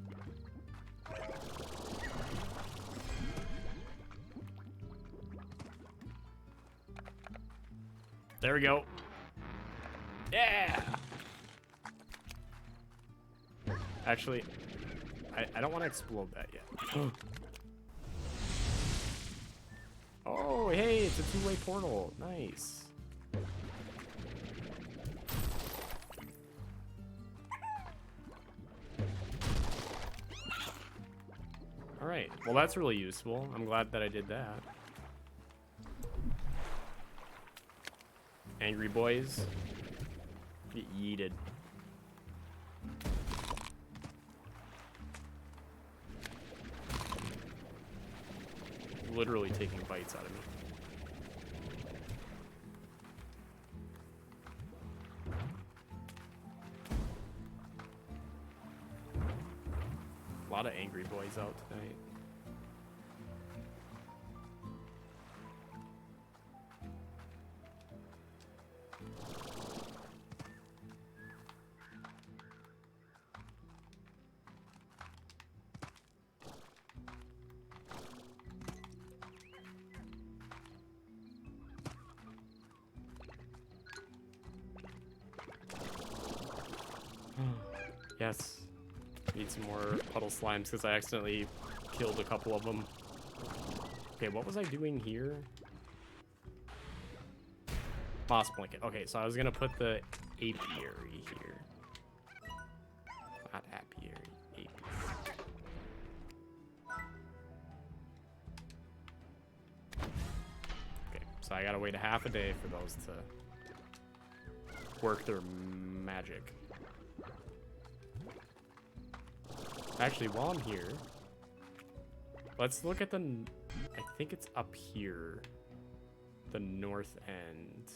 There we go. Yeah! Actually, I don't want to explode that yet. Oh, hey, it's a two-way portal. Nice. Alright, well that's really useful. I'm glad that I did that. Angry boys. Get yeeted. Literally taking bites out of me. A lot of angry boys out tonight. Yes. Need some more puddle slimes because I accidentally killed a couple of them. Okay, what was I doing here? Moss blanket. Okay, so I was gonna put the apiary here. Not apiary. Apiary. Okay, so I gotta wait a half a day for those to work their magic. Actually, while I'm here, let's look at the, I think it's up here, the north end.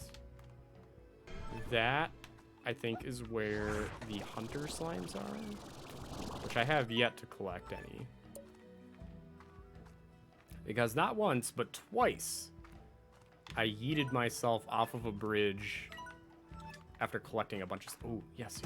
That, I think, is where the hunter slimes are, which I have yet to collect any. Because not once, but twice, I yeeted myself off of a bridge after collecting a bunch of, oh, yes.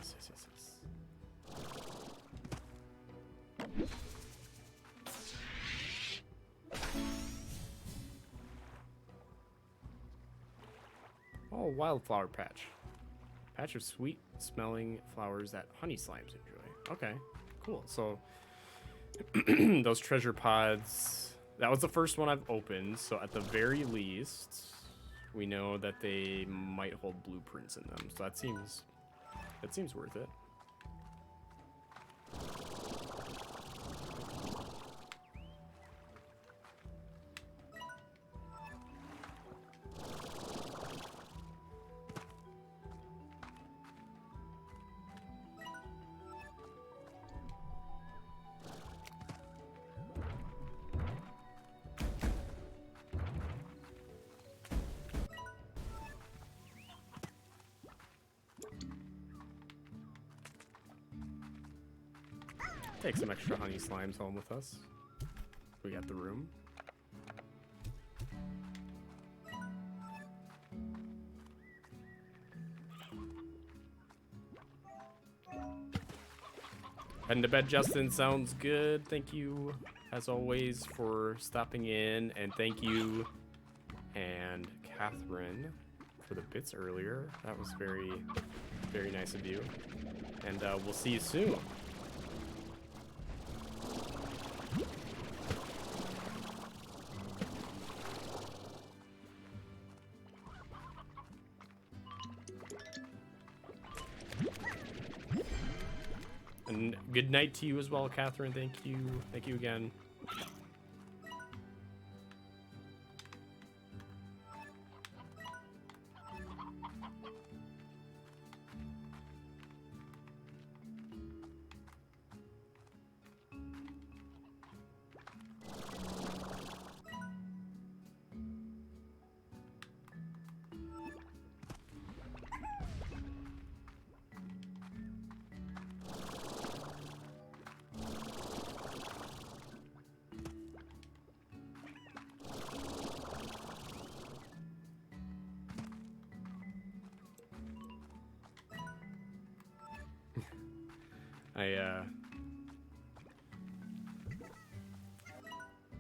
Oh, wildflower patch. Patch of sweet smelling flowers that honey slimes enjoy. Okay, cool. So those treasure pods, that was the first one I've opened. So at the very least, we know that they might hold blueprints in them. So that seems worth it. Take some extra honey slimes home with us. We got the room. Heading to bed, Justin. Sounds good. Thank you, as always, for stopping in. And thank you, and Catherine, for the bits earlier. That was very, very nice of you. And we'll see you soon. And good night to you as well, Catherine. Thank you. Thank you again.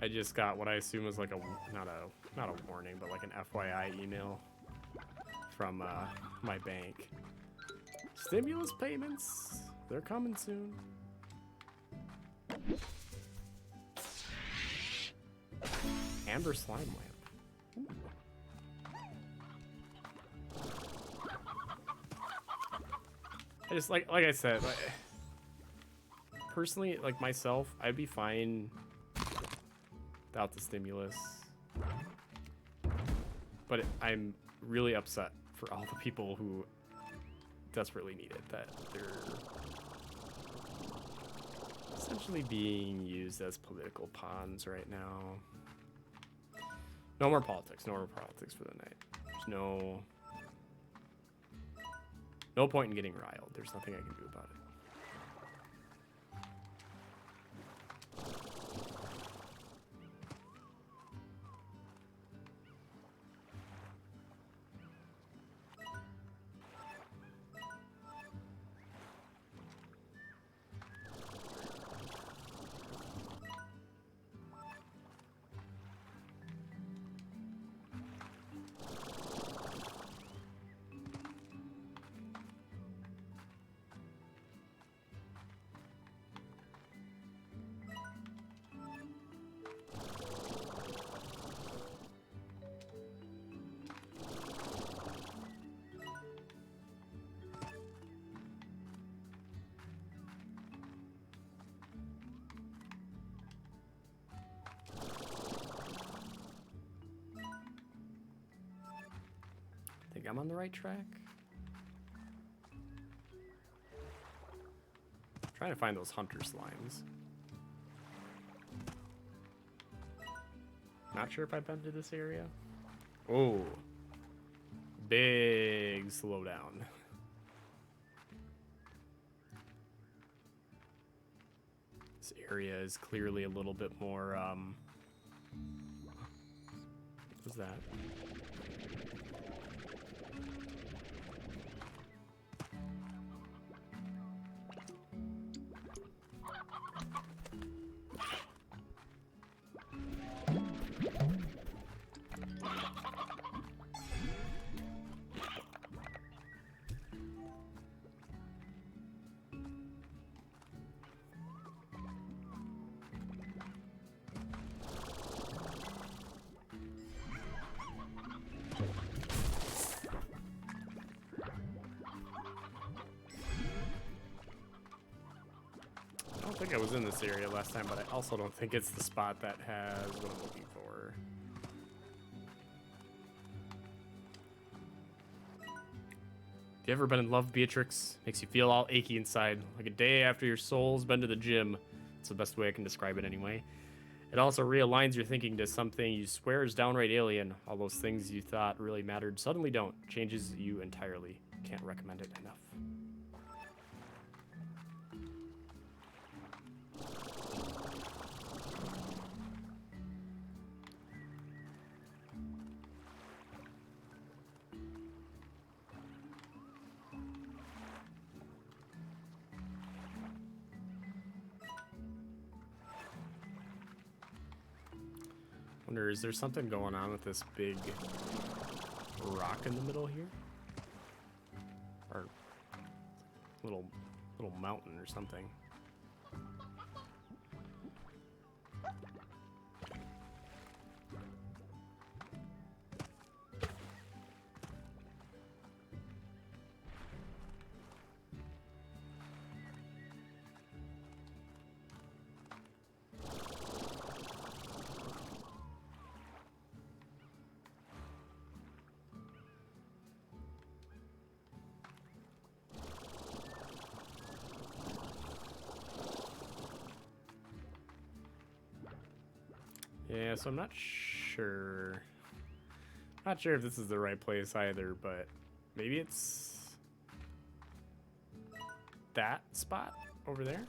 I just got what I assume was like a not a warning, but like an FYI email from my bank. Stimulus payments, they're coming soon. Amber slime lamp. Ooh. I just like I said, personally, like myself, I'd be fine without the stimulus, but I'm really upset for all the people who desperately need it, that they're essentially being used as political pawns right now. No more politics. No more politics for the night. There's no point in getting riled. There's nothing I can do about it. Think I'm on the right track? I'm trying to find those hunter slimes. Not sure if I've been to this area. Oh, big slowdown. This area is clearly a little bit more, what was that? I think I was in this area last time, but I also don't think it's the spot that has what I'm looking for. Have you ever been in love, Beatrix? Makes you feel all achy inside, like a day after your soul's been to the gym. It's the best way I can describe it anyway. It also realigns your thinking to something you swear is downright alien. All those things you thought really mattered suddenly don't. Changes you entirely. Can't recommend it enough. Wonder, is there something going on with this big rock in the middle here? Or little mountain or something. Yeah, so I'm not sure. Not sure if this is the right place either, but maybe it's that spot over there.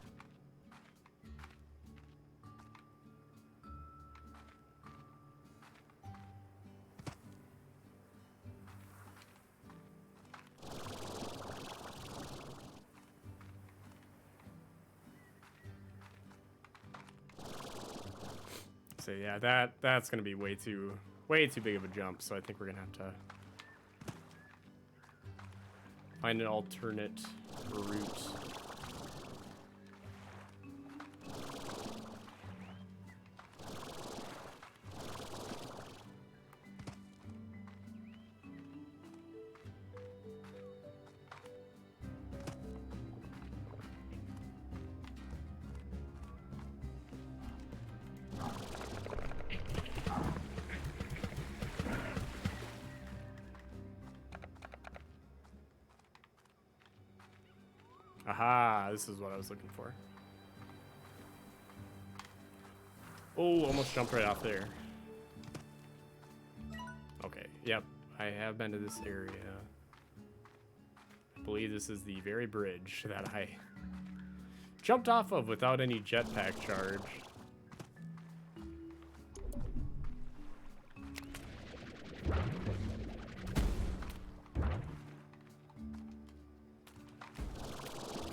So yeah, that's gonna be way too big of a jump. So I think we're gonna have to find an alternate route. Aha, this is what I was looking for. Oh, almost jumped right off there. Okay, yep, I have been to this area. I believe this is the very bridge that I jumped off of without any jetpack charge.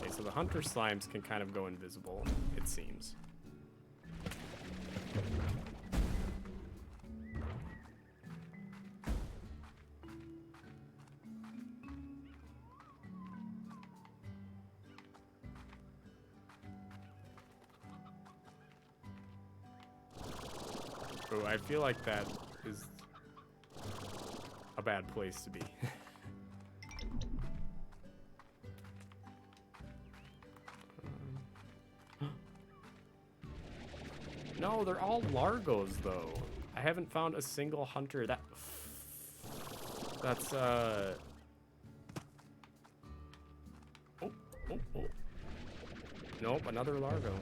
So the hunter slimes can kind of go invisible, it seems. Oh, I feel like that is a bad place to be. No, they're all Largos, though. I haven't found a single hunter that's, Oh, oh, oh. Nope, another Largo.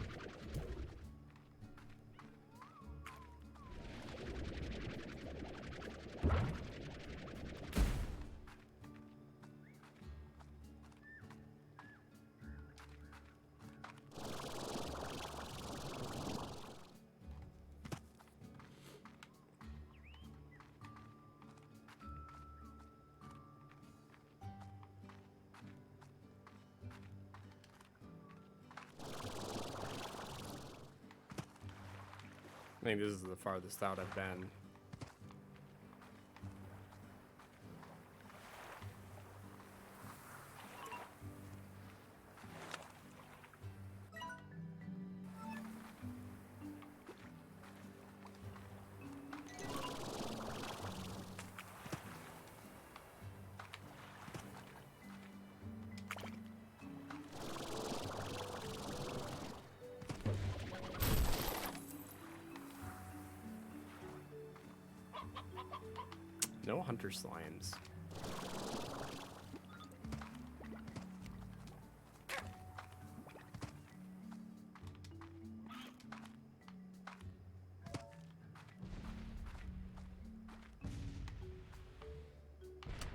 I think this is the farthest out I've been. No hunter slimes.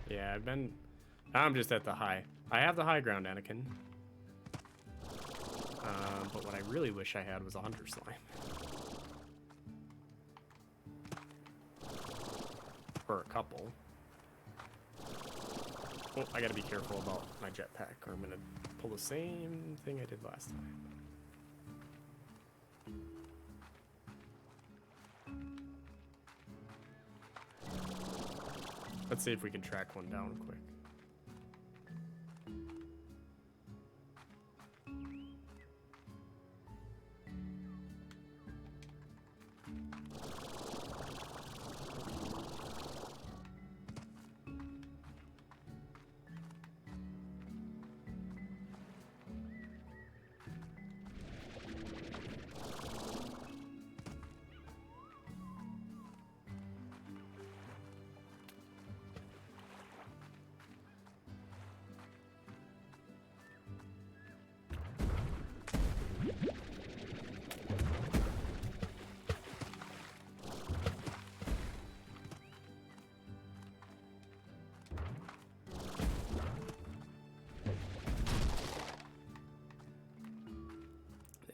Yeah, I'm just at the high. I have the high ground, Anakin. But what I really wish I had was a hunter slime. Or a couple. Oh, I gotta be careful about my jetpack, or I'm gonna pull the same thing I did last time. Let's see if we can track one down quick.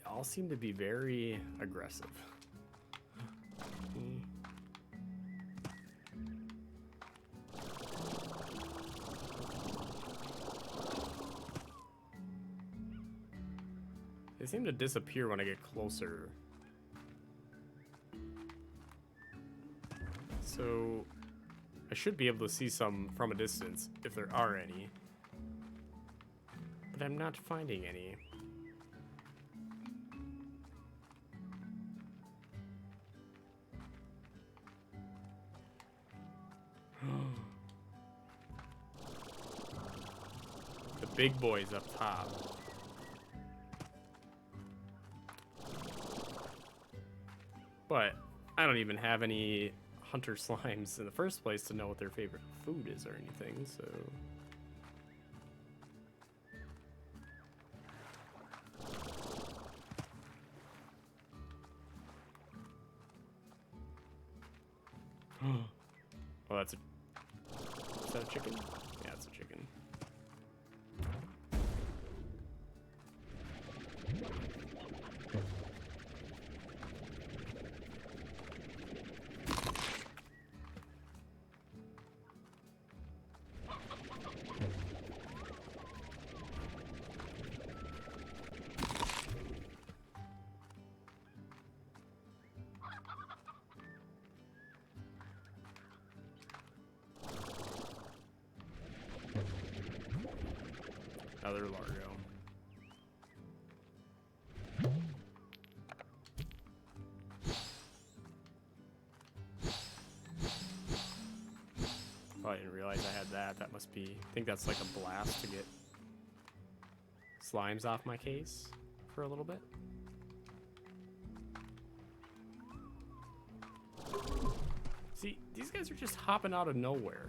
All seem to be very aggressive. They seem to disappear when I get closer. So I should be able to see some from a distance if there are any. But I'm not finding any. The big boys up top. But I don't even have any hunter slimes in the first place to know what their favorite food is or anything, so... Oh, that's a... Is that a chicken? Yeah, it's a chicken. Another Largo. Oh, I didn't realize I had that. That must be... I think that's like a blast to get slimes off my case for a little bit. See, these guys are just hopping out of nowhere.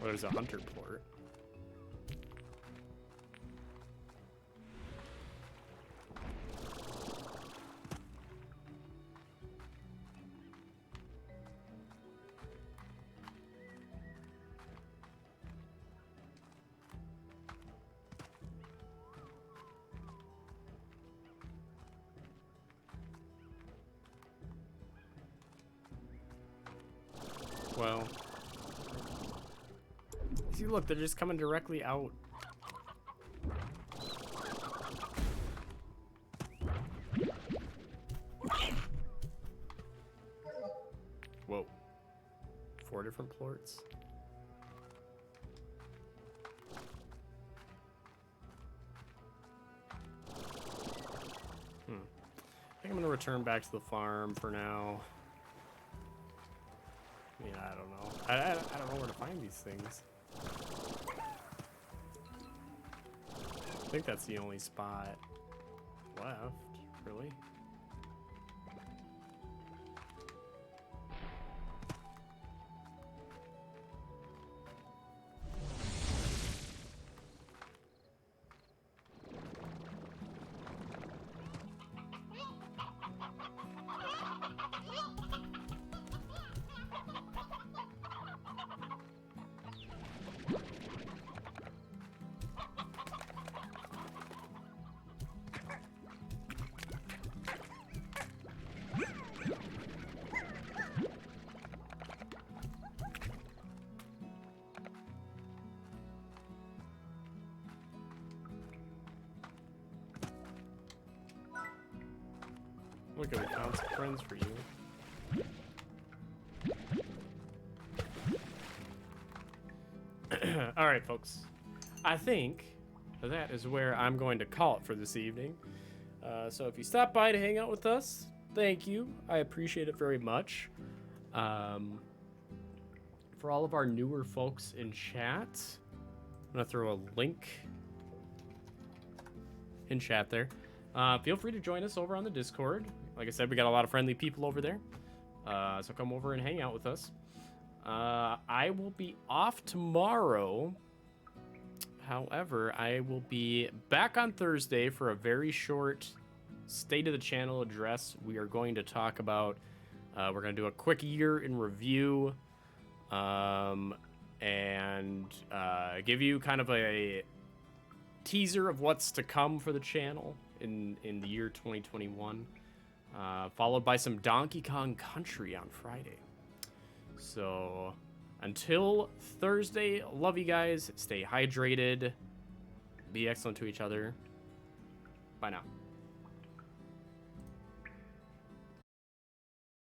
Oh, there's a hunter port. Well... See, look, they're just coming directly out. Whoa. 4 different plorts. I think I'm gonna return back to the farm for now. I mean, I don't know. I don't know where to find these things. I think that's the only spot left, really. Look at, we found some friends for you. All right, folks. I think that is where I'm going to call it for this evening. So if you stop by to hang out with us, thank you. I appreciate it very much. For all of our newer folks in chat, I'm going to throw a link in chat there. Feel free to join us over on the Discord. Like I said, we got a lot of friendly people over there. So come over and hang out with us. I will be off tomorrow. However, I will be back on Thursday for a very short State of the Channel address. We are going to talk about, we're going to do a quick year in review, and give you kind of a teaser of what's to come for the channel in the year 2021, followed by some Donkey Kong Country on Friday. So until Thursday, love you guys. Stay hydrated. Be excellent to each other. Bye now.